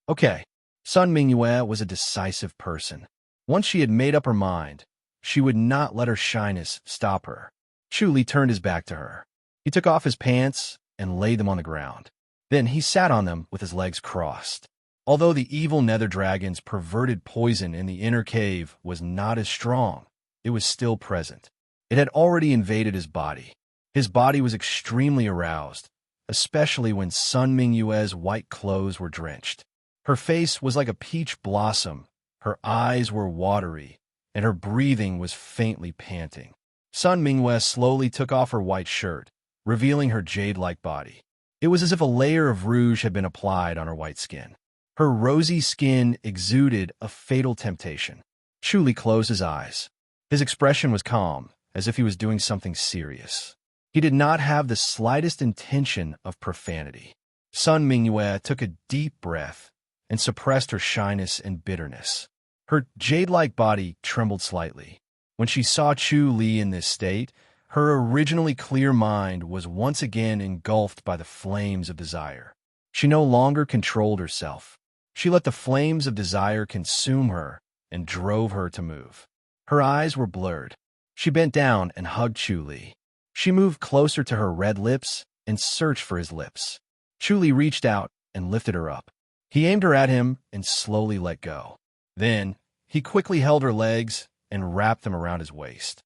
Okay. Sun Mingyue was a decisive person. Once she had made up her mind, she would not let her shyness stop her. Chu Li turned his back to her. He took off his pants and laid them on the ground. Then he sat on them with his legs crossed. Although the evil nether dragon's perverted poison in the inner cave was not as strong, it was still present. It had already invaded his body. His body was extremely aroused, especially when Sun Mingyue's white clothes were drenched. Her face was like a peach blossom, her eyes were watery, and her breathing was faintly panting. Sun Mingyue slowly took off her white shirt, revealing her jade-like body. It was as if a layer of rouge had been applied on her white skin. Her rosy skin exuded a fatal temptation. Chu Li closed his eyes. His expression was calm, as if he was doing something serious. He did not have the slightest intention of profanity. Sun Mingyue took a deep breath and suppressed her shyness and bitterness. Her jade-like body trembled slightly. When she saw Chu Li in this state, her originally clear mind was once again engulfed by the flames of desire. She no longer controlled herself. She let the flames of desire consume her and drove her to move. Her eyes were blurred. She bent down and hugged Chu Li. She moved closer to her red lips and searched for his lips. Chu Li reached out and lifted her up. He aimed her at him and slowly let go. Then, he quickly held her legs and wrapped them around his waist.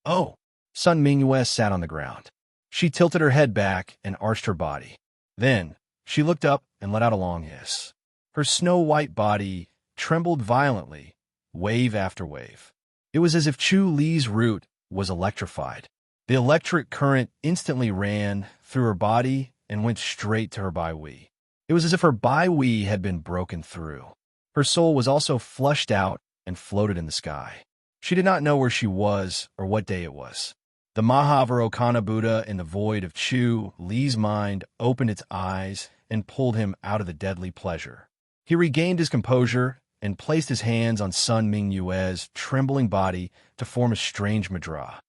Oh! Sun Mingyue sat on the ground. She tilted her head back and arched her body. Then, she looked up and let out a long hiss. Her snow-white body trembled violently, wave after wave. It was as if Chu Li's root was electrified. The electric current instantly ran through her body and went straight to her bai wei. It was as if her bai wei had been broken through. Her soul was also flushed out and floated in the sky. She did not know where she was or what day it was. The Mahavarokana Buddha in the void of Chu Li's mind opened its eyes and pulled him out of the deadly pleasure. He regained his composure and placed his hands on Sun Mingyue's trembling body to form a strange mudra.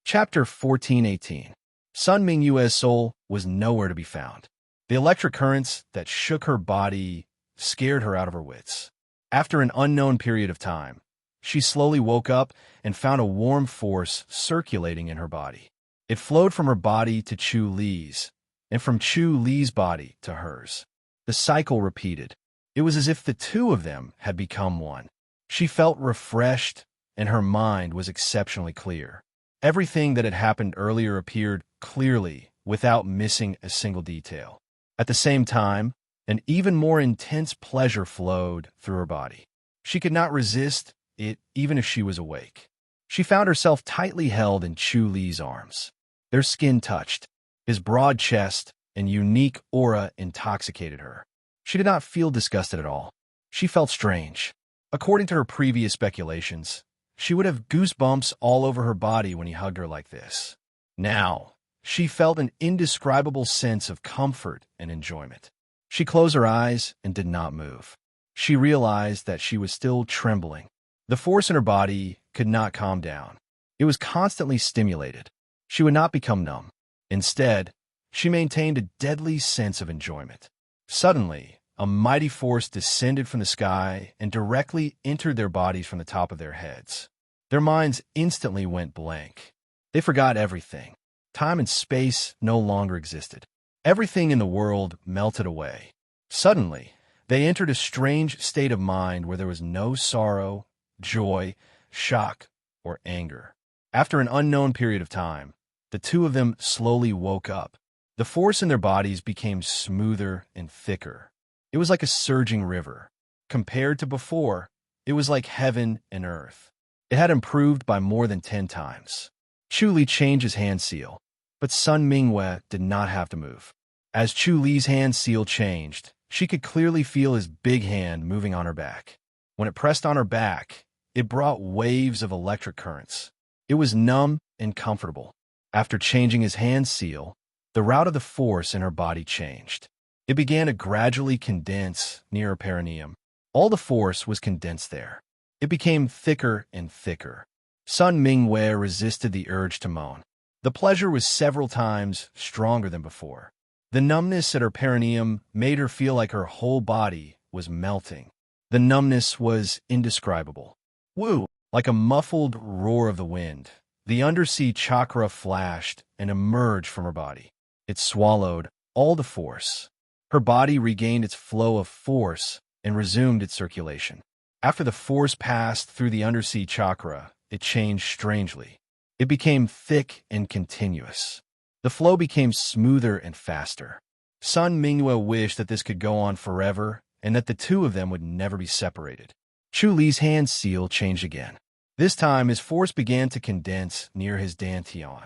Chapter 14:18. Sun Mingyue's soul was nowhere to be found. The electric currents that shook her body scared her out of her wits. After an unknown period of time, she slowly woke up and found a warm force circulating in her body. It flowed from her body to Chu Li's, and from Chu Li's body to hers. The cycle repeated. It was as if the two of them had become one. She felt refreshed, and her mind was exceptionally clear. Everything that had happened earlier appeared clearly, without missing a single detail. At the same time, an even more intense pleasure flowed through her body. She could not resist it even if she was awake. She found herself tightly held in Chu Li's arms. Their skin touched. His broad chest and unique aura intoxicated her. She did not feel disgusted at all. She felt strange. According to her previous speculations, she would have goosebumps all over her body when he hugged her like this. Now, she felt an indescribable sense of comfort and enjoyment. She closed her eyes and did not move. She realized that she was still trembling. The force in her body could not calm down. It was constantly stimulated. She would not become numb. Instead, she maintained a deadly sense of enjoyment. Suddenly, a mighty force descended from the sky and directly entered their bodies from the top of their heads. Their minds instantly went blank. They forgot everything. Time and space no longer existed. Everything in the world melted away. Suddenly, they entered a strange state of mind where there was no sorrow, joy, shock, or anger. After an unknown period of time, the two of them slowly woke up. The force in their bodies became smoother and thicker. It was like a surging river. Compared to before, it was like heaven and earth. It had improved by more than 10 times. Chu Li changed his hand seal, but Sun Mingyue did not have to move. As Chu Li's hand seal changed, she could clearly feel his big hand moving on her back. When it pressed on her back, it brought waves of electric currents. It was numb and comfortable. After changing his hand seal, the route of the force in her body changed. It began to gradually condense near her perineum. All the force was condensed there. It became thicker and thicker. Sun Mingyue resisted the urge to moan. The pleasure was several times stronger than before. The numbness at her perineum made her feel like her whole body was melting. The numbness was indescribable. Woo! Like a muffled roar of the wind, the undersea chakra flashed and emerged from her body. It swallowed all the force. Her body regained its flow of force and resumed its circulation. After the force passed through the undersea chakra, it changed strangely. It became thick and continuous. The flow became smoother and faster. Sun Mingyue wished that this could go on forever and that the two of them would never be separated. Chu Li's hand seal changed again. This time, his force began to condense near his dantian.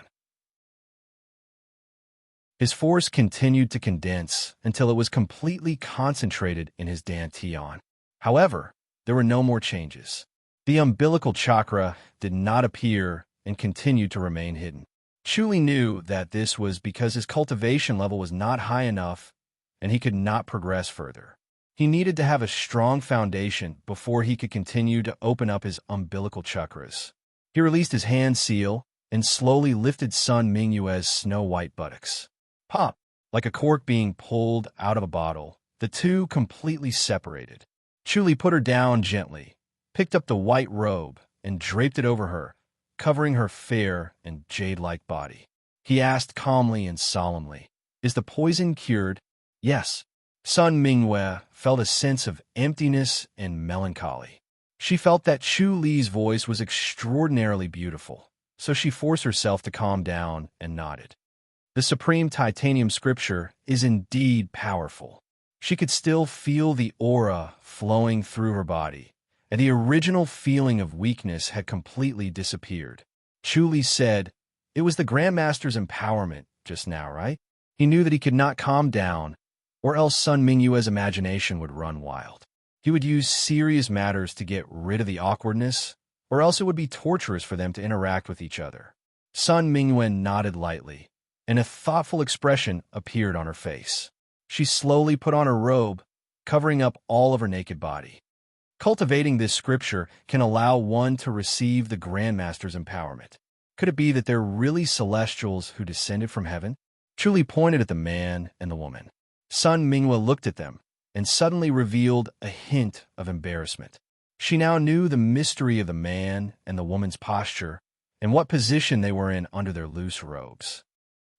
His force continued to condense until it was completely concentrated in his dantian. However, there were no more changes. The umbilical chakra did not appear and continued to remain hidden. Chu Li knew that this was because his cultivation level was not high enough and he could not progress further. He needed to have a strong foundation before he could continue to open up his umbilical chakras. He released his hand seal and slowly lifted Sun Mingyue's snow-white buttocks. Pop! Like a cork being pulled out of a bottle, the two completely separated. Chuli put her down gently, picked up the white robe, and draped it over her, covering her fair and jade-like body. He asked calmly and solemnly, "Is the poison cured?" "Yes." Sun Mingyue felt a sense of emptiness and melancholy. She felt that Chu Li's voice was extraordinarily beautiful, so she forced herself to calm down and nodded. The supreme titanium scripture is indeed powerful. She could still feel the aura flowing through her body, and the original feeling of weakness had completely disappeared. Chu Li said, "It was the Grandmaster's empowerment just now, right?" He knew that he could not calm down, or else Sun Mingyue's imagination would run wild. He would use serious matters to get rid of the awkwardness, or else it would be torturous for them to interact with each other. Sun Mingyue nodded lightly, and a thoughtful expression appeared on her face. She slowly put on her robe, covering up all of her naked body. Cultivating this scripture can allow one to receive the Grandmaster's empowerment. Could it be that they're really celestials who descended from heaven? Chuli pointed at the man and the woman. Sun Mingyue looked at them and suddenly revealed a hint of embarrassment. She now knew the mystery of the man and the woman's posture and what position they were in under their loose robes.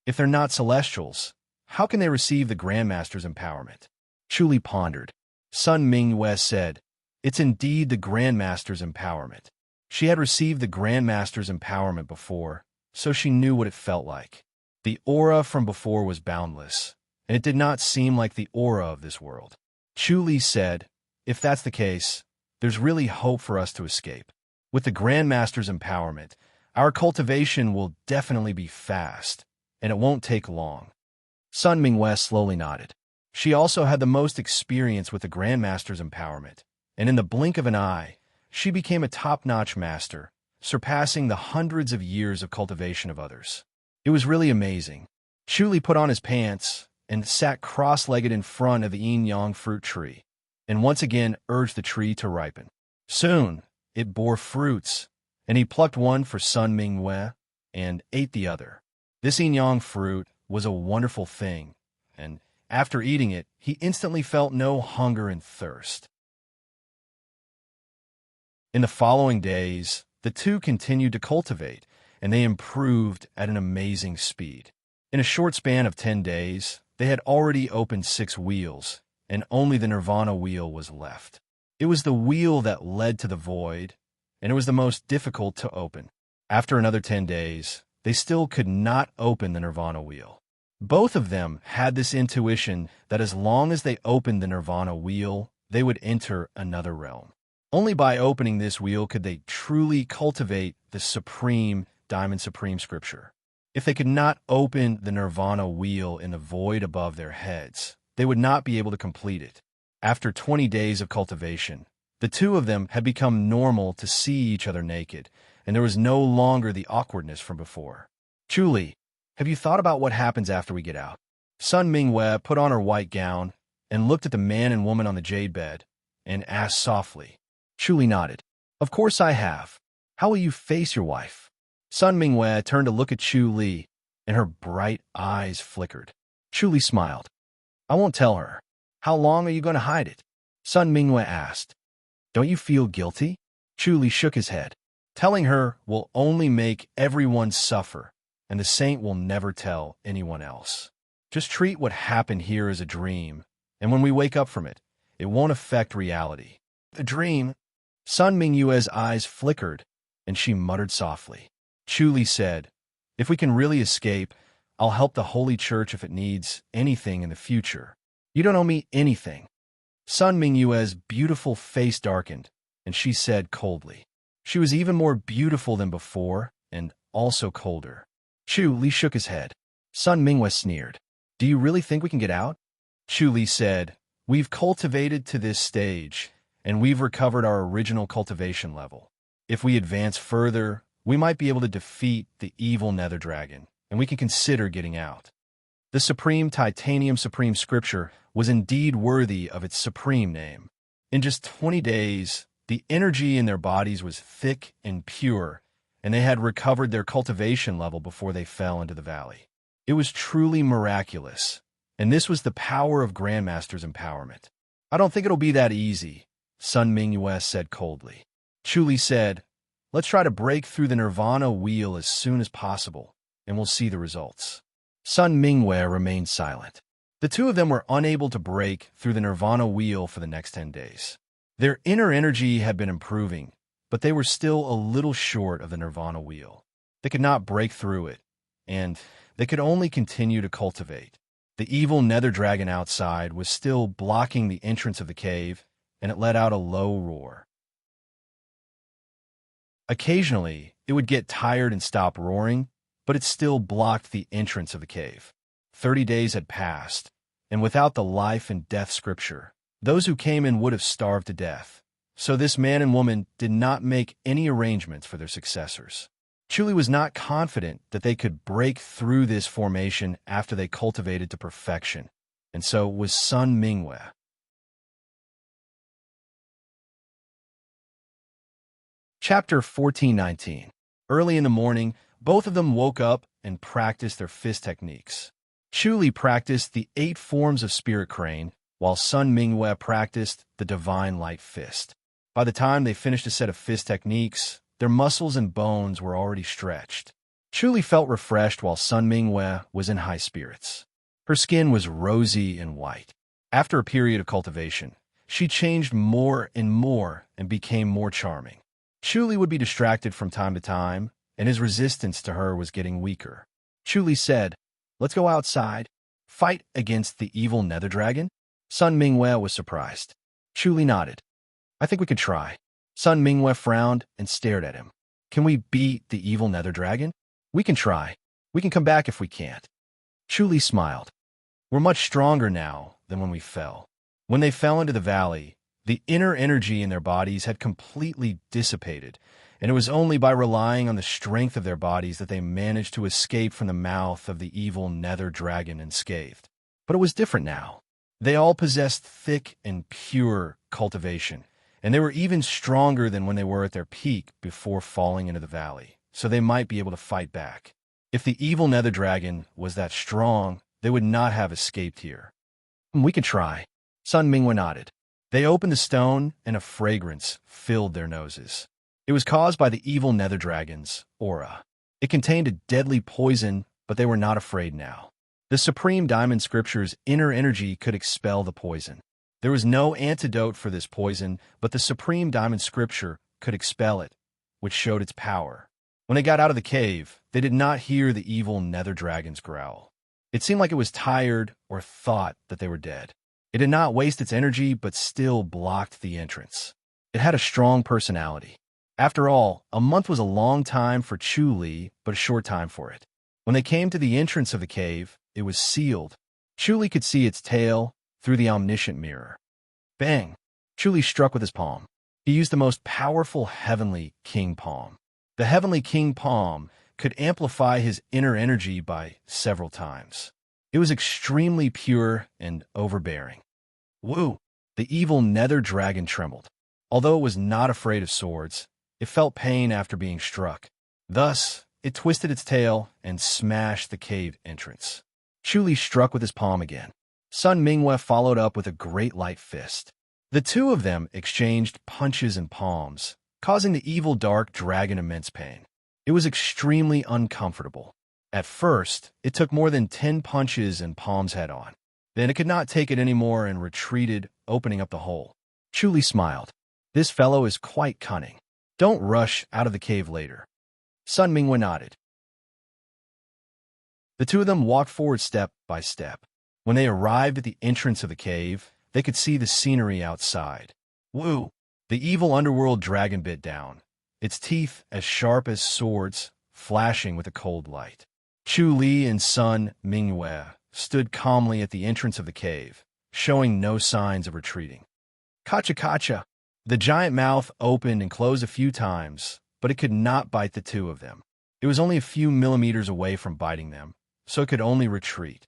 If they're not celestials, how can they receive the Grandmaster's empowerment? Chuli pondered. Sun Mingyue said, "It's indeed the Grandmaster's empowerment." She had received the Grandmaster's empowerment before, so she knew what it felt like. The aura from before was boundless, and it did not seem like the aura of this world. Chu Li said, "If that's the case, there's really hope for us to escape. With the Grandmaster's empowerment, our cultivation will definitely be fast, and it won't take long." Sun Mingyue slowly nodded. She also had the most experience with the Grandmaster's empowerment, and in the blink of an eye, she became a top-notch master, surpassing the hundreds of years of cultivation of others. It was really amazing. Chu Li put on his pants and sat cross-legged in front of the yin-yang fruit tree, and once again urged the tree to ripen. Soon, it bore fruits, and he plucked one for Sun Mingyue and ate the other. This yin-yang fruit was a wonderful thing, and after eating it, he instantly felt no hunger and thirst. In the following days, the two continued to cultivate, and they improved at an amazing speed. In a short span of 10 days, they had already opened 6 wheels, and only the Nirvana wheel was left. It was the wheel that led to the void, and it was the most difficult to open. After another 10 days, they still could not open the Nirvana wheel. Both of them had this intuition that as long as they opened the Nirvana wheel, they would enter another realm. Only by opening this wheel could they truly cultivate the supreme Diamond Supreme Scripture. If they could not open the Nirvana wheel in the void above their heads, they would not be able to complete it. After 20 days of cultivation, the two of them had become normal to see each other naked, and there was no longer the awkwardness from before. Chu Li, have you thought about what happens after we get out? Sun Mingyue put on her white gown and looked at the man and woman on the jade bed and asked softly. Chu Li nodded. "Of course I have. How will you face your wife?" Sun Mingyue turned to look at Chu Li, and her bright eyes flickered. Chu Li smiled. "I won't tell her. How long are you going to hide it?" Sun Mingyue asked. "Don't you feel guilty?" Chu Li shook his head. "Telling her will only make everyone suffer, and the saint will never tell anyone else. Just treat what happened here as a dream, and when we wake up from it, it won't affect reality." "A dream?" Sun Mingyue's eyes flickered, and she muttered softly. Chu Li said, "If we can really escape, I'll help the Holy Church if it needs anything in the future. You don't owe me anything." Sun Mingyue's beautiful face darkened, and she said coldly. She was even more beautiful than before, and also colder. Chu Li shook his head. Sun Mingyue sneered. "Do you really think we can get out?" Chu Li said, "We've cultivated to this stage, and we've recovered our original cultivation level. If we advance further, we might be able to defeat the evil nether dragon, and we can consider getting out." The supreme titanium supreme scripture was indeed worthy of its supreme name. In just 20 days, the energy in their bodies was thick and pure, and they had recovered their cultivation level before they fell into the valley. It was truly miraculous, and this was the power of Grandmaster's empowerment. I don't think it'll be that easy, Sun Mingyue said coldly. Chu Li said, let's try to break through the nirvana wheel as soon as possible, and we'll see the results. Sun Mingyue remained silent. The two of them were unable to break through the nirvana wheel for the next 10 days. Their inner energy had been improving, but they were still a little short of the nirvana wheel. They could not break through it, and they could only continue to cultivate. The evil nether dragon outside was still blocking the entrance of the cave, and it let out a low roar. Occasionally, it would get tired and stop roaring, but it still blocked the entrance of the cave. 30 days had passed, and without the life and death scripture, those who came in would have starved to death. So this man and woman did not make any arrangements for their successors. Chu Li was not confident that they could break through this formation after they cultivated to perfection, and so was Sun Mingyue. Chapter 1419. Early in the morning, both of them woke up and practiced their fist techniques. Chu Li practiced the 8 forms of Spirit Crane, while Sun Mingyue practiced the Divine Light Fist. By the time they finished a set of fist techniques, their muscles and bones were already stretched. Chu Li felt refreshed while Sun Mingyue was in high spirits. Her skin was rosy and white. After a period of cultivation, she changed more and became more charming. Chu Li would be distracted from time to time, and his resistance to her was getting weaker. Chu Li said, let's go outside. Fight against the evil nether dragon? Sun Mingyue was surprised. Chu Li nodded. I think we could try. Sun Mingyue frowned and stared at him. Can we beat the evil nether dragon? We can try. We can come back if we can't. Chu Li smiled. We're much stronger now than when we fell. When they fell into the valley, the inner energy in their bodies had completely dissipated, and it was only by relying on the strength of their bodies that they managed to escape from the mouth of the evil nether dragon unscathed. But it was different now. They all possessed thick and pure cultivation, and they were even stronger than when they were at their peak before falling into the valley, so they might be able to fight back. If the evil nether dragon was that strong, they would not have escaped here. We could try. Sun Mingyue nodded. They opened the stone, and a fragrance filled their noses. It was caused by the evil nether dragon's aura. It contained a deadly poison, but they were not afraid now. The Supreme Diamond Scripture's inner energy could expel the poison. There was no antidote for this poison, but the Supreme Diamond Scripture could expel it, which showed its power. When they got out of the cave, they did not hear the evil nether dragon's growl. It seemed like it was tired or thought that they were dead. It did not waste its energy, but still blocked the entrance. It had a strong personality. After all, a month was a long time for Chu Li, but a short time for it. When they came to the entrance of the cave, it was sealed. Chu Li could see its tail through the omniscient mirror. Bang! Chu Li struck with his palm. He used the most powerful Heavenly King Palm. The Heavenly King Palm could amplify his inner energy by several times. It was extremely pure and overbearing. Woo! The evil nether dragon trembled. Although it was not afraid of swords, it felt pain after being struck. Thus, it twisted its tail and smashed the cave entrance. Chu Li struck with his palm again. Sun Mingyue followed up with a great light fist. The two of them exchanged punches and palms, causing the evil dark dragon immense pain. It was extremely uncomfortable. At first, it took more than 10 punches and palms head-on. Then it could not take it anymore and retreated, opening up the hole. Chu Li smiled. This fellow is quite cunning. Don't rush out of the cave later. Sun Mingyue nodded. The two of them walked forward step by step. When they arrived at the entrance of the cave, they could see the scenery outside. Woo! The evil underworld dragon bit down, its teeth as sharp as swords, flashing with a cold light. Chu Li and Sun Mingyue stood calmly at the entrance of the cave, showing no signs of retreating. Kacha! The giant mouth opened and closed a few times, but it could not bite the two of them. It was only a few millimeters away from biting them, so it could only retreat.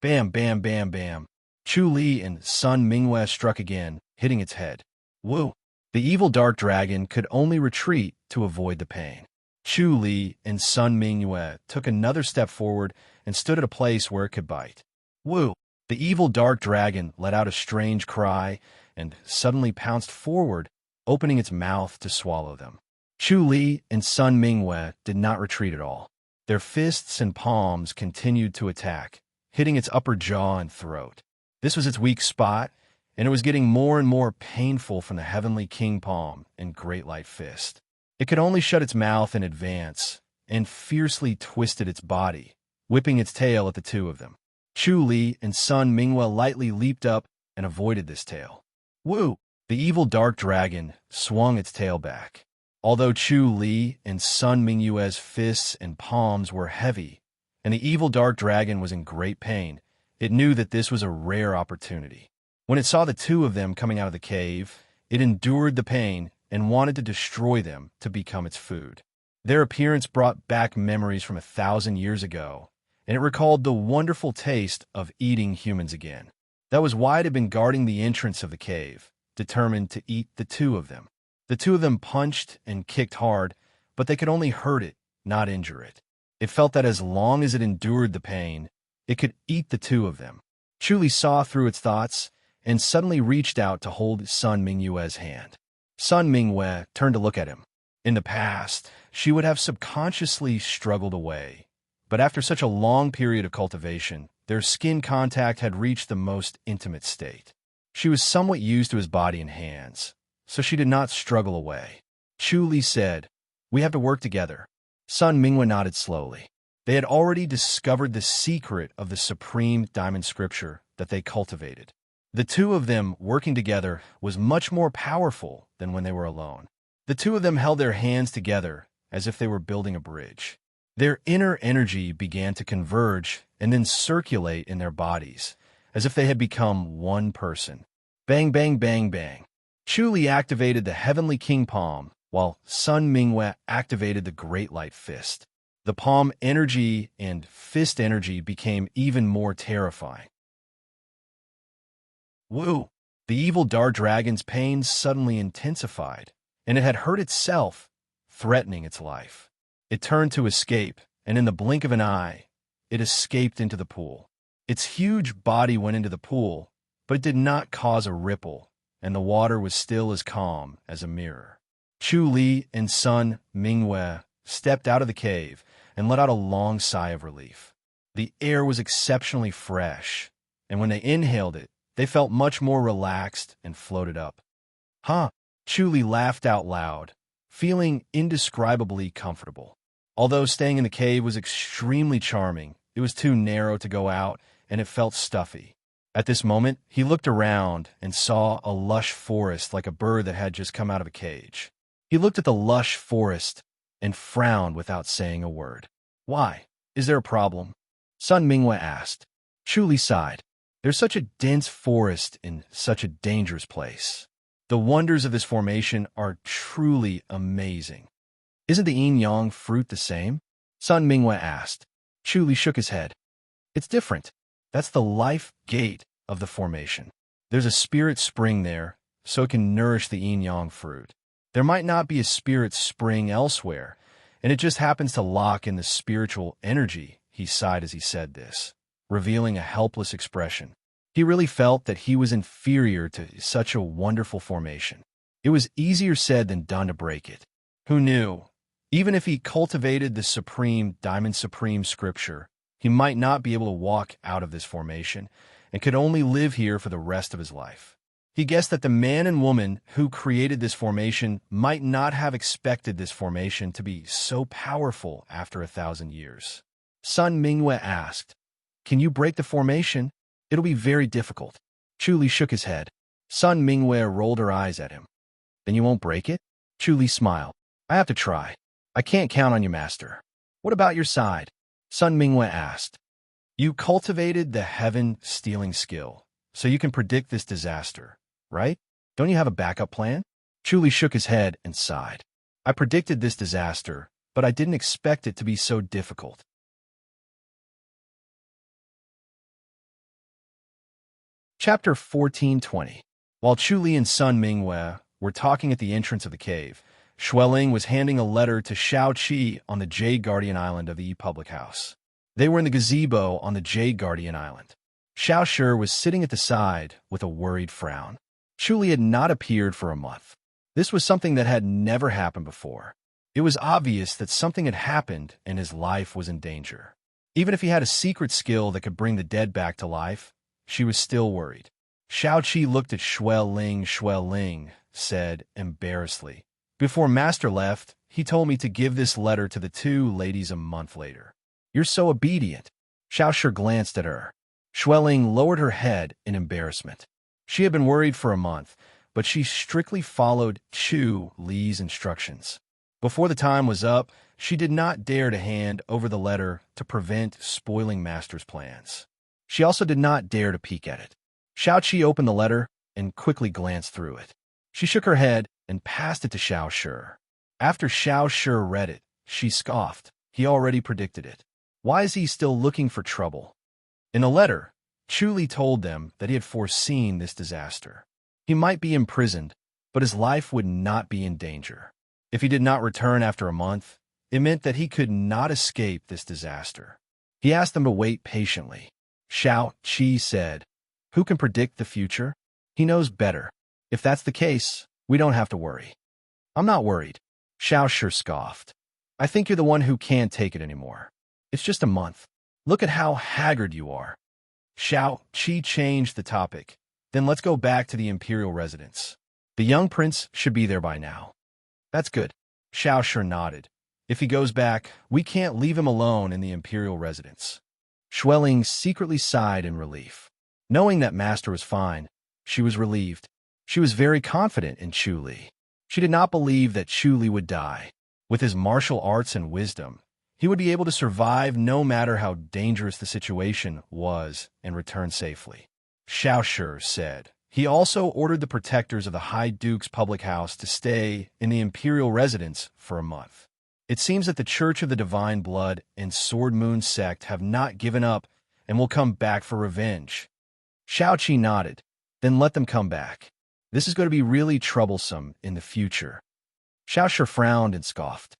Bam, bam, bam, bam. Chu Li and Sun Mingwe struck again, hitting its head. Woo! The evil dark dragon could only retreat to avoid the pain. Chu Li and Sun Mingwe took another step forward and stood at a place where it could bite. Woo! The evil dark dragon let out a strange cry and suddenly pounced forward, opening its mouth to swallow them. Chu Li and Sun Mingwe did not retreat at all. Their fists and palms continued to attack, hitting its upper jaw and throat. This was its weak spot, and it was getting more and more painful from the heavenly king palm and great light fist. It could only shut its mouth in advance and fiercely twisted its body, whipping its tail at the two of them. Chu Li and Sun Mingwe lightly leaped up and avoided this tail. Woo! The evil dark dragon swung its tail back. Although Chu Li and Sun Mingwe's fists and palms were heavy, and the evil dark dragon was in great pain, it knew that this was a rare opportunity. When it saw the two of them coming out of the cave, it endured the pain and wanted to destroy them to become its food. Their appearance brought back memories from 1,000 years ago, and it recalled the wonderful taste of eating humans again. That was why it had been guarding the entrance of the cave, determined to eat the two of them. The two of them punched and kicked hard, but they could only hurt it, not injure it. It felt that as long as it endured the pain, it could eat the two of them. Chu Li saw through its thoughts and suddenly reached out to hold Sun Mingwe's hand. Sun Mingwe turned to look at him. In the past, she would have subconsciously struggled away, but after such a long period of cultivation, their skin contact had reached the most intimate state. She was somewhat used to his body and hands, so she did not struggle away. Chu Li said, "We have to work together." Sun Mingwe nodded slowly. They had already discovered the secret of the supreme diamond scripture that they cultivated. The two of them working together was much more powerful than when they were alone. The two of them held their hands together as if they were building a bridge. Their inner energy began to converge and then circulate in their bodies, as if they had become one person. Bang, bang, bang, bang. Chu Li activated the heavenly king palm, while Sun Mingwe activated the great light fist. The palm energy and fist energy became even more terrifying. Woo! The evil dark dragon's pain suddenly intensified, and it had hurt itself, threatening its life. It turned to escape, and in the blink of an eye, it escaped into the pool. Its huge body went into the pool, but it did not cause a ripple, and the water was still as calm as a mirror. Chu Li and Sun Mingwe stepped out of the cave and let out a long sigh of relief. The air was exceptionally fresh, and when they inhaled it, they felt much more relaxed and floated up. Huh? Chu Li laughed out loud, feeling indescribably comfortable. Although staying in the cave was extremely charming, it was too narrow to go out, and it felt stuffy. At this moment, he looked around and saw a lush forest like a bird that had just come out of a cage. He looked at the lush forest and frowned without saying a word. Why? Is there a problem? Sun Mingwe asked. Chu Li sighed. There's such a dense forest in such a dangerous place. The wonders of this formation are truly amazing. Isn't the yin-yang fruit the same? Sun Mingwe asked. Chu Li shook his head. It's different. That's the life gate of the formation. There's a spirit spring there, so it can nourish the yin-yang fruit. There might not be a spirit spring elsewhere, and it just happens to lock in the spiritual energy, he sighed as he said this, revealing a helpless expression. He really felt that he was inferior to such a wonderful formation. It was easier said than done to break it. Who knew? Even if he cultivated the supreme Diamond Supreme scripture, he might not be able to walk out of this formation and could only live here for the rest of his life. He guessed that the man and woman who created this formation might not have expected this formation to be so powerful after 1,000 years. Sun Mingwe asked, "Can you break the formation? It'll be very difficult." Chu Li shook his head. Sun Mingwe rolled her eyes at him. "Then you won't break it?" Chu Li smiled. "I have to try. I can't count on you, master." "What about your side?" Sun Mingwe asked. "You cultivated the heaven-stealing skill, so you can predict this disaster, right? Don't you have a backup plan?" Chu Li shook his head and sighed. "I predicted this disaster, but I didn't expect it to be so difficult. Chapter 1420. While Chu Li and Sun Mingwei were talking at the entrance of the cave, Xueling was handing a letter to Shao Qi on the Jade Guardian Island of the public house. They were in the gazebo on the Jade Guardian Island. Xiao Shi was sitting at the side with a worried frown. Chu Li had not appeared for a month. This was something that had never happened before. It was obvious that something had happened and his life was in danger. Even if he had a secret skill that could bring the dead back to life, she was still worried. Shao Qi looked at Xueling. Xueling said embarrassedly, "Before Master left, he told me to give this letter to the two ladies a month later." "You're so obedient." Xiao Shi glanced at her. Xueling lowered her head in embarrassment. She had been worried for a month, but she strictly followed Chu Li's instructions. Before the time was up, she did not dare to hand over the letter to prevent spoiling Master's plans. She also did not dare to peek at it. Shao Qi opened the letter and quickly glanced through it. She shook her head and passed it to Xiao Shi. After Xiao Shi read it, she scoffed. He already predicted it. Why is he still looking for trouble? In the letter, Chu Li told them that he had foreseen this disaster. He might be imprisoned, but his life would not be in danger. If he did not return after a month, it meant that he could not escape this disaster. He asked them to wait patiently. Shao Qi said, "Who can predict the future? He knows better. If that's the case, we don't have to worry." "I'm not worried," Xiao Shi scoffed. "I think you're the one who can't take it anymore. It's just a month. Look at how haggard you are." Shao Qi changed the topic. "Then let's go back to the imperial residence. The young prince should be there by now." "That's good." Xiao Shi nodded. "If he goes back, we can't leave him alone in the imperial residence." Xueling secretly sighed in relief. Knowing that Master was fine, she was relieved. She was very confident in Chu Li. She did not believe that Chu Li would die. With his martial arts and wisdom, he would be able to survive no matter how dangerous the situation was and return safely. Xiao Shi said. He also ordered the protectors of the High Duke's public house to stay in the imperial residence for a month. It seems that the Church of the Divine Blood and Sword Moon sect have not given up and will come back for revenge. Shao Qi nodded. "Then let them come back. This is going to be really troublesome in the future." Xiao Shi frowned and scoffed.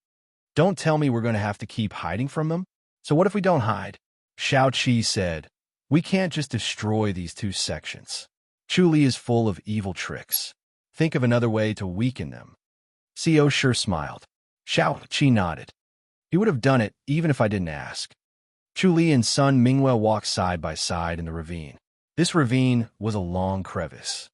"Don't tell me we're going to have to keep hiding from them? So what if we don't hide?" Shao Qi said, "We can't just destroy these two sections. Chu Li is full of evil tricks. Think of another way to weaken them." Xiao Shi smiled. Shao Qi nodded. "He would have done it even if I didn't ask." Chu Li and Sun Mingwei walked side by side in the ravine. This ravine was a long crevice.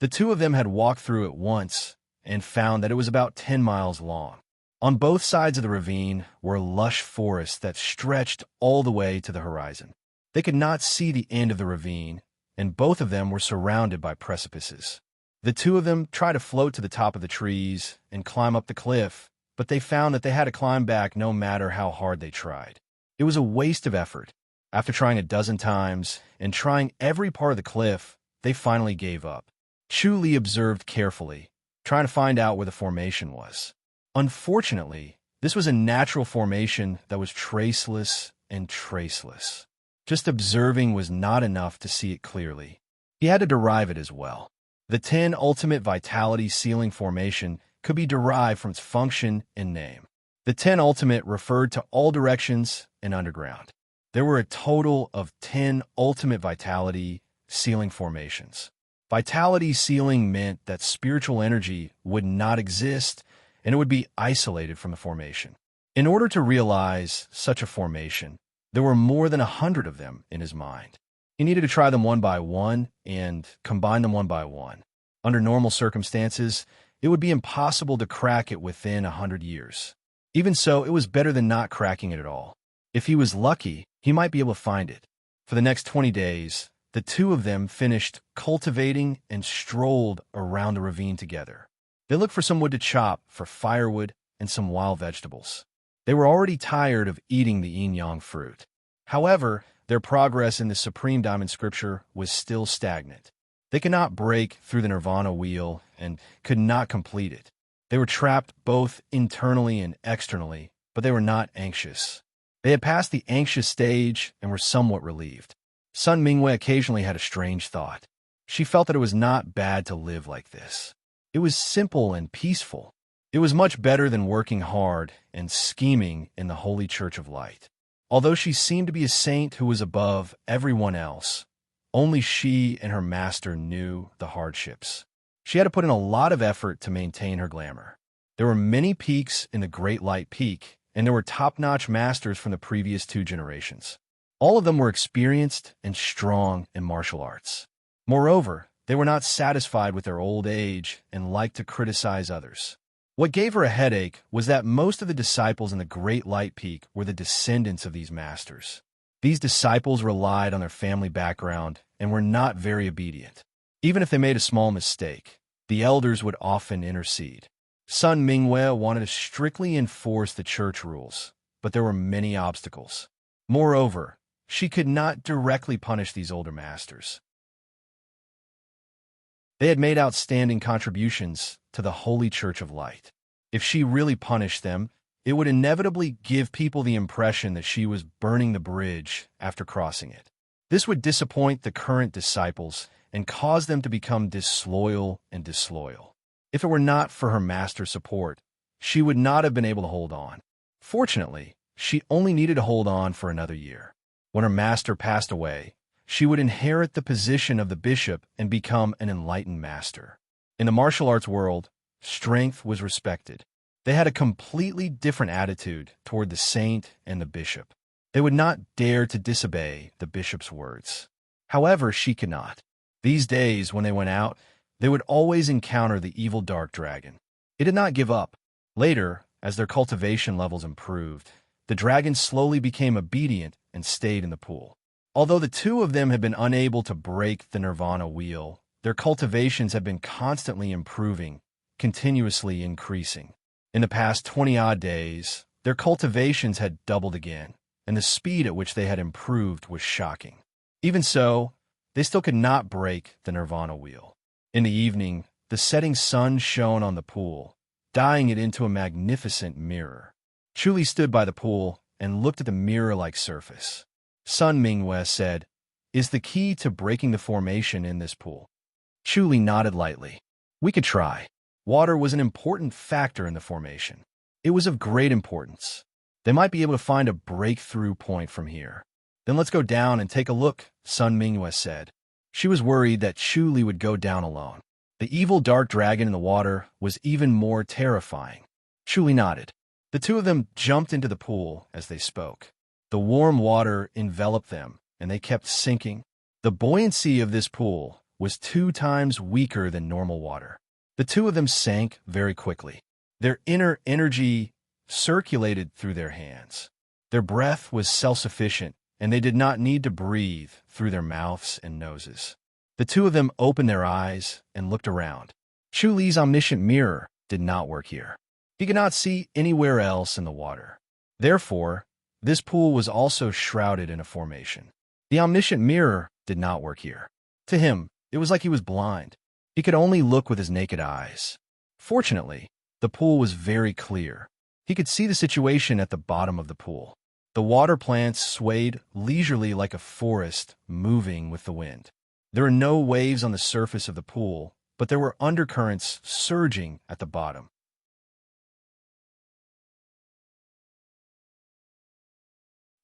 The two of them had walked through it once and found that it was about 10 miles long. On both sides of the ravine were lush forests that stretched all the way to the horizon. They could not see the end of the ravine, and both of them were surrounded by precipices. The two of them tried to float to the top of the trees and climb up the cliff, but they found that they had to climb back no matter how hard they tried. It was a waste of effort. After trying a dozen times and trying every part of the cliff, they finally gave up. Chu Li observed carefully, trying to find out where the formation was. Unfortunately, this was a natural formation that was traceless and traceless. Just observing was not enough to see it clearly. He had to derive it as well. The 10 ultimate vitality ceiling formation could be derived from its function and name. The 10 ultimate referred to all directions and underground. There were a total of 10 ultimate vitality ceiling formations. Vitality ceiling meant that spiritual energy would not exist and it would be isolated from the formation. In order to realize such a formation, there were more than 100 of them in his mind. He needed to try them one by one and combine them one by one. Under normal circumstances, it would be impossible to crack it within 100 years. Even so, it was better than not cracking it at all. If he was lucky, he might be able to find it. For the next 20 days, the two of them finished cultivating and strolled around the ravine together. They looked for some wood to chop, for firewood, and some wild vegetables. They were already tired of eating the yin-yang fruit. However, their progress in the Supreme Diamond Scripture was still stagnant. They could not break through the Nirvana wheel and could not complete it. They were trapped both internally and externally, but they were not anxious. They had passed the anxious stage and were somewhat relieved. Sun Mingwei occasionally had a strange thought. She felt that it was not bad to live like this. It was simple and peaceful. It was much better than working hard and scheming in the Holy Church of Light. Although she seemed to be a saint who was above everyone else, only she and her master knew the hardships. She had to put in a lot of effort to maintain her glamour. There were many peaks in the Great Light Peak, and there were top-notch masters from the previous 2 generations. All of them were experienced and strong in martial arts. Moreover, they were not satisfied with their old age and liked to criticize others. What gave her a headache was that most of the disciples in the Great Light Peak were the descendants of these masters. These disciples relied on their family background and were not very obedient. Even if they made a small mistake, the elders would often intercede. Sun Mingwei wanted to strictly enforce the church rules, but there were many obstacles. Moreover, she could not directly punish these older masters. They had made outstanding contributions to the Holy Church of Light. If she really punished them, it would inevitably give people the impression that she was burning the bridge after crossing it. This would disappoint the current disciples and cause them to become disloyal and disloyal. If it were not for her master's support, she would not have been able to hold on. Fortunately, she only needed to hold on for another year. When her master passed away, she would inherit the position of the bishop and become an enlightened master. In the martial arts world, strength was respected. They had a completely different attitude toward the saint and the bishop. They would not dare to disobey the bishop's words. However, she could not. These days, when they went out, they would always encounter the evil dark dragon. It did not give up. Later, as their cultivation levels improved, the dragon slowly became obedient and stayed in the pool. Although the 2 of them had been unable to break the nirvana wheel, their cultivations had been constantly improving, continuously increasing. In the past 20-odd days, their cultivations had doubled again, and the speed at which they had improved was shocking. Even so, they still could not break the nirvana wheel. In the evening, the setting sun shone on the pool, dyeing it into a magnificent mirror. Chuli stood by the pool and looked at the mirror-like surface. Sun Mingwei said, "Is the key to breaking the formation in this pool?" Chuli nodded lightly. "We could try." Water was an important factor in the formation. It was of great importance. They might be able to find a breakthrough point from here. "Then let's go down and take a look," Sun Mingwei said. She was worried that Chuli would go down alone. The evil dark dragon in the water was even more terrifying. Chuli nodded. The 2 of them jumped into the pool as they spoke. The warm water enveloped them, and they kept sinking. The buoyancy of this pool was 2 times weaker than normal water. The 2 of them sank very quickly. Their inner energy circulated through their hands. Their breath was self-sufficient, and they did not need to breathe through their mouths and noses. The 2 of them opened their eyes and looked around. Chuli's omniscient mirror did not work here. He could not see anywhere else in the water. Therefore, this pool was also shrouded in a formation. The omniscient mirror did not work here. To him, it was like he was blind. He could only look with his naked eyes. Fortunately, the pool was very clear. He could see the situation at the bottom of the pool. The water plants swayed leisurely like a forest moving with the wind. There were no waves on the surface of the pool, but there were undercurrents surging at the bottom.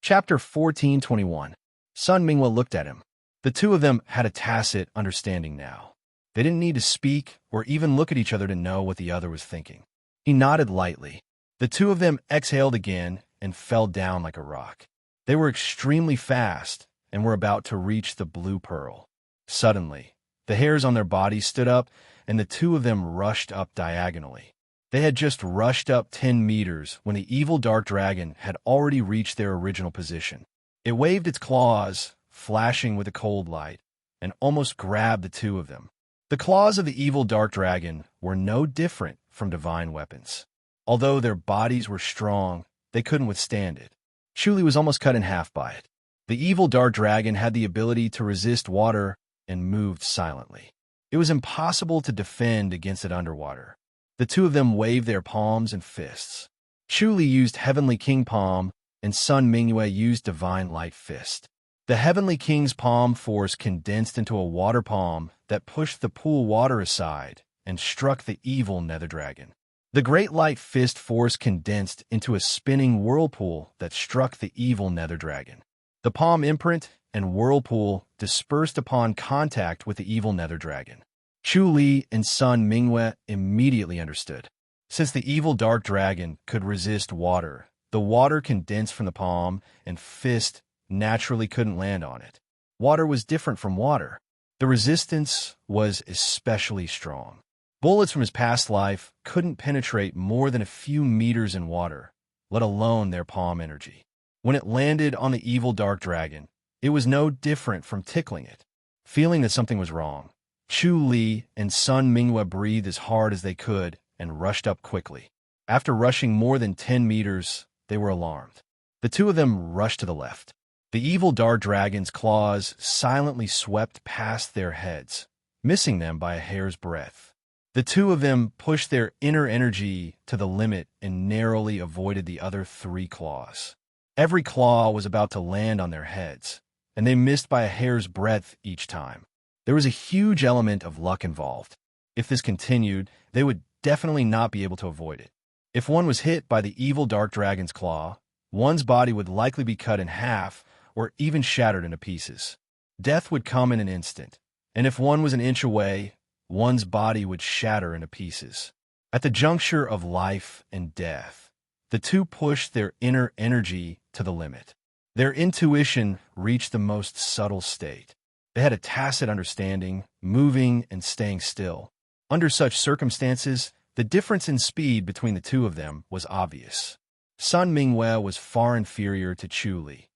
Chapter 14:21. Sun Mingwei looked at him. The 2 of them had a tacit understanding now. They didn't need to speak or even look at each other to know what the other was thinking. He nodded lightly. The 2 of them exhaled again and fell down like a rock. They were extremely fast and were about to reach the blue pearl. Suddenly, the hairs on their bodies stood up, and the 2 of them rushed up diagonally. They had just rushed up 10 meters when the evil dark dragon had already reached their original position. It waved its claws, flashing with a cold light, and almost grabbed the 2 of them. The claws of the evil dark dragon were no different from divine weapons. Although their bodies were strong, they couldn't withstand it. Chuli was almost cut in half by it. The evil dark dragon had the ability to resist water and moved silently. It was impossible to defend against it underwater. The 2 of them waved their palms and fists. Chuli used Heavenly King Palm and Sun Mingyue used Divine Light Fist. The Heavenly King's palm force condensed into a water palm that pushed the pool water aside and struck the evil nether dragon. The Great Light Fist force condensed into a spinning whirlpool that struck the evil nether dragon. The palm imprint and whirlpool dispersed upon contact with the evil nether dragon. Chu Li and Sun Mingyue immediately understood. Since the evil dark dragon could resist water, the water condensed from the palm and fist naturally couldn't land on it. Water was different from water. The resistance was especially strong. Bullets from his past life couldn't penetrate more than a few meters in water, let alone their palm energy. When it landed on the evil dark dragon, it was no different from tickling it. Feeling that something was wrong, Chu Li and Sun Mingyue breathed as hard as they could and rushed up quickly. After rushing more than 10 meters, they were alarmed. The two of them rushed to the left. The evil dark dragon's claws silently swept past their heads, missing them by a hair's breadth. The two of them pushed their inner energy to the limit and narrowly avoided the other 3 claws. Every claw was about to land on their heads, and they missed by a hair's breadth each time. There was a huge element of luck involved. If this continued, they would definitely not be able to avoid it. If one was hit by the evil dark dragon's claw, one's body would likely be cut in half or even shattered into pieces. Death would come in an instant, and if one was an inch away, one's body would shatter into pieces. At the juncture of life and death, the two pushed their inner energy to the limit. Their intuition reached the most subtle state. They had a tacit understanding, moving and staying still. Under such circumstances, the difference in speed between the two of them was obvious. Sun Mingyue was far inferior to Chu Li.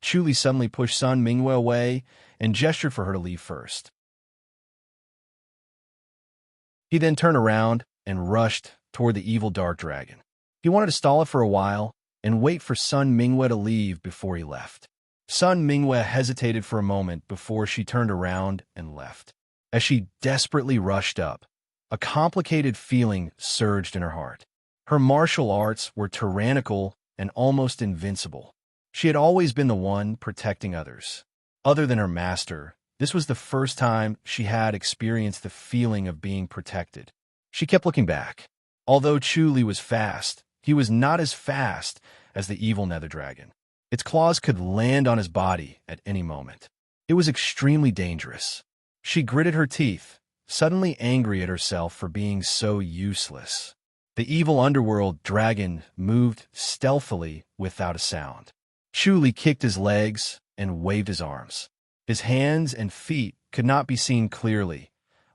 Chu Li suddenly pushed Sun Mingyue away and gestured for her to leave first. He then turned around and rushed toward the evil dark dragon. He wanted to stall it for a while and wait for Sun Mingyue to leave before he left. Sun Mingyue hesitated for a moment before she turned around and left. As she desperately rushed up, a complicated feeling surged in her heart. Her martial arts were tyrannical and almost invincible. She had always been the one protecting others. Other than her master, this was the first time she had experienced the feeling of being protected. She kept looking back. Although Chu Li was fast, he was not as fast as the evil nether dragon. Its claws could land on his body at any moment. It was extremely dangerous. She gritted her teeth, suddenly angry at herself for being so useless. The evil underworld dragon moved stealthily without a sound. Chu Li kicked his legs and waved his arms. His hands and feet could not be seen clearly,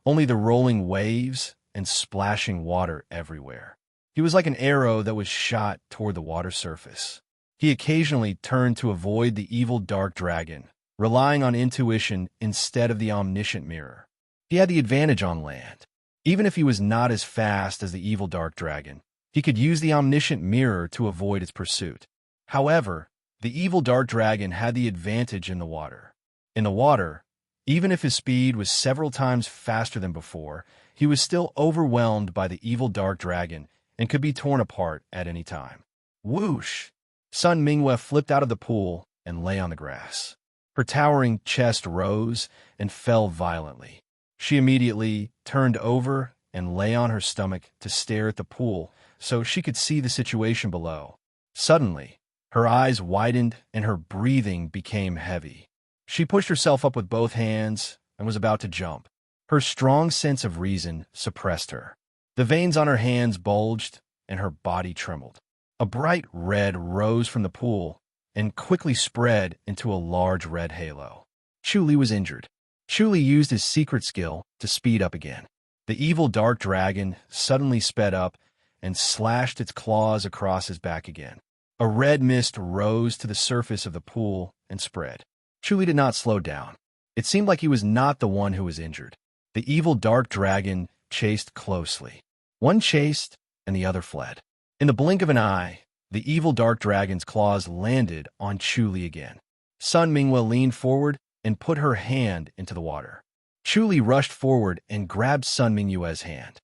only the rolling waves and splashing water everywhere. He was like an arrow that was shot toward the water surface. He occasionally turned to avoid the evil dark dragon, relying on intuition instead of the omniscient mirror. He had the advantage on land. Even if he was not as fast as the evil dark dragon, he could use the omniscient mirror to avoid its pursuit. However, the evil dark dragon had the advantage in the water. In the water, even if his speed was several times faster than before, he was still overwhelmed by the evil dark dragon and could be torn apart at any time. Whoosh! Sun Mingyue flipped out of the pool and lay on the grass. Her towering chest rose and fell violently. She immediately turned over and lay on her stomach to stare at the pool so she could see the situation below. Suddenly, her eyes widened and her breathing became heavy. She pushed herself up with both hands and was about to jump. Her strong sense of reason suppressed her. The veins on her hands bulged and her body trembled. A bright red rose from the pool and quickly spread into a large red halo. Chu Li was injured. Chu Li used his secret skill to speed up again. The evil dark dragon suddenly sped up and slashed its claws across his back again. A red mist rose to the surface of the pool and spread. Chu Li did not slow down. It seemed like he was not the one who was injured. The evil dark dragon chased closely. One chased and the other fled. In the blink of an eye, the evil dark dragon's claws landed on Chu Li again. Sun Mingyue leaned forward and put her hand into the water. Chu Li rushed forward and grabbed Sun Mingyue's hand.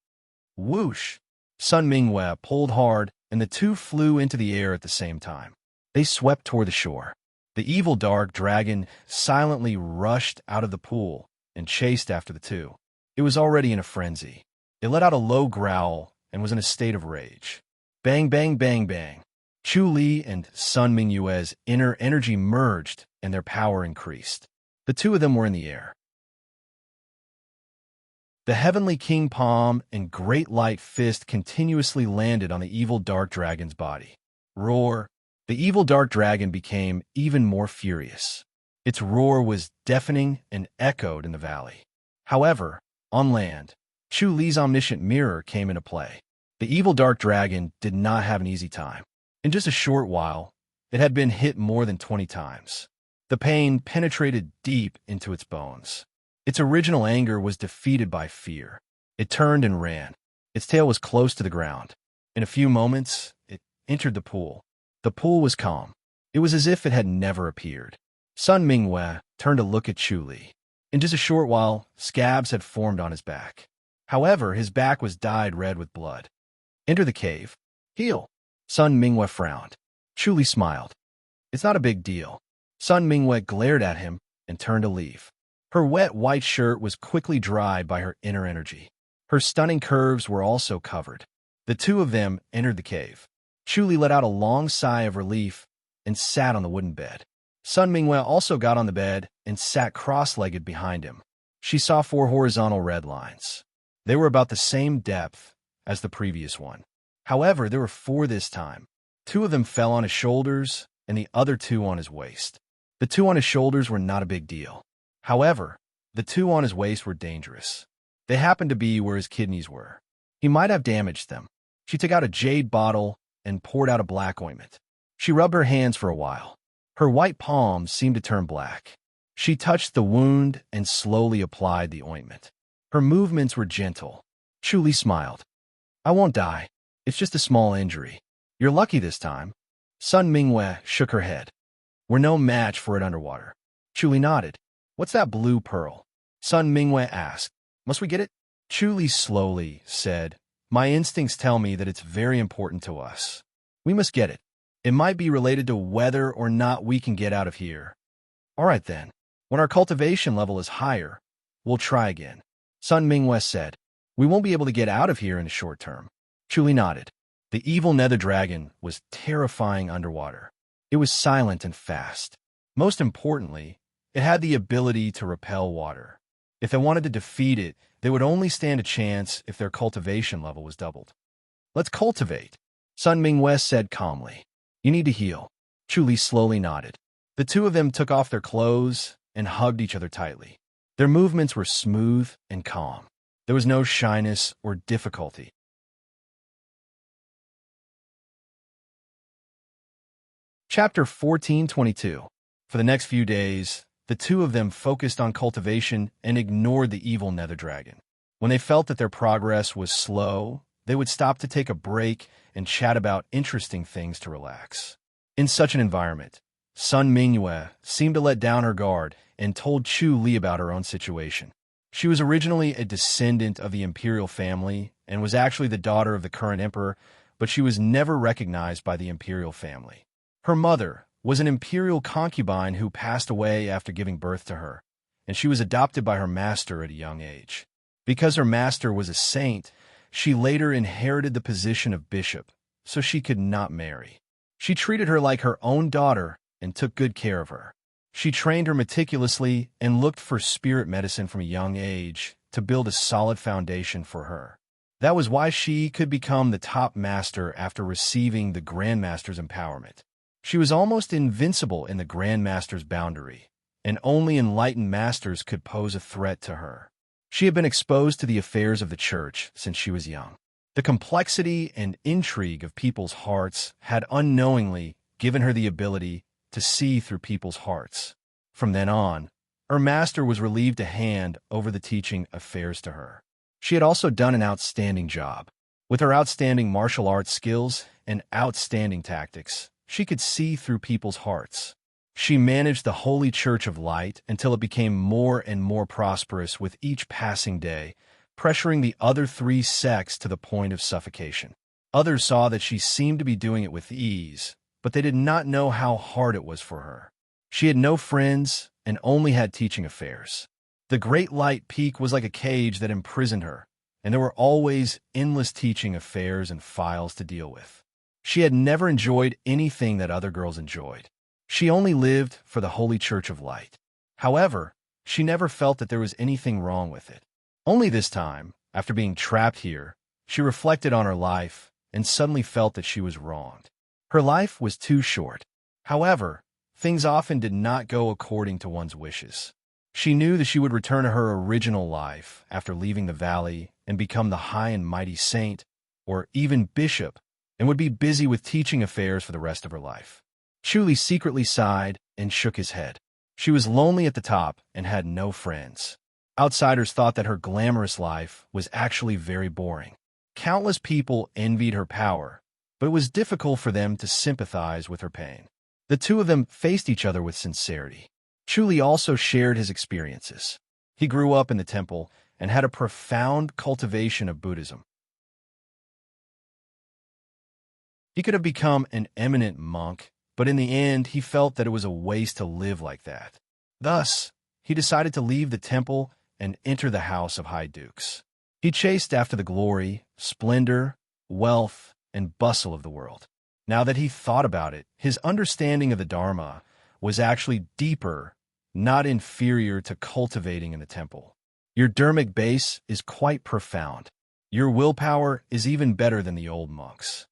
Whoosh! Sun Mingyue pulled hard and the two flew into the air at the same time. They swept toward the shore. The evil dark dragon silently rushed out of the pool and chased after the two. It was already in a frenzy. It let out a low growl and was in a state of rage. Bang, bang, bang, bang. Chu Li and Sun Mingyue's inner energy merged and their power increased. The two of them were in the air. The heavenly king palm and great light fist continuously landed on the evil dark dragon's body. Roar! The evil dark dragon became even more furious. Its roar was deafening and echoed in the valley. However, on land, Chu Li's omniscient mirror came into play. The evil dark dragon did not have an easy time. In just a short while, it had been hit more than 20 times. The pain penetrated deep into its bones. Its original anger was defeated by fear. It turned and ran. Its tail was close to the ground. In a few moments, it entered the pool. The pool was calm. It was as if it had never appeared. Sun Mingyue turned to look at Chu Li. In just a short while, scabs had formed on his back. However, his back was dyed red with blood. Enter the cave. Heal. Sun Mingyue frowned. Chu Li smiled. It's not a big deal. Sun Mingyue glared at him and turned to leave. Her wet white shirt was quickly dried by her inner energy. Her stunning curves were also covered. The two of them entered the cave. Chu Li let out a long sigh of relief and sat on the wooden bed. Sun Mingyue also got on the bed and sat cross-legged behind him. She saw 4 horizontal red lines. They were about the same depth as the previous one. However, there were 4 this time. 2 of them fell on his shoulders and the other 2 on his waist. The 2 on his shoulders were not a big deal. However, the 2 on his waist were dangerous. They happened to be where his kidneys were. He might have damaged them. She took out a jade bottle and poured out a black ointment. She rubbed her hands for a while. Her white palms seemed to turn black. She touched the wound and slowly applied the ointment. Her movements were gentle. Chu Li smiled. I won't die. It's just a small injury. You're lucky this time. Sun Mingyue shook her head. We're no match for it underwater. Chu Li nodded. What's that blue pearl? Sun Mingyue asked. Must we get it? Chu Li slowly said, My instincts tell me that it's very important to us. We must get it. It might be related to whether or not we can get out of here. All right then. When our cultivation level is higher, we'll try again. Sun Mingyue said, We won't be able to get out of here in the short term. Chu Li nodded. The evil nether dragon was terrifying underwater. It was silent and fast. Most importantly, it had the ability to repel water. If they wanted to defeat it, they would only stand a chance if their cultivation level was doubled. Let's cultivate, Sun Mingyue said calmly. You need to heal. Chu Li slowly nodded. The two of them took off their clothes and hugged each other tightly. Their movements were smooth and calm. There was no shyness or difficulty. Chapter 14:22. For the next few days, the two of them focused on cultivation and ignored the evil nether dragon. When they felt that their progress was slow, they would stop to take a break and chat about interesting things to relax. In such an environment, Sun Mingyue seemed to let down her guard and told Chu Li about her own situation. She was originally a descendant of the imperial family and was actually the daughter of the current emperor, but she was never recognized by the imperial family. Her mother was an imperial concubine who passed away after giving birth to her, and she was adopted by her master at a young age. Because her master was a saint, she later inherited the position of bishop, so she could not marry. She treated her like her own daughter and took good care of her. She trained her meticulously and looked for spirit medicine from a young age to build a solid foundation for her. That was why she could become the top master after receiving the Grandmaster's empowerment. She was almost invincible in the Grandmaster's boundary, and only enlightened masters could pose a threat to her. She had been exposed to the affairs of the church since she was young. The complexity and intrigue of people's hearts had unknowingly given her the ability to see through people's hearts. From then on, her master was relieved to hand over the teaching affairs to her. She had also done an outstanding job. With her outstanding martial arts skills and outstanding tactics, she could see through people's hearts. She managed the Holy Church of Light until it became more and more prosperous with each passing day, pressuring the other 3 sects to the point of suffocation. Others saw that she seemed to be doing it with ease, but they did not know how hard it was for her. She had no friends and only had teaching affairs. The Great Light Peak was like a cage that imprisoned her, and there were always endless teaching affairs and files to deal with. She had never enjoyed anything that other girls enjoyed. She only lived for the Holy Church of Light. However, she never felt that there was anything wrong with it. Only this time, after being trapped here, she reflected on her life and suddenly felt that she was wronged. Her life was too short. However, things often did not go according to one's wishes. She knew that she would return to her original life after leaving the valley and become the high and mighty saint, or even bishop, and would be busy with teaching affairs for the rest of her life. Chuli secretly sighed and shook his head. She was lonely at the top and had no friends. Outsiders thought that her glamorous life was actually very boring. Countless people envied her power, but it was difficult for them to sympathize with her pain. The two of them faced each other with sincerity. Chuli also shared his experiences. He grew up in the temple and had a profound cultivation of Buddhism. He could have become an eminent monk, but in the end, he felt that it was a waste to live like that. Thus, he decided to leave the temple and enter the house of high dukes. He chased after the glory, splendor, wealth, and bustle of the world. Now that he thought about it, his understanding of the Dharma was actually deeper, not inferior to cultivating in the temple. Your dharmic base is quite profound. Your willpower is even better than the old monks.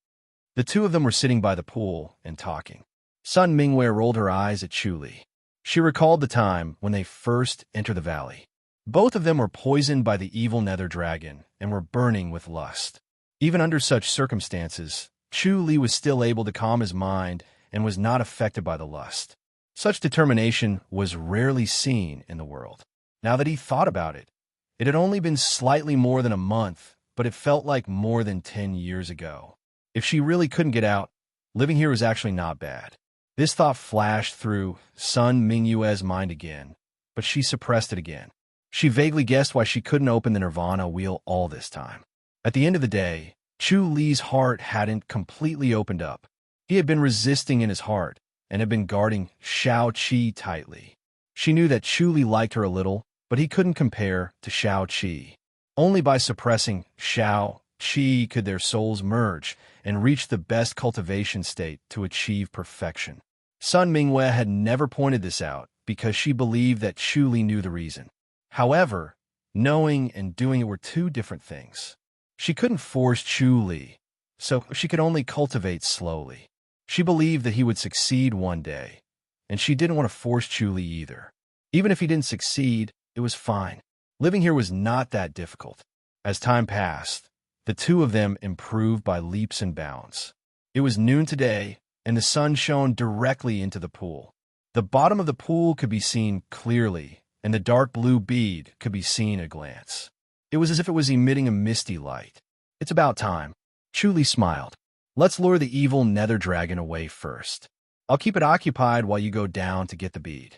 The two of them were sitting by the pool and talking. Sun Mingwei rolled her eyes at Chuli. She recalled the time when they first entered the valley. Both of them were poisoned by the evil nether dragon and were burning with lust. Even under such circumstances, Chuli was still able to calm his mind and was not affected by the lust. Such determination was rarely seen in the world. Now that he thought about it, it had only been slightly more than a month, but it felt like more than 10 years ago. If she really couldn't get out, living here was actually not bad. This thought flashed through Sun Mingyue's mind again, but she suppressed it again. She vaguely guessed why she couldn't open the Nirvana wheel all this time. At the end of the day, Chu Li's heart hadn't completely opened up. He had been resisting in his heart and had been guarding Xiao Qi tightly. She knew that Chu Li liked her a little, but he couldn't compare to Xiao Qi. Only by suppressing Xiao Qi could their souls merge and reach the best cultivation state to achieve perfection. Sun Mingwei had never pointed this out because she believed that Chu Li knew the reason. However, knowing and doing it were two different things. She couldn't force Chu Li, so she could only cultivate slowly. She believed that he would succeed one day, and she didn't want to force Chu Li either. Even if he didn't succeed, it was fine. Living here was not that difficult. As time passed, the two of them improved by leaps and bounds. It was noon today, and the sun shone directly into the pool. The bottom of the pool could be seen clearly, and the dark blue bead could be seen at a glance. It was as if it was emitting a misty light. It's about time. Chu Li smiled. Let's lure the evil nether dragon away first. I'll keep it occupied while you go down to get the bead.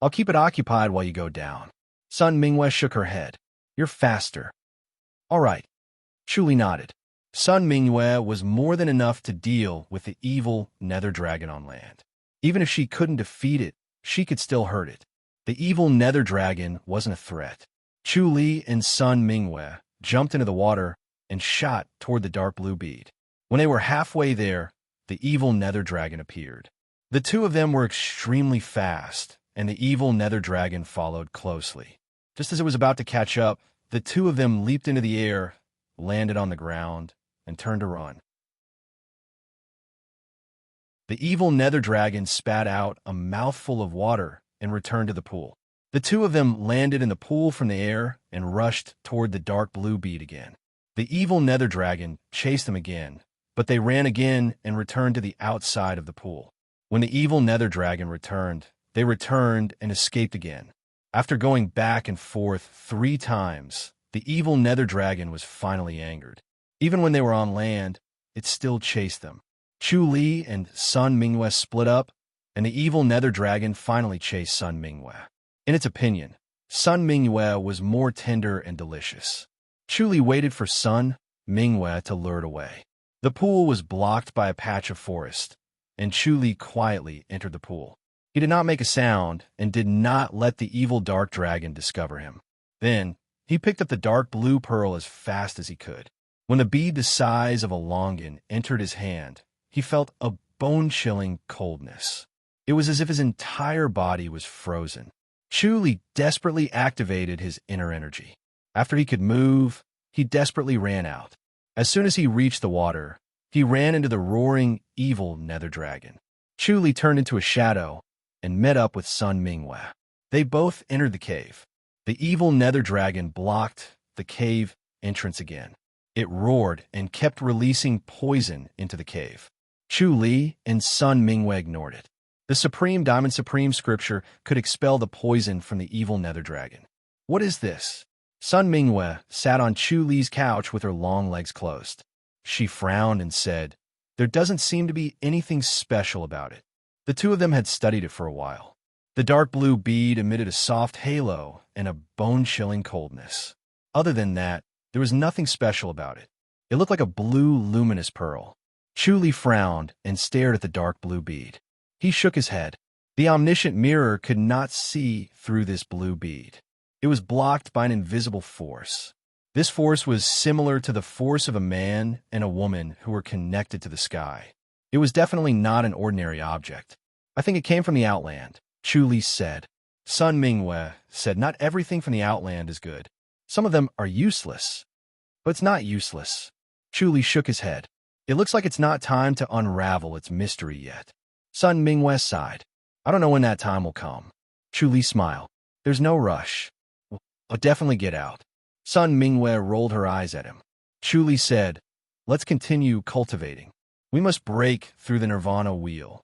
I'll keep it occupied while you go down. Sun Mingwei shook her head. You're faster. All right. Chu Li nodded. Sun Mingwei was more than enough to deal with the evil nether dragon on land. Even if she couldn't defeat it, she could still hurt it. The evil nether dragon wasn't a threat. Chu Li and Sun Mingwei jumped into the water and shot toward the dark blue bead. When they were halfway there, the evil nether dragon appeared. The two of them were extremely fast, and the evil nether dragon followed closely. Just as it was about to catch up, the two of them leaped into the air, landed on the ground, and turned to run. The evil nether dragon spat out a mouthful of water and returned to the pool. The two of them landed in the pool from the air and rushed toward the dark blue bead again. The evil nether dragon chased them again, but they ran again and returned to the outside of the pool. When the evil nether dragon returned, they returned and escaped again. After going back and forth 3 times, the evil nether dragon was finally angered. Even when they were on land, it still chased them. Chu Li and Sun Mingwei split up, and the evil nether dragon finally chased Sun Mingwei. In its opinion, Sun Mingwei was more tender and delicious. Chu Li waited for Sun Mingwei to lure it away. The pool was blocked by a patch of forest, and Chu Li quietly entered the pool. He did not make a sound and did not let the evil dark dragon discover him. Then, he picked up the dark blue pearl as fast as he could. When the bead the size of a longan entered his hand, he felt a bone-chilling coldness. It was as if his entire body was frozen. Chu Li desperately activated his inner energy. After he could move, he desperately ran out. As soon as he reached the water, he ran into the roaring, evil nether dragon. Chu Li turned into a shadow and met up with Sun Mingwe. They both entered the cave. The evil nether dragon blocked the cave entrance again. It roared and kept releasing poison into the cave. Chu Li and Sun Mingwe ignored it. The Supreme Diamond Supreme Scripture could expel the poison from the evil nether dragon. What is this? Sun Mingwe sat on Chu Li's couch with her long legs closed. She frowned and said, "There doesn't seem to be anything special about it." The two of them had studied it for a while. The dark blue bead emitted a soft halo and a bone-chilling coldness. Other than that, there was nothing special about it. It looked like a blue, luminous pearl. Chu Li frowned and stared at the dark blue bead. He shook his head. The omniscient mirror could not see through this blue bead. It was blocked by an invisible force. This force was similar to the force of a man and a woman who were connected to the sky. It was definitely not an ordinary object. "I think it came from the Outland," Chu Li said. Sun Mingwe said, "Not everything from the Outland is good. Some of them are useless." "But it's not useless." Chu Li shook his head. "It looks like it's not time to unravel its mystery yet." Sun Mingwe sighed. "I don't know when that time will come." Chu Li smiled. "There's no rush. I'll definitely get out." Sun Mingwe rolled her eyes at him. Chu Li said, "Let's continue cultivating. We must break through the nirvana wheel."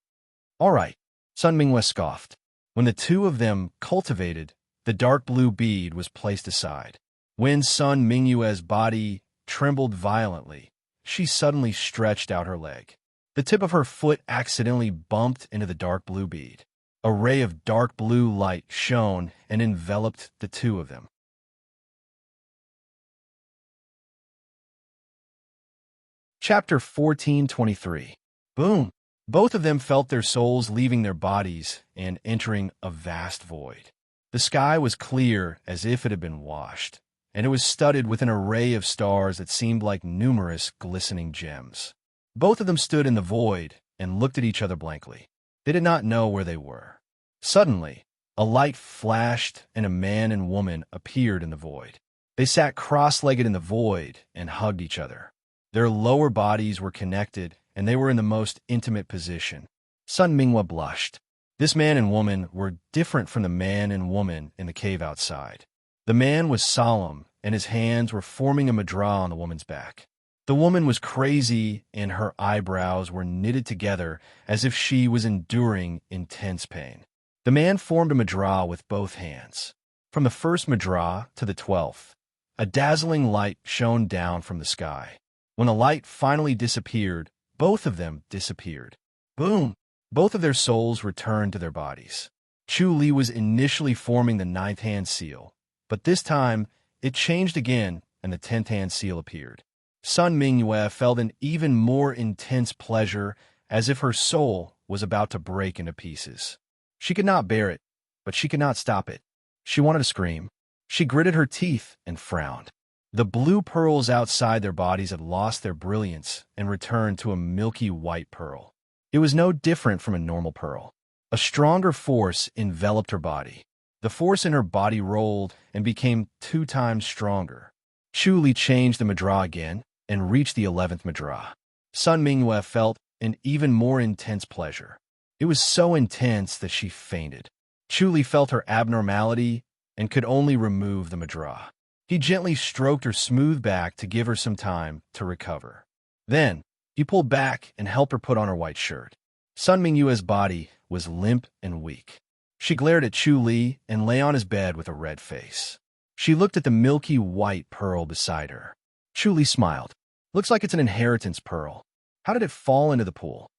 "All right," Sun Mingwe scoffed. When the two of them cultivated, the dark blue bead was placed aside. When Sun Mingwe's body trembled violently, she suddenly stretched out her leg. The tip of her foot accidentally bumped into the dark blue bead. A ray of dark blue light shone and enveloped the two of them. Chapter 14:23. Boom! Both of them felt their souls leaving their bodies and entering a vast void. The sky was clear as if it had been washed, and it was studded with an array of stars that seemed like numerous glistening gems. Both of them stood in the void and looked at each other blankly. They did not know where they were. Suddenly, a light flashed and a man and woman appeared in the void. They sat cross-legged in the void and hugged each other. Their lower bodies were connected, and they were in the most intimate position. Sun Mingwe blushed. This man and woman were different from the man and woman in the cave outside. The man was solemn, and his hands were forming a mudra on the woman's back. The woman was crazy, and her eyebrows were knitted together as if she was enduring intense pain. The man formed a mudra with both hands. From the first mudra to the 12th, a dazzling light shone down from the sky. When the light finally disappeared, both of them disappeared. Boom! Both of their souls returned to their bodies. Chu Li was initially forming the 9th hand seal, but this time it changed again and the 10th hand seal appeared. Sun Mingwe felt an even more intense pleasure, as if her soul was about to break into pieces. She could not bear it, but she could not stop it. She wanted to scream. She gritted her teeth and frowned. The blue pearls outside their bodies had lost their brilliance and returned to a milky white pearl. It was no different from a normal pearl. A stronger force enveloped her body. The force in her body rolled and became 2 times stronger. Chu Li changed the mudra again and reached the 11th mudra. Sun Mingwe felt an even more intense pleasure. It was so intense that she fainted. Chu Li felt her abnormality and could only remove the mudra. He gently stroked her smooth back to give her some time to recover. Then, he pulled back and helped her put on her white shirt. Sun Mingwe's body was limp and weak. She glared at Chu Li and lay on his bed with a red face. She looked at the milky white pearl beside her. Chu Li smiled. "Looks like it's an inheritance pearl. How did it fall into the pool?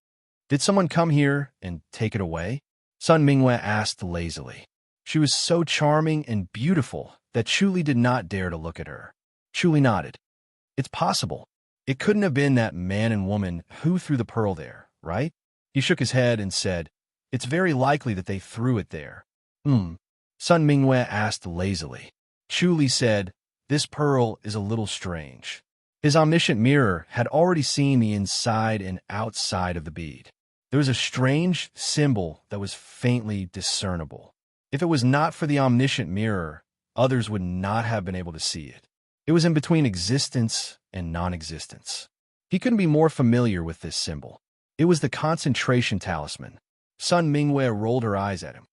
Did someone come here and take it away?" Sun Mingwe asked lazily. She was so charming and beautiful that Chu Li did not dare to look at her. Chu Li nodded. "It's possible. It couldn't have been that man and woman who threw the pearl there, right?" He shook his head and said, "It's very likely that they threw it there." Sun Mingwe asked lazily. Chu Li said, "This pearl is a little strange." His omniscient mirror had already seen the inside and outside of the bead. There was a strange symbol that was faintly discernible. If it was not for the omniscient mirror, others would not have been able to see it. It was in between existence and non-existence. He couldn't be more familiar with this symbol. It was the concentration talisman. Sun Mingwe rolled her eyes at him.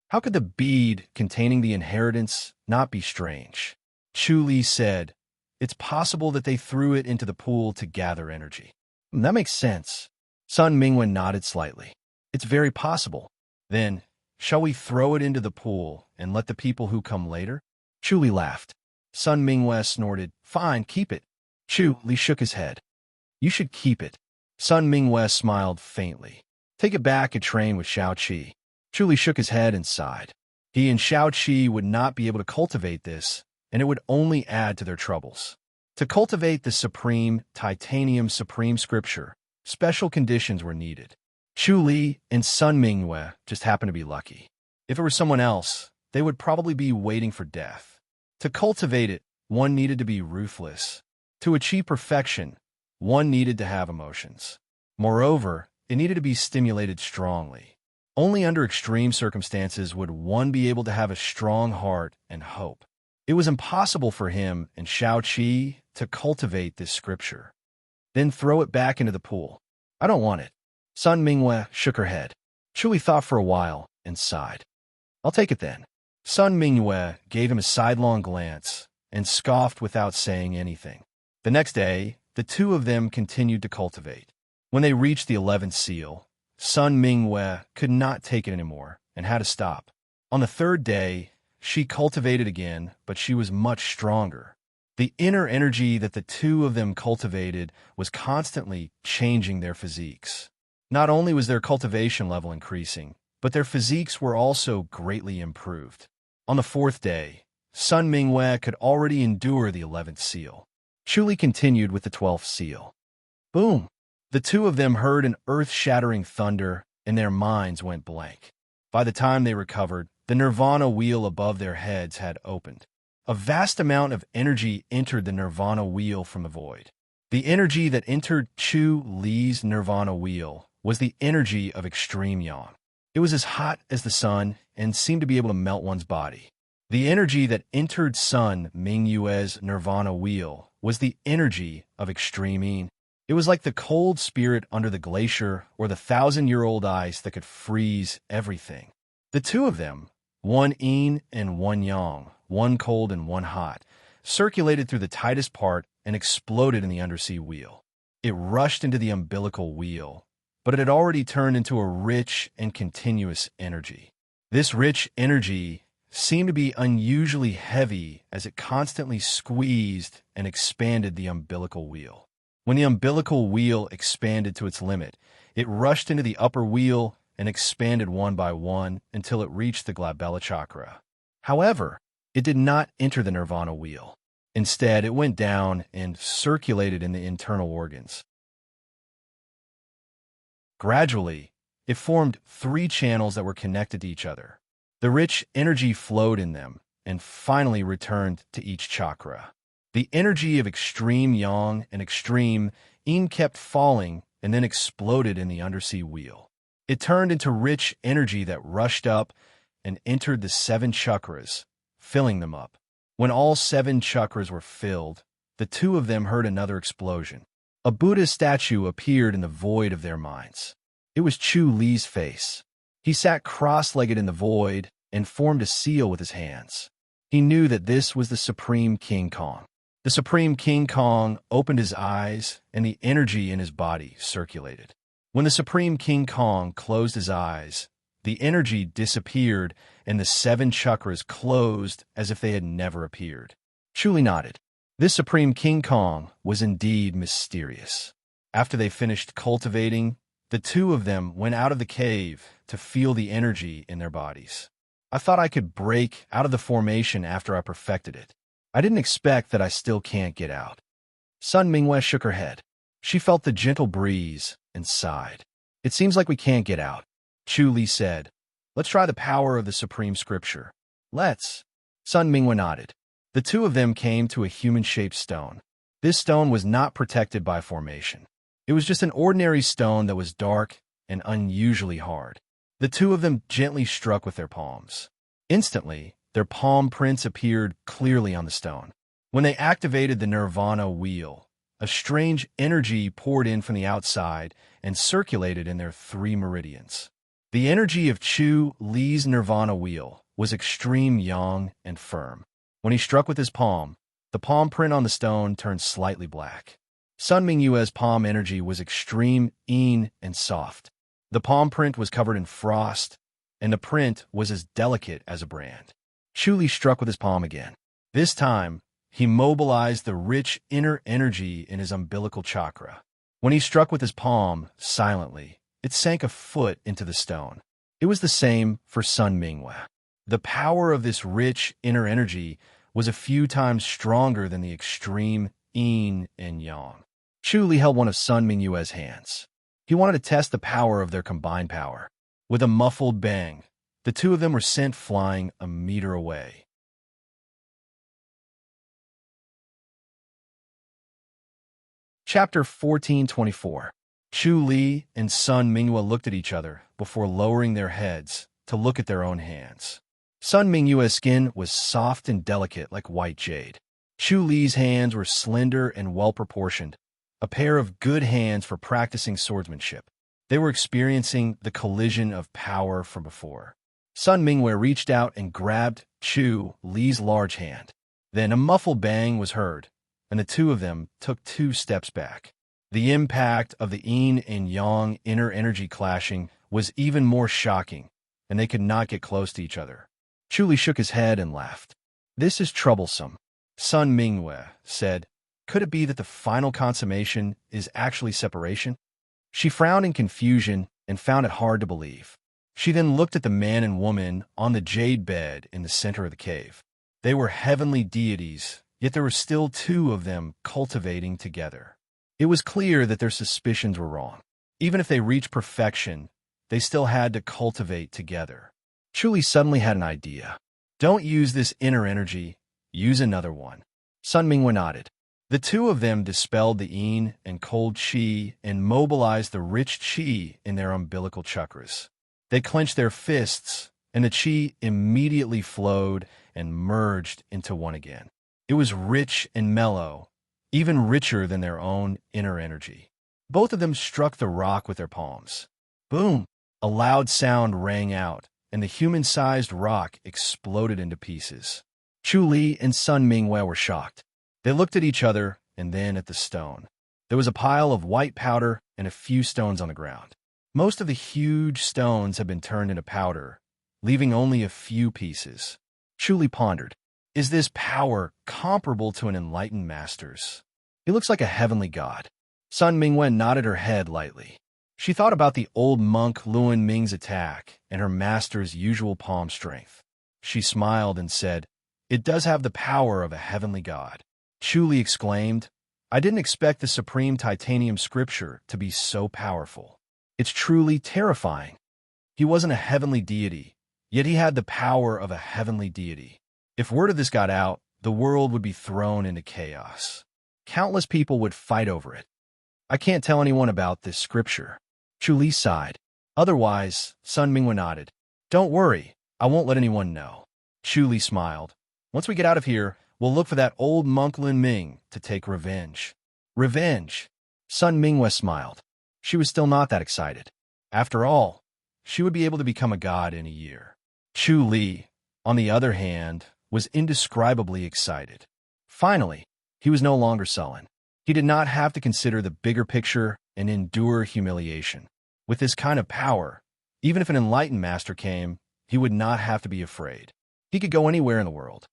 How could the bead containing the inheritance not be strange? Chu Li said, "It's possible that they threw it into the pool to gather energy." That makes sense. Sun Mingwen nodded slightly. "It's very possible. Then, shall we throw it into the pool and let the people who come later?" Chu Li laughed. Sun Mingwe snorted, "Fine, keep it." Chu Li shook his head. "You should keep it." Sun Mingwe smiled faintly. "Take it back and train with Xiao Qi." Chu Li shook his head and sighed. He and Xiao Qi would not be able to cultivate this, and it would only add to their troubles. To cultivate the supreme titanium supreme scripture, special conditions were needed. Chu Li and Sun Mingwe just happened to be lucky. If it were someone else, they would probably be waiting for death. To cultivate it, one needed to be ruthless. To achieve perfection, one needed to have emotions. Moreover, it needed to be stimulated strongly. Only under extreme circumstances would one be able to have a strong heart and hope. It was impossible for him and Xiao Qi to cultivate this scripture. "Then throw it back into the pool." "I don't want it." Sun Mingwe shook her head. Chu Li thought for a while and sighed. "I'll take it then." Sun Mingwe gave him a sidelong glance and scoffed without saying anything. The next day, the two of them continued to cultivate. When they reached the 11th seal, Sun Mingwe could not take it anymore and had to stop. On the third day, she cultivated again, but she was much stronger. The inner energy that the two of them cultivated was constantly changing their physiques. Not only was their cultivation level increasing, but their physiques were also greatly improved. On the fourth day, Sun Mingwe could already endure the 11th seal. Chu Li continued with the 12th seal. Boom! The two of them heard an earth-shattering thunder, and their minds went blank. By the time they recovered, the nirvana wheel above their heads had opened. A vast amount of energy entered the nirvana wheel from the void. The energy that entered Chu Li's nirvana wheel was the energy of extreme yang. It was as hot as the sun and seemed to be able to melt one's body. The energy that entered Sun Mingyue's nirvana wheel was the energy of extreme yin. It was like the cold spirit under the glacier or the 1,000-year-old ice that could freeze everything. The two of them, one yin and one yang, one cold and one hot, circulated through the tightest part and exploded in the undersea wheel. It rushed into the umbilical wheel, but it had already turned into a rich and continuous energy. This rich energy seemed to be unusually heavy as it constantly squeezed and expanded the umbilical wheel. When the umbilical wheel expanded to its limit, it rushed into the upper wheel and expanded one by one until it reached the glabella chakra. However, it did not enter the nirvana wheel. Instead, it went down and circulated in the internal organs. Gradually, it formed 3 channels that were connected to each other. The rich energy flowed in them and finally returned to each chakra. The energy of extreme yang and extreme yin kept falling and then exploded in the undersea wheel. It turned into rich energy that rushed up and entered the 7 chakras, filling them up. When all 7 chakras were filled, the two of them heard another explosion. A Buddha statue appeared in the void of their minds. It was Chu Li's face. He sat cross-legged in the void and formed a seal with his hands. He knew that this was the Supreme King Kong. The Supreme King Kong opened his eyes, and the energy in his body circulated. When the Supreme King Kong closed his eyes, the energy disappeared, and the 7 chakras closed as if they had never appeared. Chu Li nodded. This Supreme King Kong was indeed mysterious. After they finished cultivating, the two of them went out of the cave to feel the energy in their bodies. I thought I could break out of the formation after I perfected it. I didn't expect that I still can't get out. Sun Mingwe shook her head. She felt the gentle breeze and sighed. It seems like we can't get out, Chu Li said. Let's try the power of the supreme scripture. Let's. Sun Minghua nodded. The two of them came to a human-shaped stone. This stone was not protected by formation. It was just an ordinary stone that was dark and unusually hard. The two of them gently struck with their palms. Instantly, their palm prints appeared clearly on the stone. When they activated the nirvana wheel, a strange energy poured in from the outside and circulated in their 3 meridians. The energy of Chu Li's nirvana wheel was extreme yang and firm. When he struck with his palm, the palm print on the stone turned slightly black. Sun Minghua's palm energy was extreme yin and soft. The palm print was covered in frost, and the print was as delicate as a brand. Chu Li struck with his palm again. This time, he mobilized the rich inner energy in his umbilical chakra. When he struck with his palm, silently, it sank a foot into the stone. It was the same for Sun Minghua. The power of this rich inner energy was a few times stronger than the extreme yin and yang. Chu Li held one of Sun Minghua's hands. He wanted to test the power of their combined power. With a muffled bang, the two of them were sent flying a meter away. Chapter 1424. Chu Li and Sun Minghua looked at each other before lowering their heads to look at their own hands. Sun Minghua's skin was soft and delicate like white jade. Chu Li's hands were slender and well-proportioned, a pair of good hands for practicing swordsmanship. They were experiencing the collision of power from before. Sun Minghua reached out and grabbed Chu Li's large hand. Then a muffled bang was heard, and the two of them took 2 steps back. The impact of the yin and yang inner energy clashing was even more shocking, and they could not get close to each other. Chu Li shook his head and laughed. This is troublesome, Sun Minghua said. Could it be that the final consummation is actually separation? She frowned in confusion and found it hard to believe. She then looked at the man and woman on the jade bed in the center of the cave. They were heavenly deities, yet there were still 2 of them cultivating together. It was clear that their suspicions were wrong. Even if they reached perfection, they still had to cultivate together. Chu Li suddenly had an idea. Don't use this inner energy, use another one. Sun Minghua nodded. The two of them dispelled the yin and cold qi and mobilized the rich qi in their umbilical chakras. They clenched their fists, and the qi immediately flowed and merged into one again. It was rich and mellow, even richer than their own inner energy. Both of them struck the rock with their palms. Boom! A loud sound rang out, and the human-sized rock exploded into pieces. Chu Li and Sun Minghua were shocked. They looked at each other and then at the stone. There was a pile of white powder and a few stones on the ground. Most of the huge stones had been turned into powder, leaving only a few pieces. Chu Li pondered. Is this power comparable to an enlightened master's? He looks like a heavenly god. Sun Minghua nodded her head lightly. She thought about the old monk Luan Ming's attack and her master's usual palm strength. She smiled and said, "It does have the power of a heavenly god." Chu Li exclaimed, "I didn't expect the supreme titanium scripture to be so powerful. It's truly terrifying." He wasn't a heavenly deity, yet he had the power of a heavenly deity. If word of this got out, the world would be thrown into chaos. Countless people would fight over it. I can't tell anyone about this scripture. Chu Li sighed. Otherwise, Sun Minghua nodded. Don't worry, I won't let anyone know. Chu Li smiled. Once we get out of here, we'll look for that old monk Lin Ming to take revenge. Revenge? Sun Minghua smiled. She was still not that excited. After all, she would be able to become a god in a year. Chu Li, on the other hand, was indescribably excited. Finally, he was no longer sullen. He did not have to consider the bigger picture and endure humiliation. With this kind of power, even if an enlightened master came, he would not have to be afraid. He could go anywhere in the world.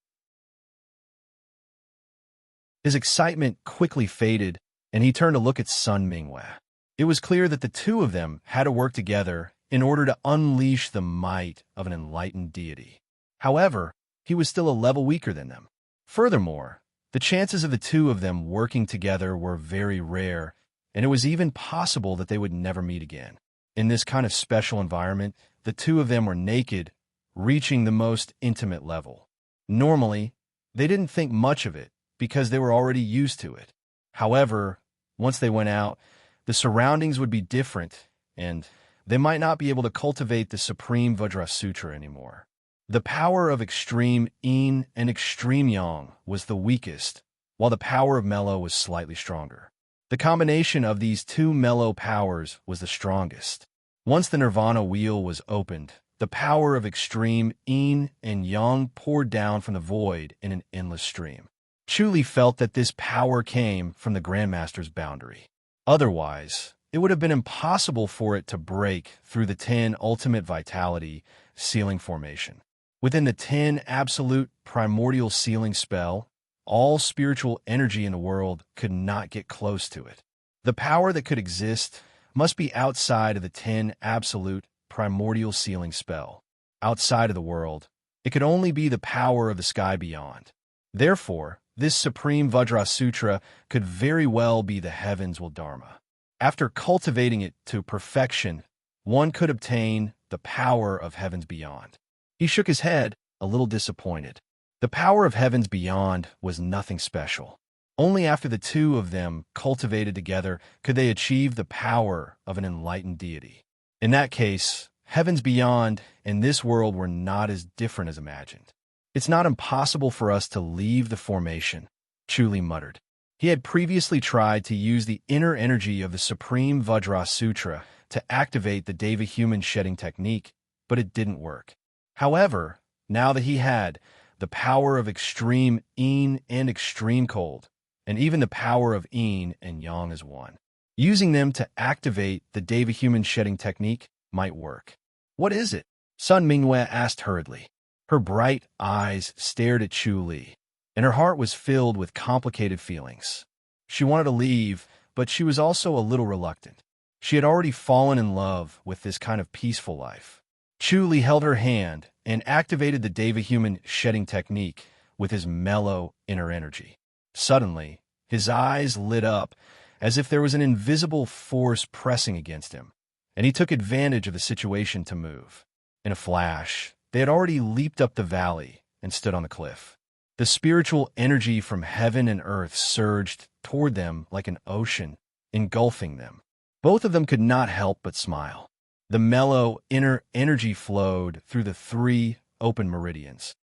His excitement quickly faded, and he turned to look at Sun Minghua. It was clear that the two of them had to work together in order to unleash the might of an enlightened deity. However, he was still a level weaker than them. Furthermore, the chances of the two of them working together were very rare, and it was even possible that they would never meet again. In this kind of special environment, the two of them were naked, reaching the most intimate level. Normally, they didn't think much of it because they were already used to it. However, once they went out, the surroundings would be different, and they might not be able to cultivate the supreme Vajrasutra anymore. The power of extreme yin and extreme yang was the weakest, while the power of mellow was slightly stronger. The combination of these two mellow powers was the strongest. Once the nirvana wheel was opened, the power of extreme yin and yang poured down from the void in an endless stream. Chu Li felt that this power came from the Grandmaster's boundary. Otherwise, it would have been impossible for it to break through the 10 ultimate vitality sealing formation. Within the 10 absolute primordial sealing spell, all spiritual energy in the world could not get close to it. The power that could exist must be outside of the 10 absolute primordial sealing spell. Outside of the world, it could only be the power of the sky beyond. Therefore, this supreme Vajrasutra could very well be the heavens will dharma. After cultivating it to perfection, one could obtain the power of heavens beyond. He shook his head, a little disappointed. The power of heavens beyond was nothing special. Only after the two of them cultivated together could they achieve the power of an enlightened deity. In that case, heavens beyond and this world were not as different as imagined. It's not impossible for us to leave the formation, Chu Li muttered. He had previously tried to use the inner energy of the Supreme Vajrasutra to activate the Deva human shedding technique, but it didn't work. However, now that he had the power of extreme yin and extreme cold, and even the power of yin and yang as one, using them to activate the Deva human shedding technique might work. What is it? Sun Mingyue asked hurriedly. Her bright eyes stared at Chu Li, and her heart was filled with complicated feelings. She wanted to leave, but she was also a little reluctant. She had already fallen in love with this kind of peaceful life. Chu Li held her hand and activated the Deva human shedding technique with his mellow inner energy. Suddenly, his eyes lit up as if there was an invisible force pressing against him, and he took advantage of the situation to move. In a flash, they had already leaped up the valley and stood on the cliff. The spiritual energy from heaven and earth surged toward them like an ocean, engulfing them. Both of them could not help but smile. The mellow inner energy flowed through the 3 open meridians.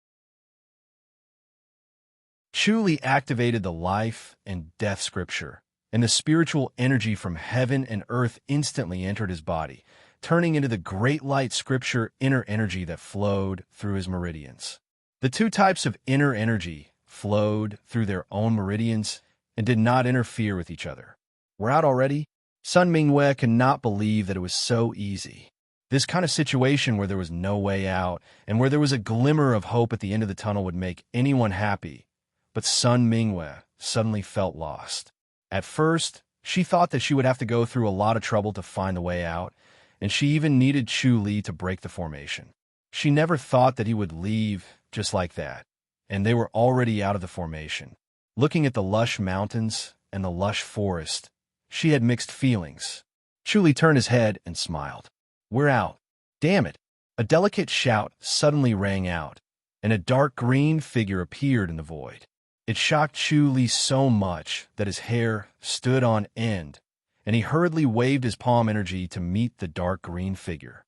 Chu Li activated the life and death scripture, and the spiritual energy from heaven and earth instantly entered his body, turning into the great light scripture inner energy that flowed through his meridians. The 2 types of inner energy flowed through their own meridians and did not interfere with each other. We're out already? Sun Mingyue could not believe that it was so easy. This kind of situation where there was no way out and where there was a glimmer of hope at the end of the tunnel would make anyone happy, but Sun Mingyue suddenly felt lost. At first, she thought that she would have to go through a lot of trouble to find the way out, and she even needed Chu Li to break the formation. She never thought that he would leave just like that, and they were already out of the formation. Looking at the lush mountains and the lush forest, she had mixed feelings. Chu Li turned his head and smiled. We're out. Damn it. A delicate shout suddenly rang out, and a dark green figure appeared in the void. It shocked Chu Li so much that his hair stood on end, and he hurriedly waved his palm energy to meet the dark green figure.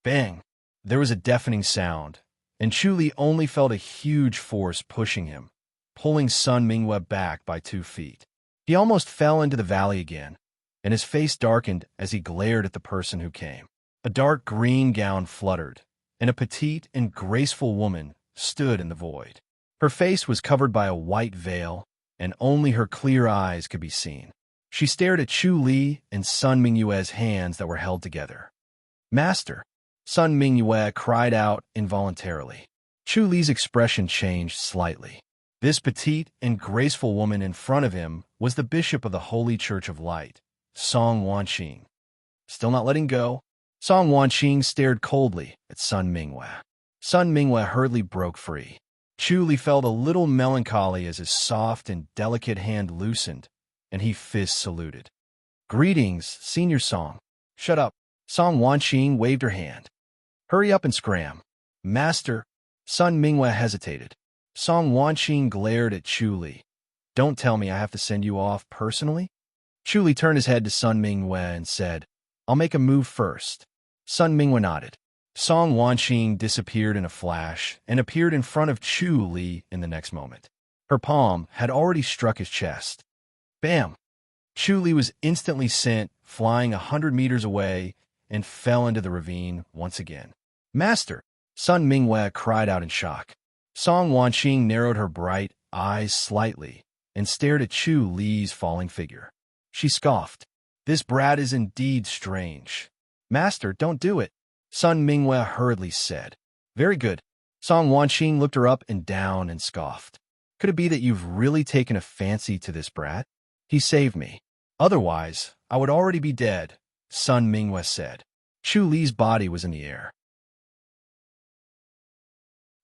Bang! There was a deafening sound, and Chu Li only felt a huge force pushing him, pulling Sun Mingyue back by 2 feet. He almost fell into the valley again, and his face darkened as he glared at the person who came. A dark green gown fluttered, and a petite and graceful woman stood in the void. Her face was covered by a white veil, and only her clear eyes could be seen. She stared at Chu Li and Sun Mingyue's hands that were held together. Master! Sun Mingyue cried out involuntarily. Chu Li's expression changed slightly. This petite and graceful woman in front of him was the bishop of the Holy Church of Light, Song Wanqing. Still not letting go, Song Wanqing stared coldly at Sun Mingyue. Sun Mingyue hurriedly broke free. Chu Li felt a little melancholy as his soft and delicate hand loosened, and he fist saluted. Greetings, Senior Song. Shut up. Song Wanqing waved her hand. Hurry up and scram. Master. Sun Mingwe hesitated. Song Wanqing glared at Chu Li. Don't tell me I have to send you off personally? Chu Li turned his head to Sun Mingwe and said, I'll make a move first. Sun Mingwe nodded. Song Wanqing disappeared in a flash and appeared in front of Chu Li in the next moment. Her palm had already struck his chest. Bam! Chu Li was instantly sent flying 100 meters away and fell into the ravine once again. Master! Sun Mingwe cried out in shock. Song Wanqing narrowed her bright eyes slightly and stared at Chu Li's falling figure. She scoffed. This brat is indeed strange. Master, don't do it, Sun Mingwe hurriedly said. Very good. Song Wanqing looked her up and down and scoffed. Could it be that you've really taken a fancy to this brat? He saved me. Otherwise, I would already be dead, Sun Mingwe said. Chu Li's body was in the air.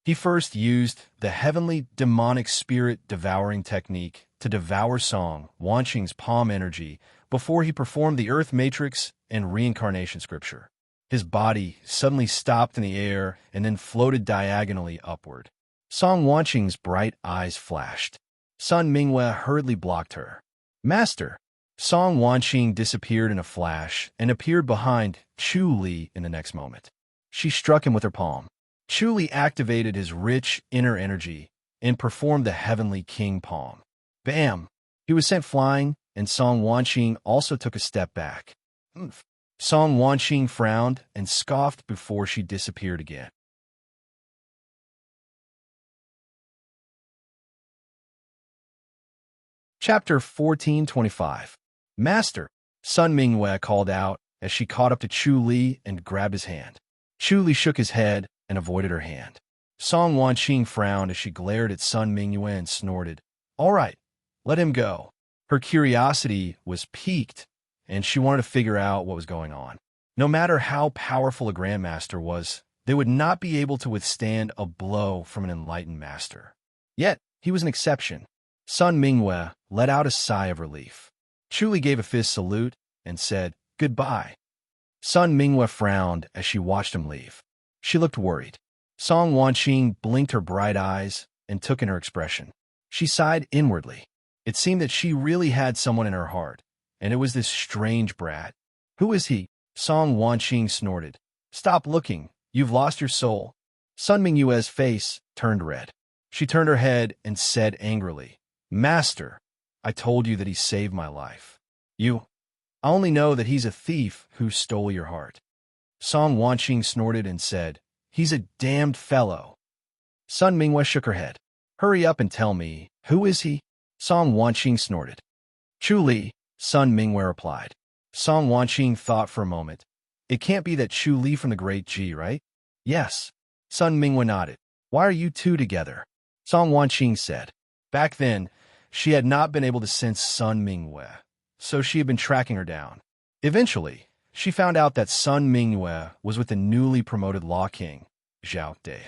He first used the heavenly demonic spirit devouring technique to devour Song Wanqing's palm energy before he performed the Earth Matrix and reincarnation scripture. His body suddenly stopped in the air and then floated diagonally upward. Song Wanqing's bright eyes flashed. Sun Mingwe hurriedly blocked her. Master! Song Wanqing disappeared in a flash and appeared behind Chu Li in the next moment. She struck him with her palm. Chu Li activated his rich inner energy and performed the heavenly king palm. Bam! He was sent flying, and Song Wanqing also took a step back. Oomph. Song Wanqing frowned and scoffed before she disappeared again. Chapter 1425. Master! Sun Mingwe called out as she caught up to Chu Li and grabbed his hand. Chu Li shook his head and avoided her hand. Song Wanqing frowned as she glared at Sun Mingwe and snorted. All right, let him go. Her curiosity was piqued, and she wanted to figure out what was going on. No matter how powerful a grandmaster was, they would not be able to withstand a blow from an enlightened master. Yet, he was an exception. Sun Mingwe let out a sigh of relief. Chu Li gave a fist salute and said, Goodbye. Sun Mingwe frowned as she watched him leave. She looked worried. Song Wanqing blinked her bright eyes and took in her expression. She sighed inwardly. It seemed that she really had someone in her heart, and it was this strange brat. Who is he? Song Wanqing snorted. Stop looking. You've lost your soul. Sun Mingwe's face turned red. She turned her head and said angrily, Master, I told you that he saved my life. I only know that he's a thief who stole your heart. Song Wanqing snorted and said, He's a damned fellow. Sun Mingwe shook her head. Hurry up and tell me, who is he? Song Wanqing snorted. Chu Li, Sun Mingwe replied. Song Wanqing thought for a moment. It can't be that Chu Li from the Great G, right? Yes. Sun Mingwe nodded. Why are you two together? Song Wanqing said. Back then, she had not been able to sense Sun Mingwe, so she had been tracking her down. Eventually, she found out that Sun Mingwe was with the newly promoted Law King, Zhao De.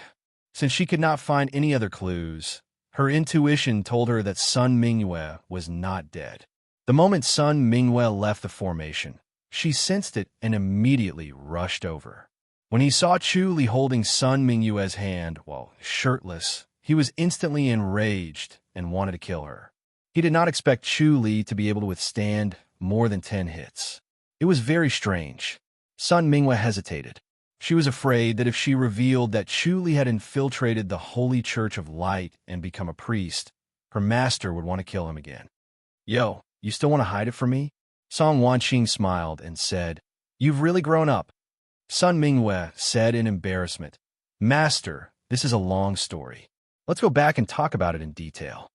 Since she could not find any other clues, her intuition told her that Sun Mingwe was not dead. The moment Sun Mingwe left the formation, she sensed it and immediately rushed over. When he saw Chu Li holding Sun Mingwe's hand while shirtless, he was instantly enraged and wanted to kill her. He did not expect Chu Li to be able to withstand more than 10 hits. It was very strange. Sun Mingwe hesitated. She was afraid that if she revealed that Chu Li had infiltrated the Holy Church of Light and become a priest, her master would want to kill him again. Yo, you still want to hide it from me? Song Wanqing smiled and said, You've really grown up. Sun Mingwe said in embarrassment, Master, this is a long story. Let's go back and talk about it in detail.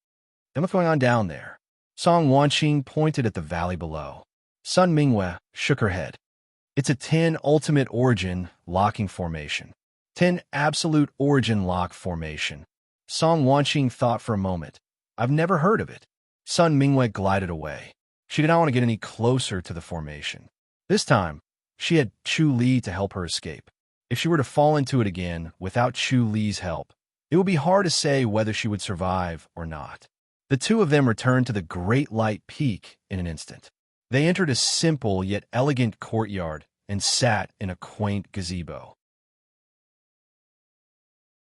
Then what's going on down there? Song Wanqing pointed at the valley below. Sun Mingwe shook her head. It's a 10 ultimate origin locking formation. 10 absolute origin lock formation. Song Wanqing thought for a moment. I've never heard of it. Sun Mingwe glided away. She did not want to get any closer to the formation. This time, she had Chu Li to help her escape. If she were to fall into it again without Chu Li's help, it would be hard to say whether she would survive or not. The two of them returned to the Great Light Peak in an instant. They entered a simple yet elegant courtyard and sat in a quaint gazebo.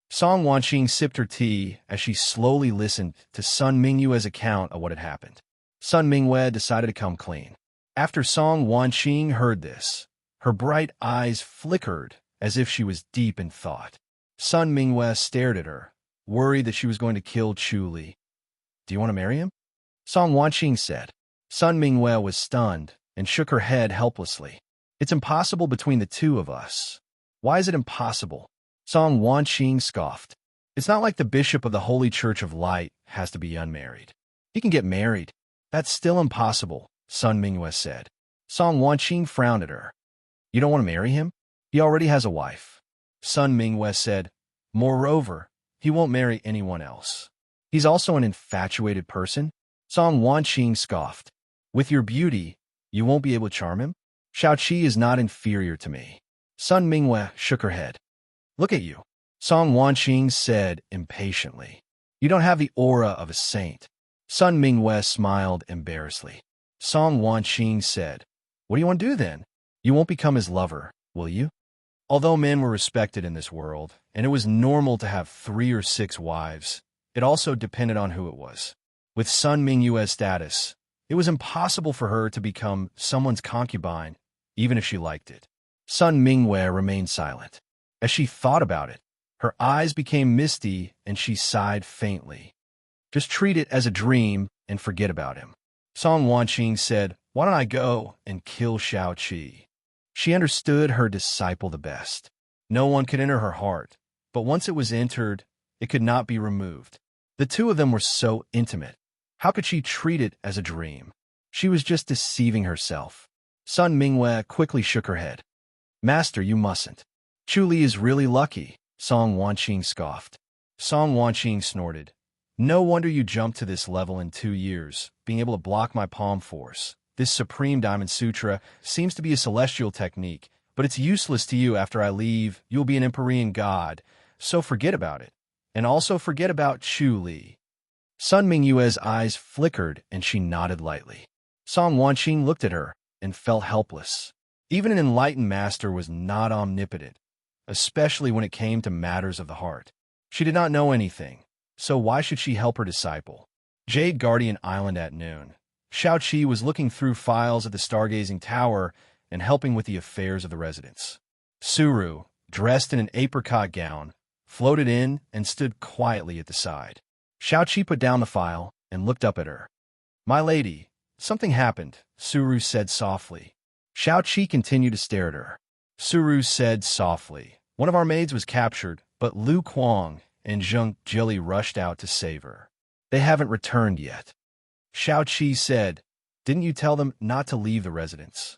Song Wanqing sipped her tea as she slowly listened to Sun Mingyue's account of what had happened. Sun Mingyue decided to come clean. After Song Wanqing heard this, her bright eyes flickered as if she was deep in thought. Sun Mingyue stared at her, worried that she was going to kill Chu Li. "Do you want to marry him?" Song Wanqing said. Sun Mingyue was stunned and shook her head helplessly. "It's impossible between the two of us." "Why is it impossible?" Song Wanqing scoffed. "It's not like the bishop of the Holy Church of Light has to be unmarried. He can get married." "That's still impossible," Sun Mingyue said. Song Wanqing frowned at her. "You don't want to marry him? He already has a wife." Sun Mingyue said, "Moreover, he won't marry anyone else. He's also an infatuated person." Song Wanqing scoffed. "With your beauty, you won't be able to charm him? Shaoqi is not inferior to me." Sun Mingyue shook her head. "Look at you," Song Wanqing said impatiently. "You don't have the aura of a saint." Sun Mingyue smiled embarrassedly. Song Wanqing said, "What do you want to do then? You won't become his lover, will you?" Although men were respected in this world, and it was normal to have 3 or 6 wives, it also depended on who it was. With Sun Mingyue's status, it was impossible for her to become someone's concubine, even if she liked it. Sun Mingyue remained silent. As she thought about it, her eyes became misty and she sighed faintly. "Just treat it as a dream and forget about him." Song Wanqing said, "Why don't I go and kill Shaoqi?" She understood her disciple the best. No one could enter her heart, but once it was entered, it could not be removed. The two of them were so intimate. How could she treat it as a dream? She was just deceiving herself. Sun Mingyue quickly shook her head. "Master, you mustn't. Chu Li is really lucky," Song Wanqing scoffed. Song Wanqing snorted. "No wonder you jumped to this level in 2 years, being able to block my palm force. This Supreme Diamond Sutra seems to be a celestial technique, but it's useless to you after I leave. You'll be an Empyrean god, so forget about it. And also forget about Chu Li." Sun Mingyue's eyes flickered and she nodded lightly. Song Wanqing looked at her and felt helpless. Even an enlightened master was not omnipotent, especially when it came to matters of the heart. She did not know anything, so why should she help her disciple? Jade Guardian Island at noon. Shaoqi was looking through files at the stargazing tower and helping with the affairs of the residents. Suru, dressed in an apricot gown, floated in and stood quietly at the side. Shaoqi put down the file and looked up at her. "My lady, something happened," Suru said softly. Shaoqi continued to stare at her. Suru said softly, "One of our maids was captured, but Lu Kuang and Zheng Jili rushed out to save her. They haven't returned yet." Shaoqi said, "Didn't you tell them not to leave the residence?"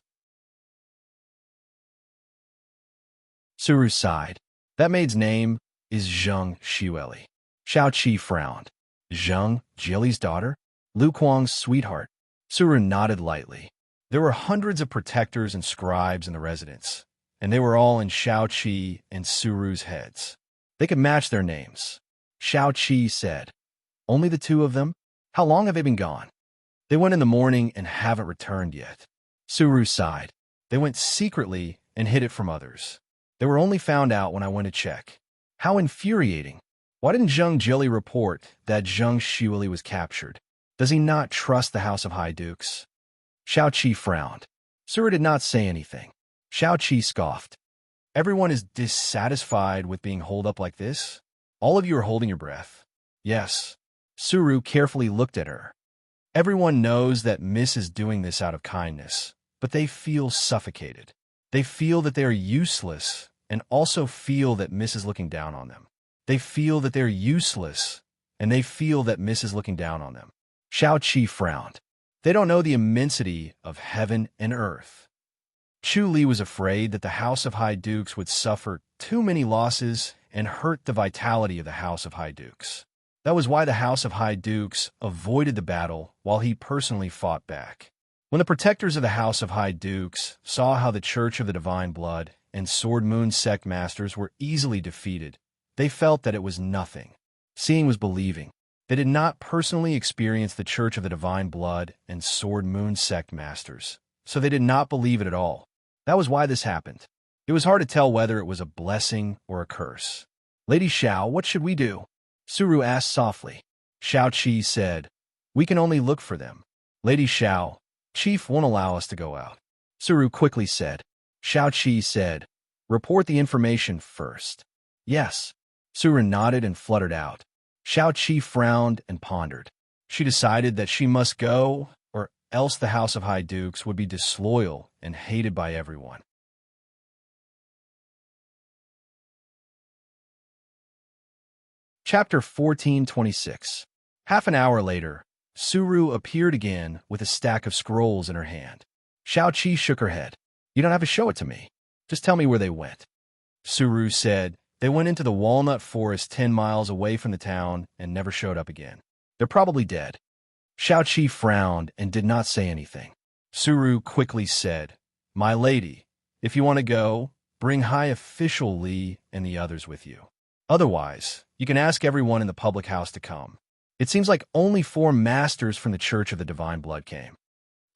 Suru sighed. "That maid's name is Zheng Xueli." Shaoqi frowned. "Zheng Jili's daughter? Lu Kuang's sweetheart?" Suru nodded lightly. There were hundreds of protectors and scribes in the residence, and they were all in Shaoqi and Suru's heads. They could match their names. Shaoqi said, "Only the 2 of them? How long have they been gone?" "They went in the morning and haven't returned yet." Suru sighed. "They went secretly and hid it from others. They were only found out when I went to check." "How infuriating. Why didn't Zheng Jili report that Zheng Xueli was captured? Does he not trust the House of High Dukes?" Shaoqi frowned. Suru did not say anything. Shaoqi scoffed. "Everyone is dissatisfied with being holed up like this? All of you are holding your breath." "Yes." Suru carefully looked at her. "Everyone knows that Miss is doing this out of kindness, but they feel suffocated. They feel that they are useless and also feel that Miss is looking down on them. They feel that they're useless and they feel that Miss is looking down on them." Shaoqi frowned. "They don't know the immensity of heaven and earth." Chu Li was afraid that the House of High Dukes would suffer too many losses and hurt the vitality of the House of High Dukes. That was why the House of High Dukes avoided the battle while he personally fought back. When the protectors of the House of High Dukes saw how the Church of the Divine Blood and Sword Moon sect masters were easily defeated, they felt that it was nothing. Seeing was believing. They did not personally experience the Church of the Divine Blood and Sword Moon sect masters, so they did not believe it at all. That was why this happened. It was hard to tell whether it was a blessing or a curse. Lady Xiao, what should we do? Suru asked softly. Xiao Qi said, we can only look for them. Lady Xiao, Chief won't allow us to go out. Suru quickly said. Xiao Qi said, report the information first. Yes. Suru nodded and fluttered out. Xiao Qi frowned and pondered. She decided that she must go, or else the House of High Dukes would be disloyal and hated by everyone. Chapter 1426. Half an hour later, Suru appeared again with a stack of scrolls in her hand. Xiao Qi shook her head. You don't have to show it to me. Just tell me where they went. Suru said, they went into the walnut forest 10 miles away from the town and never showed up again. They're probably dead. Xiao Qi frowned and did not say anything. Suru quickly said, my lady, if you want to go, bring High Official Li and the others with you. Otherwise, you can ask everyone in the public house to come. It seems like only 4 masters from the Church of the Divine Blood came.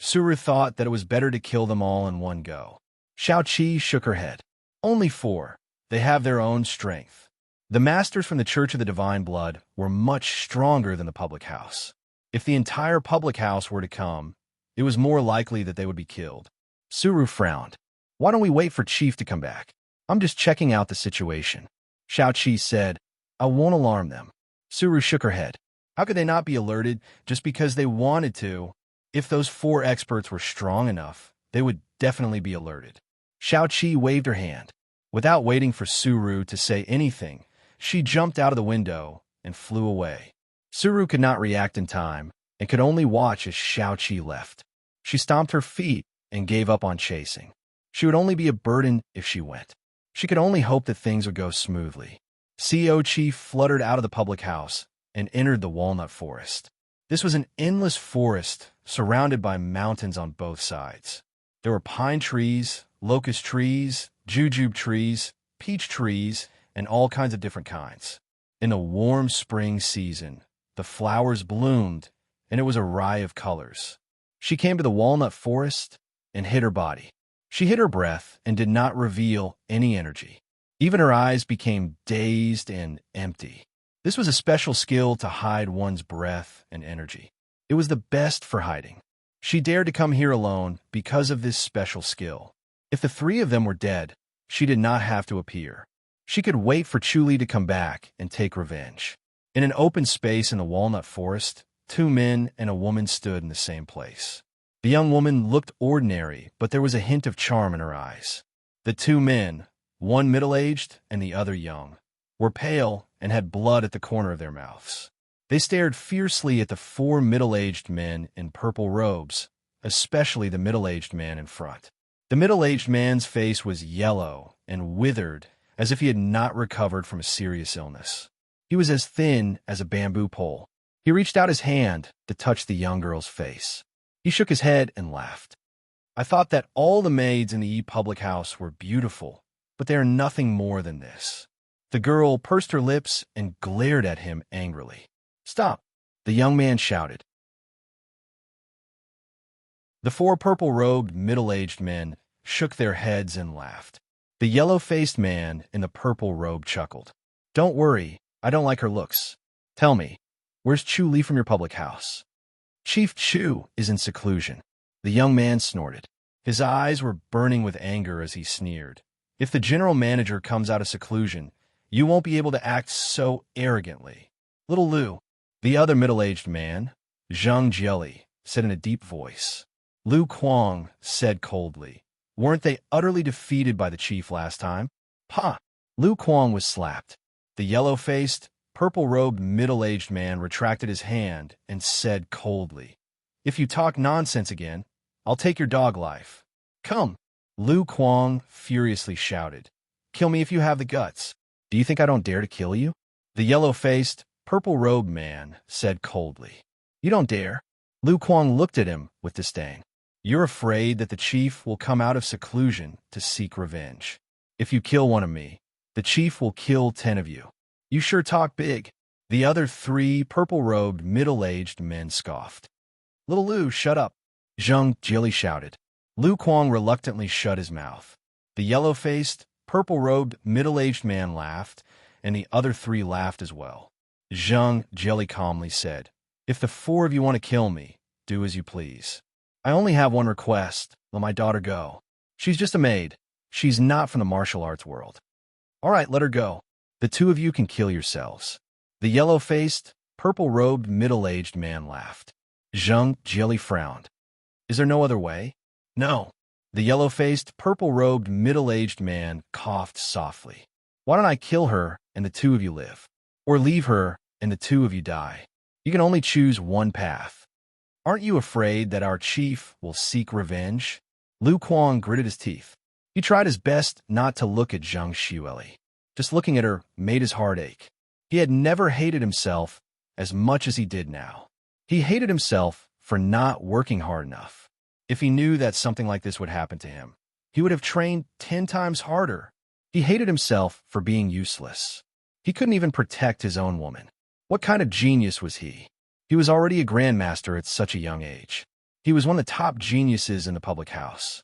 Suru thought that it was better to kill them all in one go. Xiao Qi shook her head. Only 4. They have their own strength. The masters from the Church of the Divine Blood were much stronger than the public house. If the entire public house were to come, it was more likely that they would be killed. Suru frowned. Why don't we wait for Chief to come back? I'm just checking out the situation. Xiao Qi said, I won't alarm them. Suru shook her head. How could they not be alerted just because they wanted to? If those 4 experts were strong enough, they would definitely be alerted. Xiao Qi waved her hand. Without waiting for Suru to say anything, she jumped out of the window and flew away. Suru could not react in time and could only watch as Xiao Qi left. She stomped her feet and gave up on chasing. She would only be a burden if she went. She could only hope that things would go smoothly. CEO Chief fluttered out of the public house and entered the walnut forest. This was an endless forest surrounded by mountains on both sides. There were pine trees, locust trees, jujube trees, peach trees, and all kinds of different kinds. In the warm spring season, the flowers bloomed, and it was a riot of colors. She came to the walnut forest and hid her body. She hid her breath and did not reveal any energy. Even her eyes became dazed and empty. This was a special skill to hide one's breath and energy. It was the best for hiding. She dared to come here alone because of this special skill. If the 3 of them were dead, she did not have to appear. She could wait for Chuli to come back and take revenge. In an open space in the walnut forest, 2 men and a woman stood in the same place. The young woman looked ordinary, but there was a hint of charm in her eyes. The 2 men, one middle-aged and the other young, were pale and had blood at the corner of their mouths. They stared fiercely at the 4 middle-aged men in purple robes, especially the middle-aged man in front. The middle-aged man's face was yellow and withered, as if he had not recovered from a serious illness. He was as thin as a bamboo pole. He reached out his hand to touch the young girl's face. He shook his head and laughed. I thought that all the maids in the public house were beautiful, but they are nothing more than this. The girl pursed her lips and glared at him angrily. Stop, the young man shouted. The 4 purple-robed, middle-aged men shook their heads and laughed. The yellow-faced man in the purple robe chuckled. Don't worry, I don't like her looks. Tell me, where's Chu Li from your public house? Chief Chu is in seclusion. The young man snorted. His eyes were burning with anger as he sneered. If the general manager comes out of seclusion, you won't be able to act so arrogantly. Little Lu, the other middle-aged man, Zhang Jieli, said in a deep voice. Lu Kuang said coldly, weren't they utterly defeated by the chief last time? Pa! Lu Kuang was slapped. The yellow-faced, purple-robed middle-aged man retracted his hand and said coldly, if you talk nonsense again, I'll take your dog life. Come! Lu Kuang furiously shouted. Kill me if you have the guts. Do you think I don't dare to kill you? The yellow-faced, purple-robed man said coldly. You don't dare. Lu Kuang looked at him with disdain. You're afraid that the chief will come out of seclusion to seek revenge. If you kill one of me, the chief will kill 10 of you. You sure talk big. The other three purple-robed, middle-aged men scoffed. "Little Lu, shut up," Zhang Jili shouted. Lu Kuang reluctantly shut his mouth. The yellow-faced, purple-robed, middle-aged man laughed, and the other three laughed as well. Zhang Jili calmly said, "If the four of you want to kill me, do as you please. I only have one request. Let my daughter go. She's just a maid. She's not from the martial arts world." "All right, let her go. The two of you can kill yourselves." The yellow-faced, purple-robed, middle-aged man laughed. Zhang Jili frowned. "Is there no other way?" "No." The yellow-faced, purple-robed, middle-aged man coughed softly. "Why don't I kill her and the two of you live? Or leave her and the two of you die? You can only choose one path. Aren't you afraid that our chief will seek revenge?" Lu Kuang gritted his teeth. He tried his best not to look at Zhang Xueli. Just looking at her made his heart ache. He had never hated himself as much as he did now. He hated himself for not working hard enough. If he knew that something like this would happen to him, he would have trained 10 times harder. He hated himself for being useless. He couldn't even protect his own woman. What kind of genius was he? He was already a grandmaster at such a young age. He was one of the top geniuses in the public house.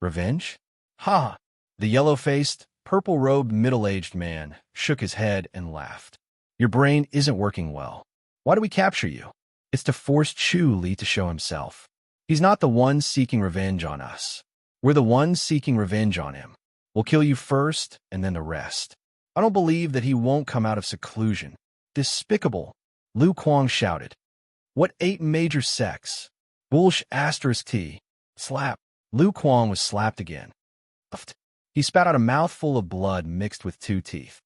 Revenge? Ha! The yellow-faced, purple-robed, middle-aged man shook his head and laughed. "Your brain isn't working well. Why do we capture you? It's to force Chu Li to show himself. He's not the one seeking revenge on us. We're the ones seeking revenge on him. We'll kill you first, and then the rest. I don't believe that he won't come out of seclusion." "Despicable!" Lu Kuang shouted. "What 8 major sects? Bullsh asterisk T. Slap." Lu Kuang was slapped again. He spat out a mouthful of blood mixed with 2 teeth.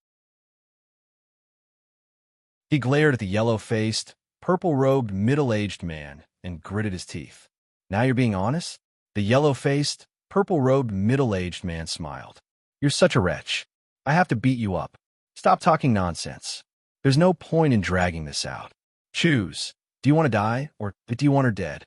He glared at the yellow-faced, purple-robed, middle-aged man and gritted his teeth. "Now you're being honest?" The yellow-faced, purple-robed, middle-aged man smiled. "You're such a wretch. I have to beat you up. Stop talking nonsense. There's no point in dragging this out. Choose. Do you want to die, or do you want her dead?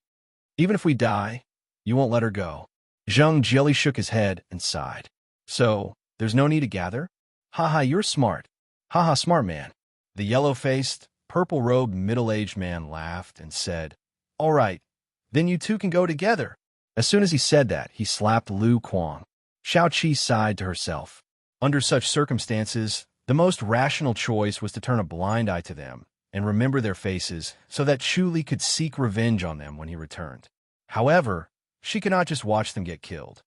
Even if we die, you won't let her go." Zhang Jili shook his head and sighed. "So, there's no need to gather? Haha, you're smart. Haha, smart man." The yellow-faced, purple-robed, middle-aged man laughed and said, "All right, then you two can go together." As soon as he said that, he slapped Lu Kuang. Xiao Qi sighed to herself. Under such circumstances, the most rational choice was to turn a blind eye to them and remember their faces so that Chu Li could seek revenge on them when he returned. However, she could not just watch them get killed.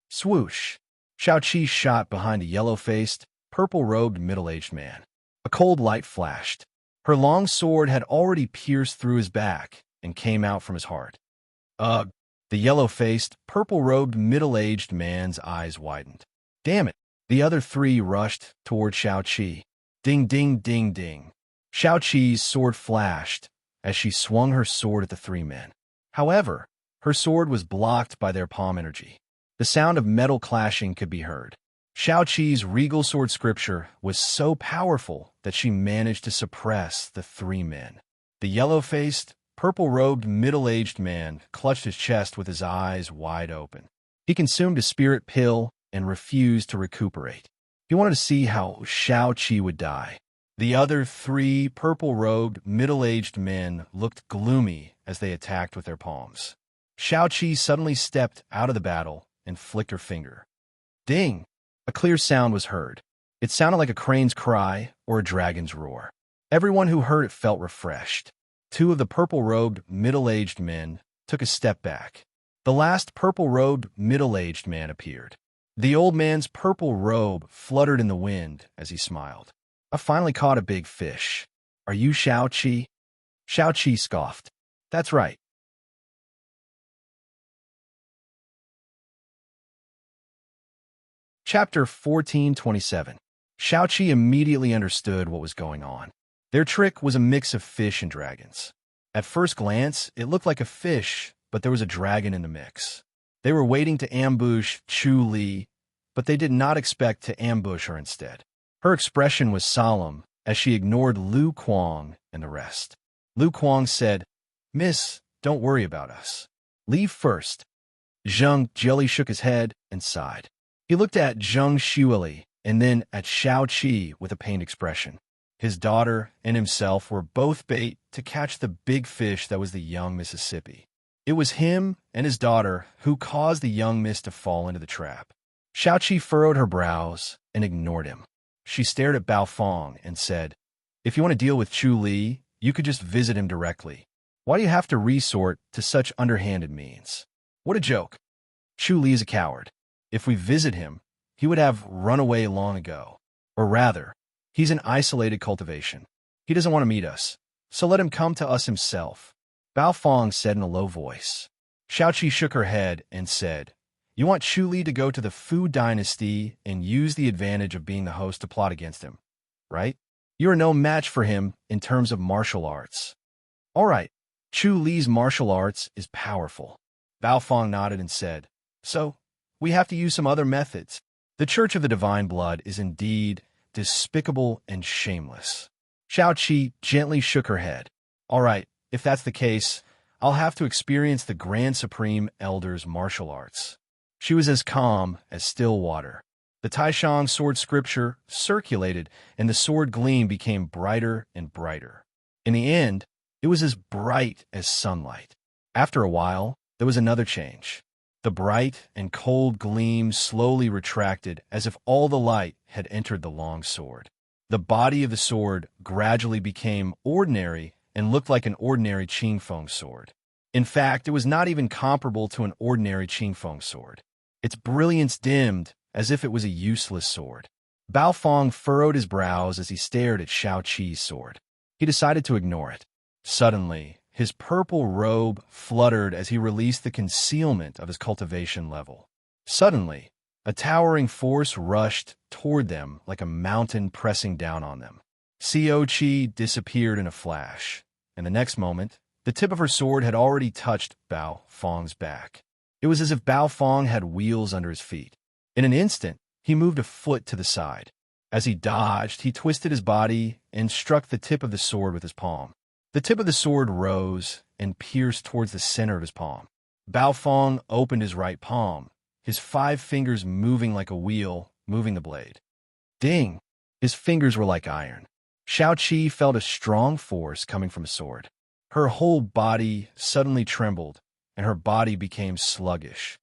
Swoosh! Xiao Qi shot behind a yellow-faced, purple-robed, middle-aged man. A cold light flashed. Her long sword had already pierced through his back and came out from his heart. Ugh! The yellow-faced, purple-robed, middle-aged man's eyes widened. Damn it! The other three rushed toward Xiao Qi. Ding, ding, ding, ding. Xiao Qi's sword flashed as she swung her sword at the 3 men. However, her sword was blocked by their palm energy. The sound of metal clashing could be heard. Xiao Qi's regal sword scripture was so powerful that she managed to suppress the 3 men. The yellow-faced, purple-robed, middle-aged man clutched his chest with his eyes wide open. He consumed a spirit pill and refused to recuperate. He wanted to see how Xiao Qi would die. The other 3 purple-robed, middle-aged men looked gloomy as they attacked with their palms. Xiao Qi suddenly stepped out of the battle and flicked her finger. Ding! A clear sound was heard. It sounded like a crane's cry or a dragon's roar. Everyone who heard it felt refreshed. 2 of the purple-robed, middle-aged men took a step back. The last purple-robed, middle-aged man appeared. The old man's purple robe fluttered in the wind as he smiled. I finally caught a big fish. Are you Xiao Qi? Xiao Qi scoffed. That's right. Chapter 1427. Xiao Qi immediately understood what was going on. Their trick was a mix of fish and dragons. At first glance, it looked like a fish, but there was a dragon in the mix. They were waiting to ambush Chu Li, but they did not expect to ambush her instead. Her expression was solemn as she ignored Lu Kuang and the rest. Lu Kuang said, "Miss, don't worry about us. Leave first." Zhang Jili shook his head and sighed. He looked at Zhang Xueli and then at Xiao Qi with a pained expression. His daughter and himself were both bait to catch the big fish that was the young Mississippi. It was him and his daughter who caused the young Miss to fall into the trap. Xiaoqi furrowed her brows and ignored him. She stared at Bao Fong and said, "If you want to deal with Chu Li, you could just visit him directly. Why do you have to resort to such underhanded means? What a joke. Chu Li is a coward. If we visit him, he would have run away long ago. Or rather, he's an isolated cultivation. He doesn't want to meet us, so let him come to us himself," Bao Fong said in a low voice. Xiaoqi shook her head and said, "You want Chu Li to go to the Fu dynasty and use the advantage of being the host to plot against him, right? You are no match for him in terms of martial arts." "All right, Chu Li's martial arts is powerful." Bao Fong nodded and said, "So, we have to use some other methods. The Church of the Divine Blood is indeed despicable and shameless." Xiaoqi gently shook her head. "All right, if that's the case, I'll have to experience the Grand Supreme Elder's martial arts." She was as calm as still water. The Taishan sword scripture circulated, and the sword gleam became brighter and brighter. In the end, it was as bright as sunlight. After a while, there was another change. The bright and cold gleam slowly retracted as if all the light had entered the long sword. The body of the sword gradually became ordinary and looked like an ordinary Qingfeng sword. In fact, it was not even comparable to an ordinary Qingfeng sword. Its brilliance dimmed as if it was a useless sword. Bao Fong furrowed his brows as he stared at Xiaoqi's sword. He decided to ignore it. Suddenly, his purple robe fluttered as he released the concealment of his cultivation level. Suddenly, a towering force rushed toward them like a mountain pressing down on them. Xiaoqi disappeared in a flash, and the next moment, the tip of her sword had already touched Bao Fong's back. It was as if Bao Fong had wheels under his feet. In an instant, he moved a foot to the side. As he dodged, he twisted his body and struck the tip of the sword with his palm. The tip of the sword rose and pierced towards the center of his palm. Bao Fong opened his right palm, his 5 fingers moving like a wheel, moving the blade. Ding! His fingers were like iron. Xiaoqi felt a strong force coming from his sword. Her whole body suddenly trembled, and her body became sluggish.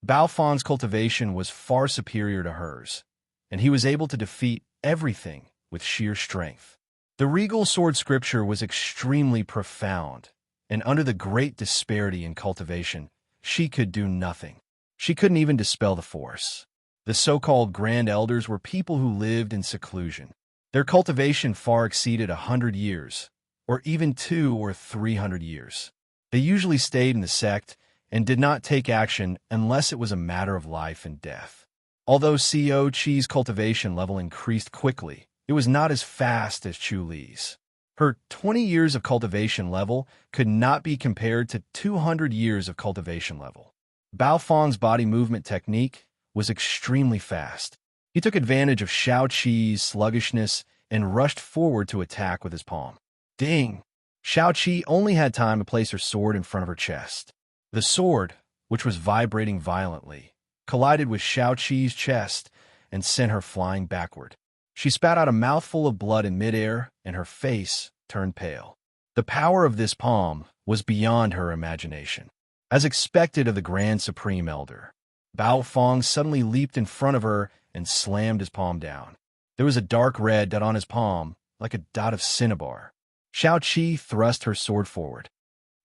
Bao Fong's cultivation was far superior to hers, and he was able to defeat everything with sheer strength. The regal sword scripture was extremely profound, and under the great disparity in cultivation, she could do nothing. She couldn't even dispel the force. The so-called Grand Elders were people who lived in seclusion. Their cultivation far exceeded 100 years, or even 200 or 300 years. They usually stayed in the sect and did not take action unless it was a matter of life and death. Although Xiaoqi's cultivation level increased quickly, it was not as fast as Chu Li's. Her 20 years of cultivation level could not be compared to 200 years of cultivation level. Bao Fong's body movement technique was extremely fast. He took advantage of Xiaoqi's sluggishness and rushed forward to attack with his palm. Ding! Xiaoqi only had time to place her sword in front of her chest. The sword, which was vibrating violently, collided with Xiaoqi's chest and sent her flying backward. She spat out a mouthful of blood in midair, and her face turned pale. The power of this palm was beyond her imagination. As expected of the Grand Supreme Elder, Bao Fong suddenly leaped in front of her and slammed his palm down. There was a dark red dot on his palm, like a dot of cinnabar. Xiaoqi thrust her sword forward.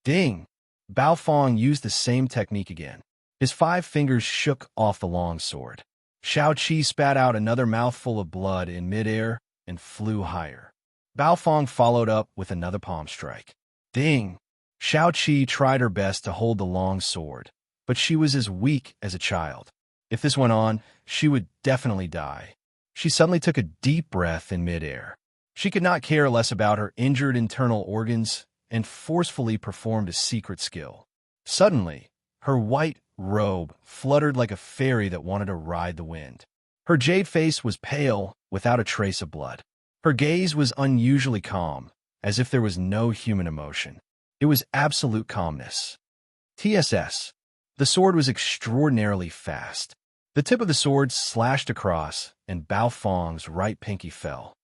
Ding! Bao Fong used the same technique again. His 5 fingers shook off the long sword. Xiaoqi spat out another mouthful of blood in midair and flew higher. Bao Fong followed up with another palm strike. Ding! Xiaoqi tried her best to hold the long sword, but she was as weak as a child. If this went on, she would definitely die. She suddenly took a deep breath in midair. She could not care less about her injured internal organs and forcefully performed a secret skill. Suddenly, her white robe fluttered like a fairy that wanted to ride the wind. Her jade face was pale, without a trace of blood. Her gaze was unusually calm, as if there was no human emotion. It was absolute calmness. TSS. The sword was extraordinarily fast. The tip of the sword slashed across, and Bao Feng's right pinky fell.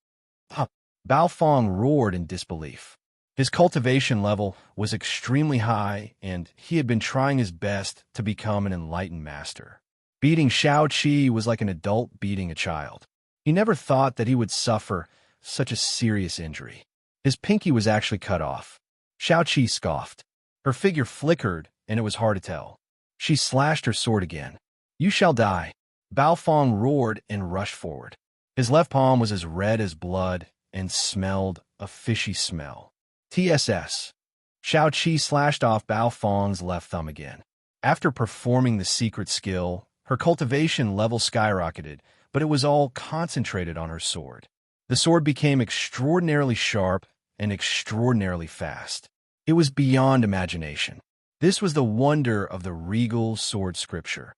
Huh. Bao Feng roared in disbelief. His cultivation level was extremely high, and he had been trying his best to become an enlightened master. Beating Shao Qi was like an adult beating a child. He never thought that he would suffer such a serious injury. His pinky was actually cut off. Shao Qi scoffed. Her figure flickered, and it was hard to tell. She slashed her sword again. "You shall die." Bao Feng roared and rushed forward. His left palm was as red as blood and smelled a fishy smell. TSS. Shao Qi slashed off Bao Feng's left thumb again. After performing the secret skill, her cultivation level skyrocketed, but it was all concentrated on her sword. The sword became extraordinarily sharp and extraordinarily fast. It was beyond imagination. This was the wonder of the regal sword scripture.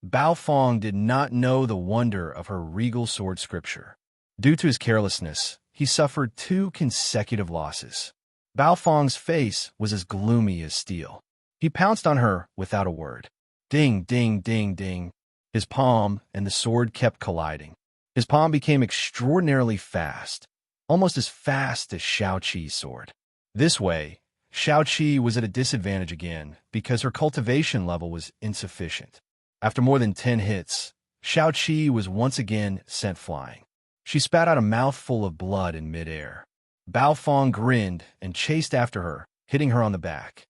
Bao Feng did not know the wonder of her regal sword scripture. Due to his carelessness, he suffered 2 consecutive losses. Bao Feng's face was as gloomy as steel. He pounced on her without a word. Ding, ding, ding, ding. His palm and the sword kept colliding. His palm became extraordinarily fast, almost as fast as Shao Qi's sword. This way, Shao Qi was at a disadvantage again because her cultivation level was insufficient. After more than 10 hits, Shao Qi was once again sent flying. She spat out a mouthful of blood in midair. Bao Feng grinned and chased after her, hitting her on the back.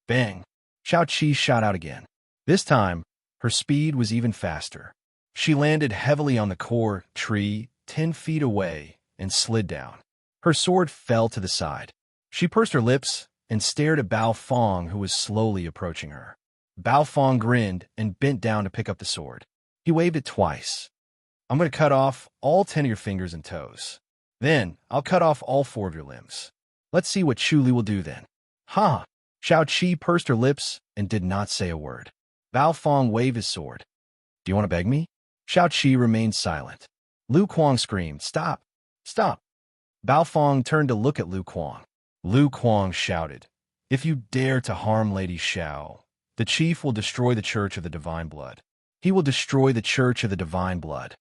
Bang! Shao Qi shot out again. This time, her speed was even faster. She landed heavily on the core tree 10 feet away and slid down. Her sword fell to the side. She pursed her lips and stared at Bao Feng, who was slowly approaching her. Bao Feng grinned and bent down to pick up the sword. He waved it twice. "I'm going to cut off all 10 of your fingers and toes. Then, I'll cut off all 4 of your limbs. Let's see what Chu Li will do then." "Ha!" Shao Qi pursed her lips and did not say a word. Bao Feng waved his sword. "Do you want to beg me?" Shao Qi remained silent. Lu Kuang screamed, "Stop! Stop!" Bao Feng turned to look at Lu Kuang. Lu Kuang shouted, "If you dare to harm Lady Shao, the chief will destroy the Church of the Divine Blood. He will destroy the Church of the Divine Blood."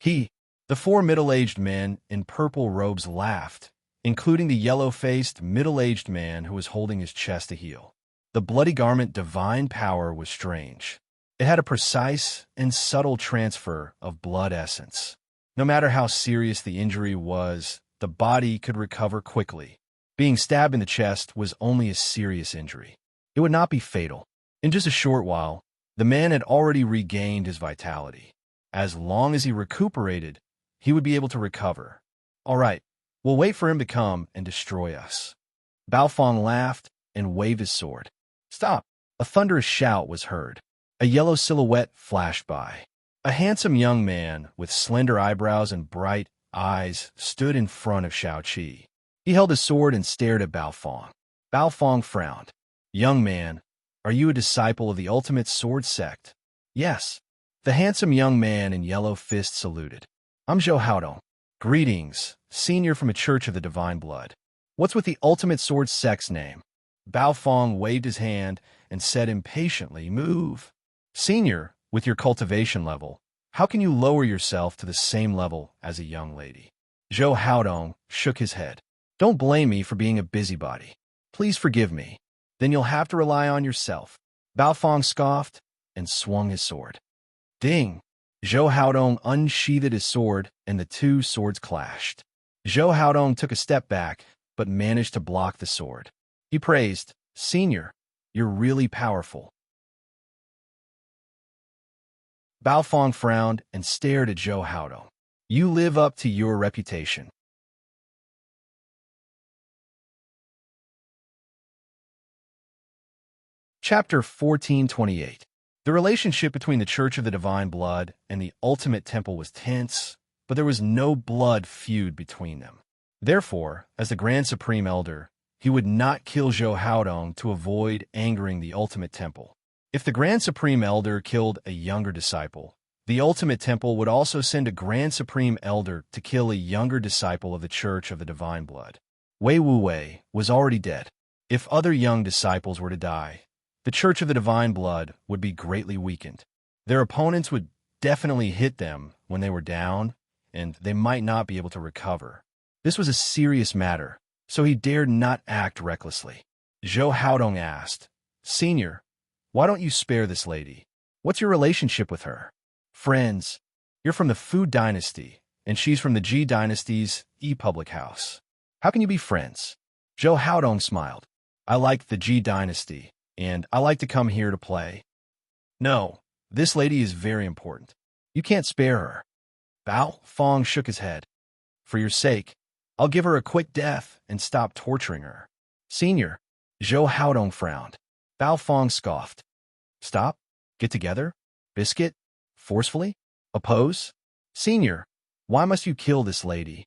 The 4 middle-aged men in purple robes laughed, including the yellow-faced, middle-aged man who was holding his chest to heal. The bloody garment divine power was strange. It had a precise and subtle transfer of blood essence. No matter how serious the injury was, the body could recover quickly. Being stabbed in the chest was only a serious injury. It would not be fatal. In just a short while, the man had already regained his vitality. As long as he recuperated, he would be able to recover. "All right, we'll wait for him to come and destroy us." Bao Feng laughed and waved his sword. "Stop!" A thunderous shout was heard. A yellow silhouette flashed by. A handsome young man with slender eyebrows and bright eyes stood in front of Shao Qi. He held his sword and stared at Bao Feng. Bao Feng frowned. "Young man, are you a disciple of the ultimate sword sect?" "Yes." The handsome young man in yellow fist saluted. "I'm Zhou Haodong. Greetings, senior from a Church of the Divine Blood. What's with the ultimate sword sect's name?" Bao Feng waved his hand and said impatiently, "Move." "Senior, with your cultivation level, how can you lower yourself to the same level as a young lady?" Zhou Haodong shook his head. "Don't blame me for being a busybody. Please forgive me. Then you'll have to rely on yourself." Bao Feng scoffed and swung his sword. Ding! Zhou Haodong unsheathed his sword, and the 2 swords clashed. Zhou Haodong took a step back, but managed to block the sword. He praised, "Senior, you're really powerful." Bao Feng frowned and stared at Zhou Haodong. "You live up to your reputation." Chapter 1428. The relationship between the Church of the Divine Blood and the Ultimate Temple was tense, but there was no blood feud between them. Therefore, as the Grand Supreme Elder, he would not kill Zhou Haodong to avoid angering the Ultimate Temple. If the Grand Supreme Elder killed a younger disciple, the Ultimate Temple would also send a Grand Supreme Elder to kill a younger disciple of the Church of the Divine Blood. Wei Wu Wei was already dead. If other young disciples were to die, the Church of the Divine Blood would be greatly weakened. Their opponents would definitely hit them when they were down, and they might not be able to recover. This was a serious matter, so he dared not act recklessly. Zhou Haodong asked, "Senior, why don't you spare this lady? What's your relationship with her?" "Friends. You're from the Fu dynasty, and she's from the Ji dynasty's public house. How can you be friends?" Zhou Haodong smiled. "I like the Ji dynasty, and I like to come here to play." "No, this lady is very important. You can't spare her." Bao Fong shook his head. "For your sake, I'll give her a quick death and stop torturing her." "Senior," Zhou Haodong frowned. Bao Fong scoffed. "Stop? Get together? Biscuit? Forcefully? Oppose? Senior, why must you kill this lady?"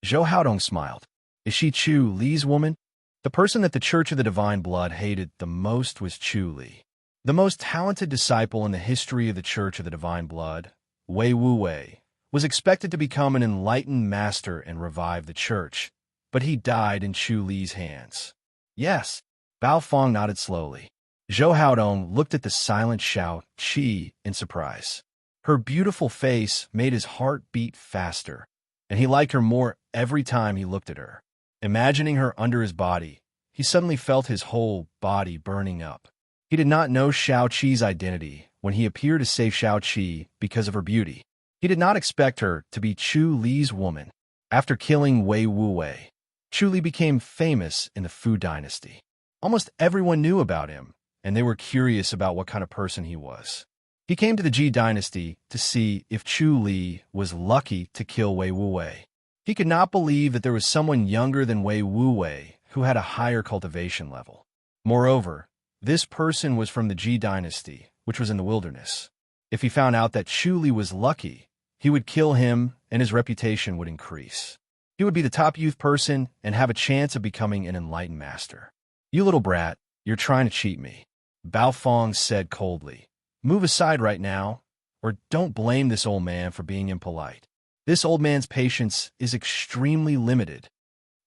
Zhou Haodong smiled. "Is she Chu Li's woman?" The person that the Church of the Divine Blood hated the most was Chu Li. The most talented disciple in the history of the Church of the Divine Blood, Wei Wu Wei, was expected to become an enlightened master and revive the church, but he died in Chu Li's hands. "Yes." Bao Fong nodded slowly. Zhou Haodong looked at the silent Xiao Qi in surprise. Her beautiful face made his heart beat faster, and he liked her more every time he looked at her. Imagining her under his body, he suddenly felt his whole body burning up. He did not know Xiao Qi's identity when he appeared to save Xiao Qi because of her beauty. He did not expect her to be Chu Li's woman. After killing Wei Wu Wei, Chu Li became famous in the Fu dynasty. Almost everyone knew about him, and they were curious about what kind of person he was. He came to the Ji dynasty to see if Chu Li was lucky to kill Wei Wu Wei. He could not believe that there was someone younger than Wei Wu Wei who had a higher cultivation level. Moreover, this person was from the Ji dynasty, which was in the wilderness. If he found out that Chu Li was lucky, he would kill him and his reputation would increase. He would be the top youth person and have a chance of becoming an enlightened master. "You little brat, you're trying to cheat me," Bao Fong said coldly. "Move aside right now, or don't blame this old man for being impolite. This old man's patience is extremely limited."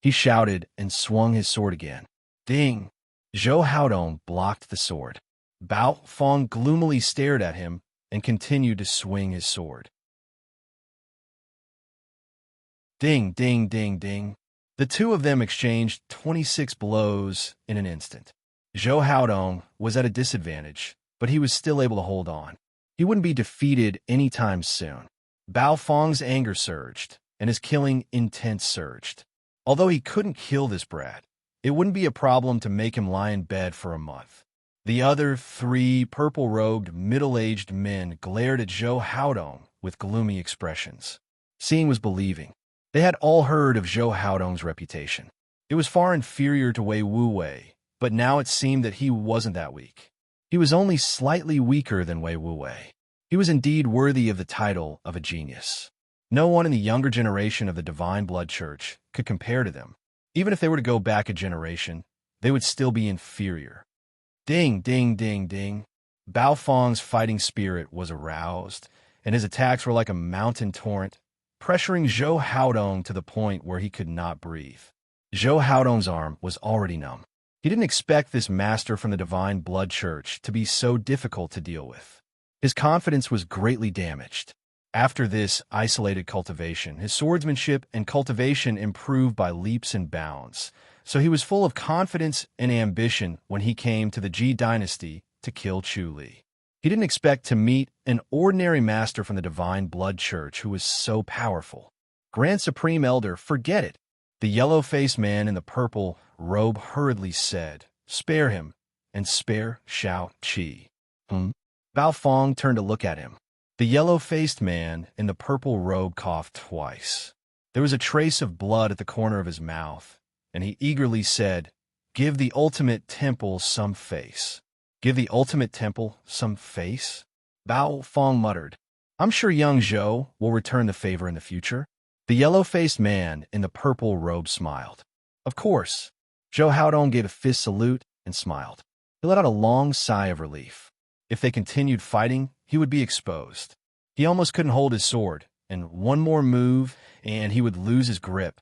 He shouted and swung his sword again. Ding! Zhou Haodong blocked the sword. Bao Fong gloomily stared at him and continued to swing his sword. Ding, ding, ding, ding. The two of them exchanged 26 blows in an instant. Zhou Haodong was at a disadvantage, but he was still able to hold on. He wouldn't be defeated anytime soon. Bao Fong's anger surged, and his killing intent surged. Although he couldn't kill this brat, it wouldn't be a problem to make him lie in bed for a month. The other three purple-robed, middle-aged men glared at Zhou Haodong with gloomy expressions. Seeing was believing. They had all heard of Zhou Haodong's reputation. It was far inferior to Wei Wu Wei, but now it seemed that he wasn't that weak. He was only slightly weaker than Wei Wu Wei. He was indeed worthy of the title of a genius. No one in the younger generation of the Divine Blood Church could compare to them. Even if they were to go back a generation, they would still be inferior. Ding, ding, ding, ding. Bao Fong's fighting spirit was aroused, and his attacks were like a mountain torrent, pressuring Zhou Haodong to the point where he could not breathe. Zhou Haodong's arm was already numb. He didn't expect this master from the Divine Blood Church to be so difficult to deal with. His confidence was greatly damaged. After this isolated cultivation, his swordsmanship and cultivation improved by leaps and bounds, so he was full of confidence and ambition when he came to the Ji dynasty to kill Chu Li. He didn't expect to meet an ordinary master from the Divine Blood Church who was so powerful. Grand Supreme Elder, forget it. The yellow-faced man in the purple robe hurriedly said, "Spare him, and spare Xiao Qi." Bao Fong turned to look at him. The yellow-faced man in the purple robe coughed twice. There was a trace of blood at the corner of his mouth, and he eagerly said, "Give the ultimate temple some face." "Give the ultimate temple some face?" Bao Fong muttered. "I'm sure young Zhou will return the favor in the future." The yellow-faced man in the purple robe smiled. "Of course." Zhou Haodong gave a fist salute and smiled. He let out a long sigh of relief. If they continued fighting, he would be exposed. He almost couldn't hold his sword, and one more move, and he would lose his grip.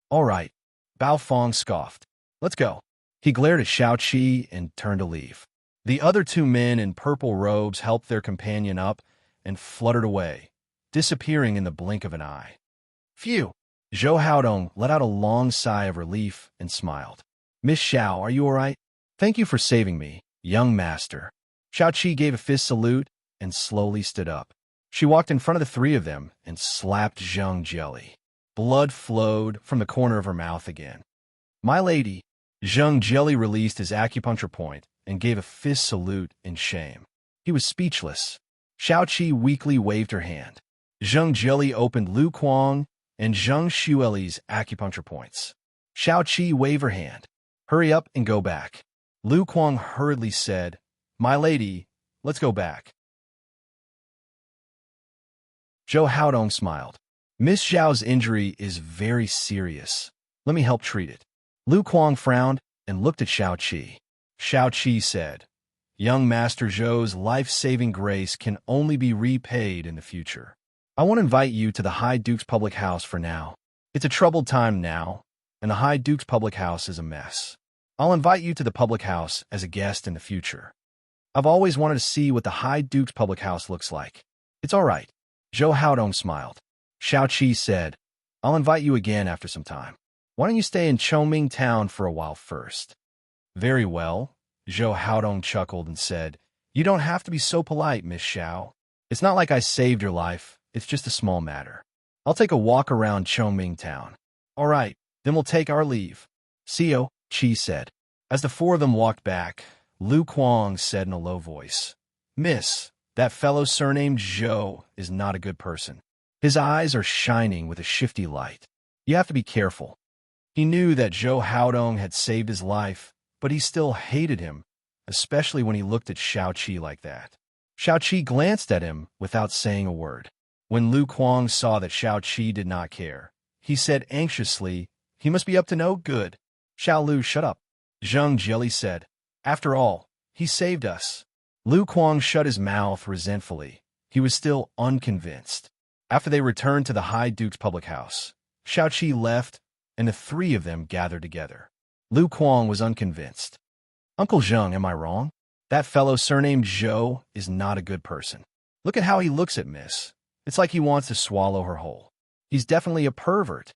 "All right," Bao Fong scoffed. "Let's go." He glared at Xiao Qi and turned to leave. The other two men in purple robes helped their companion up and fluttered away, disappearing in the blink of an eye. Phew! Zhou Haodong let out a long sigh of relief and smiled. Miss Xiao, are you all right? Thank you for saving me, young master. Xiao Qi gave a fist salute and slowly stood up. She walked in front of the three of them and slapped Zhang Jelly. Blood flowed from the corner of her mouth again. My lady, Zhang Jelly released his acupuncture point and gave a fist salute in shame. He was speechless. Xiao Qi weakly waved her hand. Zhang Jelly opened Lu Kuang and Zhang Xueli's acupuncture points. Xiao Qi waved her hand. Hurry up and go back. Lu Kuang hurriedly said, My lady, let's go back. Zhou Haodong smiled. Miss Xiao's injury is very serious. Let me help treat it. Lu Kuang frowned and looked at Xiao Qi. Xiao Qi said, Young Master Zhou's life-saving grace can only be repaid in the future. I want to invite you to the High Duke's public house for now. It's a troubled time now, and the High Duke's public house is a mess. I'll invite you to the public house as a guest in the future. I've always wanted to see what the High Duke's public house looks like. It's all right. Zhou Haodong smiled. Xiao Qi said, I'll invite you again after some time. Why don't you stay in Chongming town for a while first? Very well, Zhou Haodong chuckled and said, You don't have to be so polite, Miss Xiao. It's not like I saved your life. It's just a small matter. I'll take a walk around Chongming town. All right, then we'll take our leave. Xiao Qi said. As the four of them walked back, Lu Kuang said in a low voice, Miss, that fellow surnamed Zhou is not a good person. His eyes are shining with a shifty light. You have to be careful. He knew that Zhou Haodong had saved his life, but he still hated him, especially when he looked at Xiao Qi like that. Xiao Qi glanced at him without saying a word. When Lu Kuang saw that Xiao Qi did not care, he said anxiously, He must be up to no good. Xiao Lu, shut up. Zhang Jelly said, After all, he saved us. Lu Kuang shut his mouth resentfully. He was still unconvinced. After they returned to the High Duke's public house, Xiao Qi left, and the three of them gathered together. Lu Kuang was unconvinced. Uncle Zhang, am I wrong? That fellow surnamed Zhou is not a good person. Look at how he looks at Miss. It's like he wants to swallow her whole. He's definitely a pervert.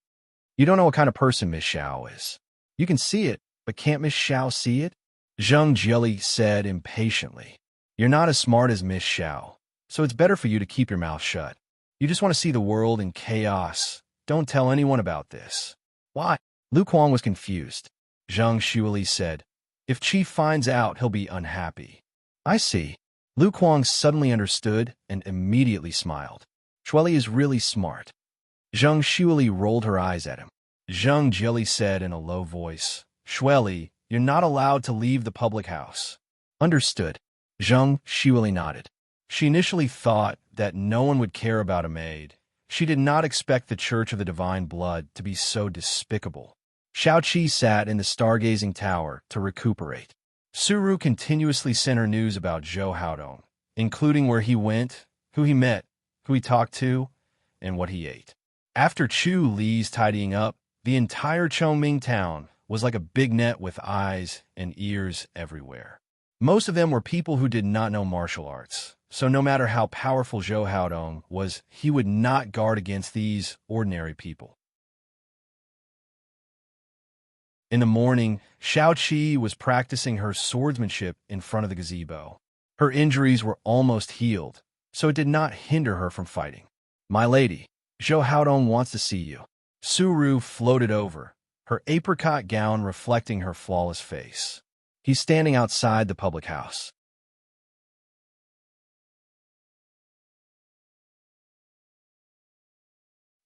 You don't know what kind of person Miss Xiao is. You can see it, but can't Miss Xiao see it? Zhang Jelly said impatiently. You're not as smart as Miss Xiao, so it's better for you to keep your mouth shut. You just want to see the world in chaos. Don't tell anyone about this. Why? Lu Kuang was confused. Zhang Xueli said, If Chief finds out, he'll be unhappy. I see. Lu Kuang suddenly understood and immediately smiled. Xueli is really smart. Zhang Xueli rolled her eyes at him. Zhang Jelly said in a low voice, Xueli, you're not allowed to leave the public house. Understood. Zhang Xueli nodded. She initially thought that no one would care about a maid. She did not expect the Church of the Divine Blood to be so despicable. Xiao Qi sat in the stargazing tower to recuperate. Suru continuously sent her news about Zhou Haodong, including where he went, who he met, who he talked to, and what he ate. After Chu Li's tidying up, the entire Chongming town was like a big net with eyes and ears everywhere. Most of them were people who did not know martial arts, so no matter how powerful Zhou Haodong was, he would not guard against these ordinary people. In the morning, Xiao Qi was practicing her swordsmanship in front of the gazebo. Her injuries were almost healed, so it did not hinder her from fighting. My lady, Zhou Haodong wants to see you. Suru floated over, her apricot gown reflecting her flawless face. He's standing outside the public house.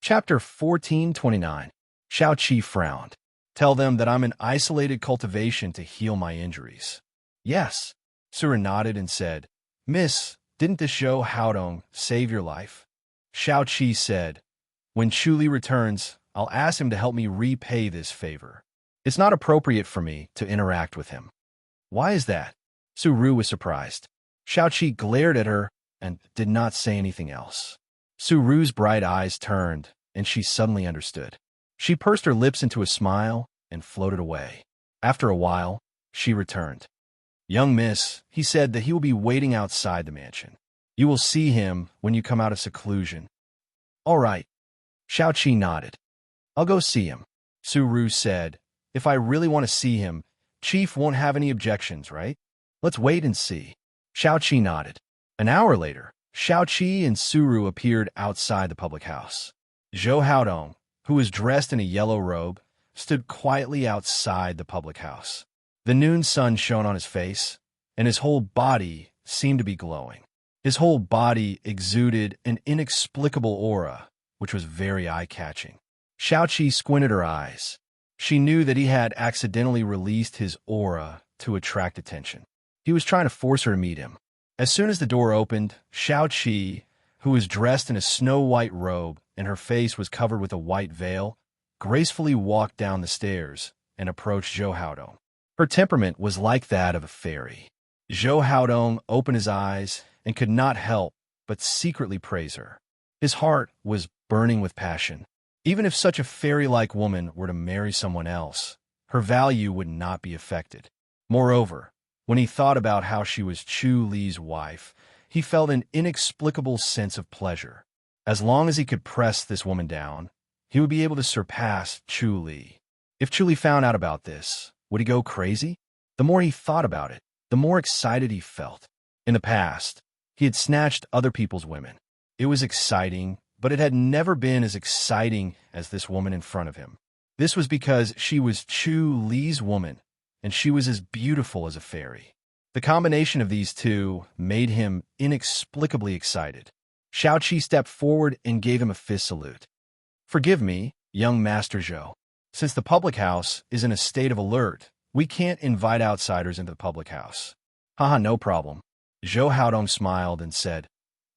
Chapter 1429. Xiao Qi frowned. Tell them that I'm in isolated cultivation to heal my injuries. Yes. Suru nodded and said, Miss, didn't this Zhou Haodong save your life? Xiao Qi said, When Chu Li returns, I'll ask him to help me repay this favor. It's not appropriate for me to interact with him. Why is that? Suru was surprised. Xiao Qi glared at her and did not say anything else. Suru's bright eyes turned, and she suddenly understood. She pursed her lips into a smile and floated away. After a while, she returned. Young miss, he said that he will be waiting outside the mansion. You will see him when you come out of seclusion. All right. Xiao Qi nodded. I'll go see him. Su Ru said, if I really want to see him, Chief won't have any objections, right? Let's wait and see. Xiao Qi nodded. An hour later, Xiao Qi and Su Ru appeared outside the public house. Zhou Haodong, who was dressed in a yellow robe, stood quietly outside the public house. The noon sun shone on his face, and his whole body seemed to be glowing. His whole body exuded an inexplicable aura, which was very eye-catching. Xiao Qi squinted her eyes. She knew that he had accidentally released his aura to attract attention. He was trying to force her to meet him. As soon as the door opened, Xiao Qi, who was dressed in a snow-white robe and her face was covered with a white veil, gracefully walked down the stairs and approached Zhou Haodong. Her temperament was like that of a fairy. Zhou Haodong opened his eyes and could not help but secretly praise her. His heart was burning with passion. Even if such a fairy-like woman were to marry someone else, her value would not be affected. Moreover, when he thought about how she was Chu Li's wife, he felt an inexplicable sense of pleasure. As long as he could press this woman down, he would be able to surpass Chu Li. If Chu Li found out about this, would he go crazy? The more he thought about it, the more excited he felt. In the past, he had snatched other people's women. It was exciting, but it had never been as exciting as this woman in front of him. This was because she was Chu Li's woman, and she was as beautiful as a fairy. The combination of these two made him inexplicably excited. Xiao Qi stepped forward and gave him a fist salute. Forgive me, young Master Zhou. Since the public house is in a state of alert, we can't invite outsiders into the public house. Haha, no problem. Zhou Haodong smiled and said,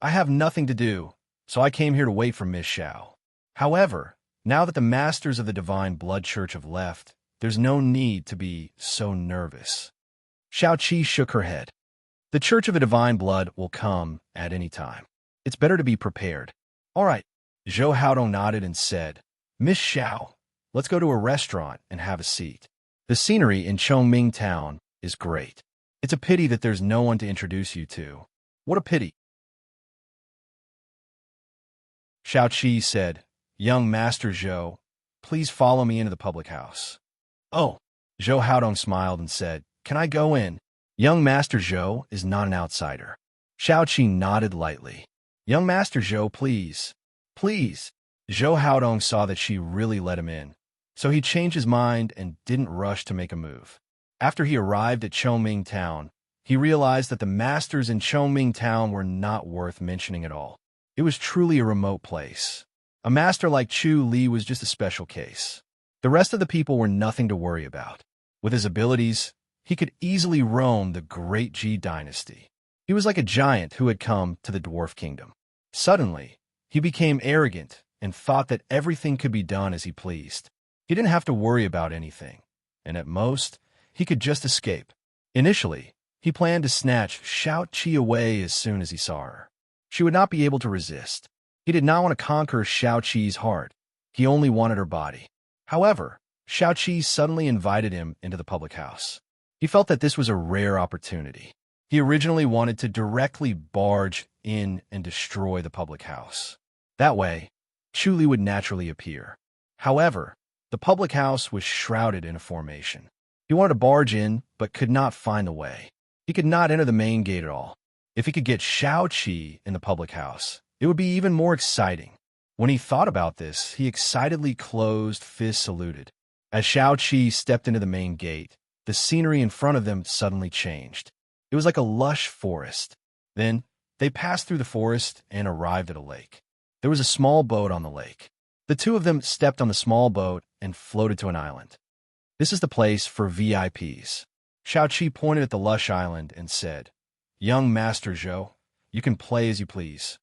I have nothing to do, so I came here to wait for Miss Xiao. However, now that the Masters of the Divine Blood Church have left, there's no need to be so nervous. Xiao Qi shook her head. The Church of the Divine Blood will come at any time. It's better to be prepared. All right. Zhou Haodong nodded and said, Miss Xiao, let's go to a restaurant and have a seat. The scenery in Chongming Town is great. It's a pity that there's no one to introduce you to. What a pity. Xiao Qi said, Young Master Zhou, please follow me into the public house. Oh, Zhou Haodong smiled and said, Can I go in? Young Master Zhou is not an outsider. Xiao Qi nodded lightly. Young Master Zhou, please. Please. Zhou Haodong saw that she really let him in, so he changed his mind and didn't rush to make a move. After he arrived at Chongming Town, he realized that the masters in Chongming Town were not worth mentioning at all. It was truly a remote place. A master like Chu Li was just a special case. The rest of the people were nothing to worry about. With his abilities, he could easily roam the great Ji dynasty. He was like a giant who had come to the dwarf kingdom. Suddenly, he became arrogant and thought that everything could be done as he pleased. He didn't have to worry about anything, and at most, he could just escape. Initially, he planned to snatch Xiao Qi away as soon as he saw her. She would not be able to resist. He did not want to conquer Xiao Qi's heart. He only wanted her body. However, Xiao Qi suddenly invited him into the public house. He felt that this was a rare opportunity. He originally wanted to directly barge in and destroy the public house. That way, Chu Li would naturally appear. However, the public house was shrouded in a formation. He wanted to barge in, but could not find the way. He could not enter the main gate at all. If he could get Xiao Qi in the public house, it would be even more exciting. When he thought about this, he excitedly closed fist saluted. As Xiao Qi stepped into the main gate, the scenery in front of them suddenly changed. It was like a lush forest. Then, they passed through the forest and arrived at a lake. There was a small boat on the lake. The two of them stepped on the small boat and floated to an island. This is the place for VIPs. Xiao Qi pointed at the lush island and said, Young Master Zhou, you can play as you please.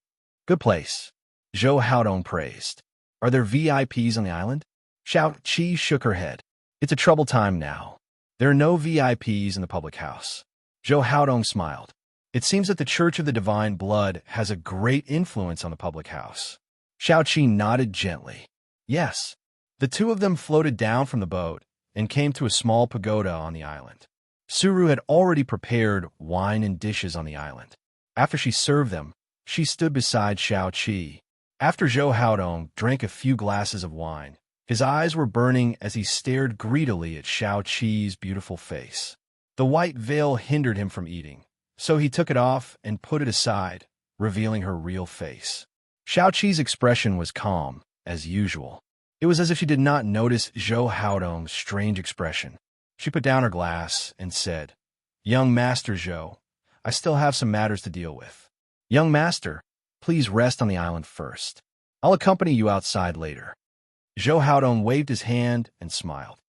Good place. Zhou Haodong praised. Are there VIPs on the island? Xiao Qi shook her head. It's a troubled time now. There are no VIPs in the public house. Zhou Haodong smiled. It seems that the Church of the Divine Blood has a great influence on the public house. Xiao Qi nodded gently. Yes. The two of them floated down from the boat and came to a small pagoda on the island. Suru had already prepared wine and dishes on the island. After she served them, she stood beside Xiao Qi. After Zhou Haodong drank a few glasses of wine, his eyes were burning as he stared greedily at Xiao Qi's beautiful face. The white veil hindered him from eating, so he took it off and put it aside, revealing her real face. Xiao Qi's expression was calm, as usual. It was as if she did not notice Zhou Haodong's strange expression. She put down her glass and said, "Young Master Zhou, I still have some matters to deal with. Young Master, please rest on the island first. I'll accompany you outside later." Zhou Haodong waved his hand and smiled.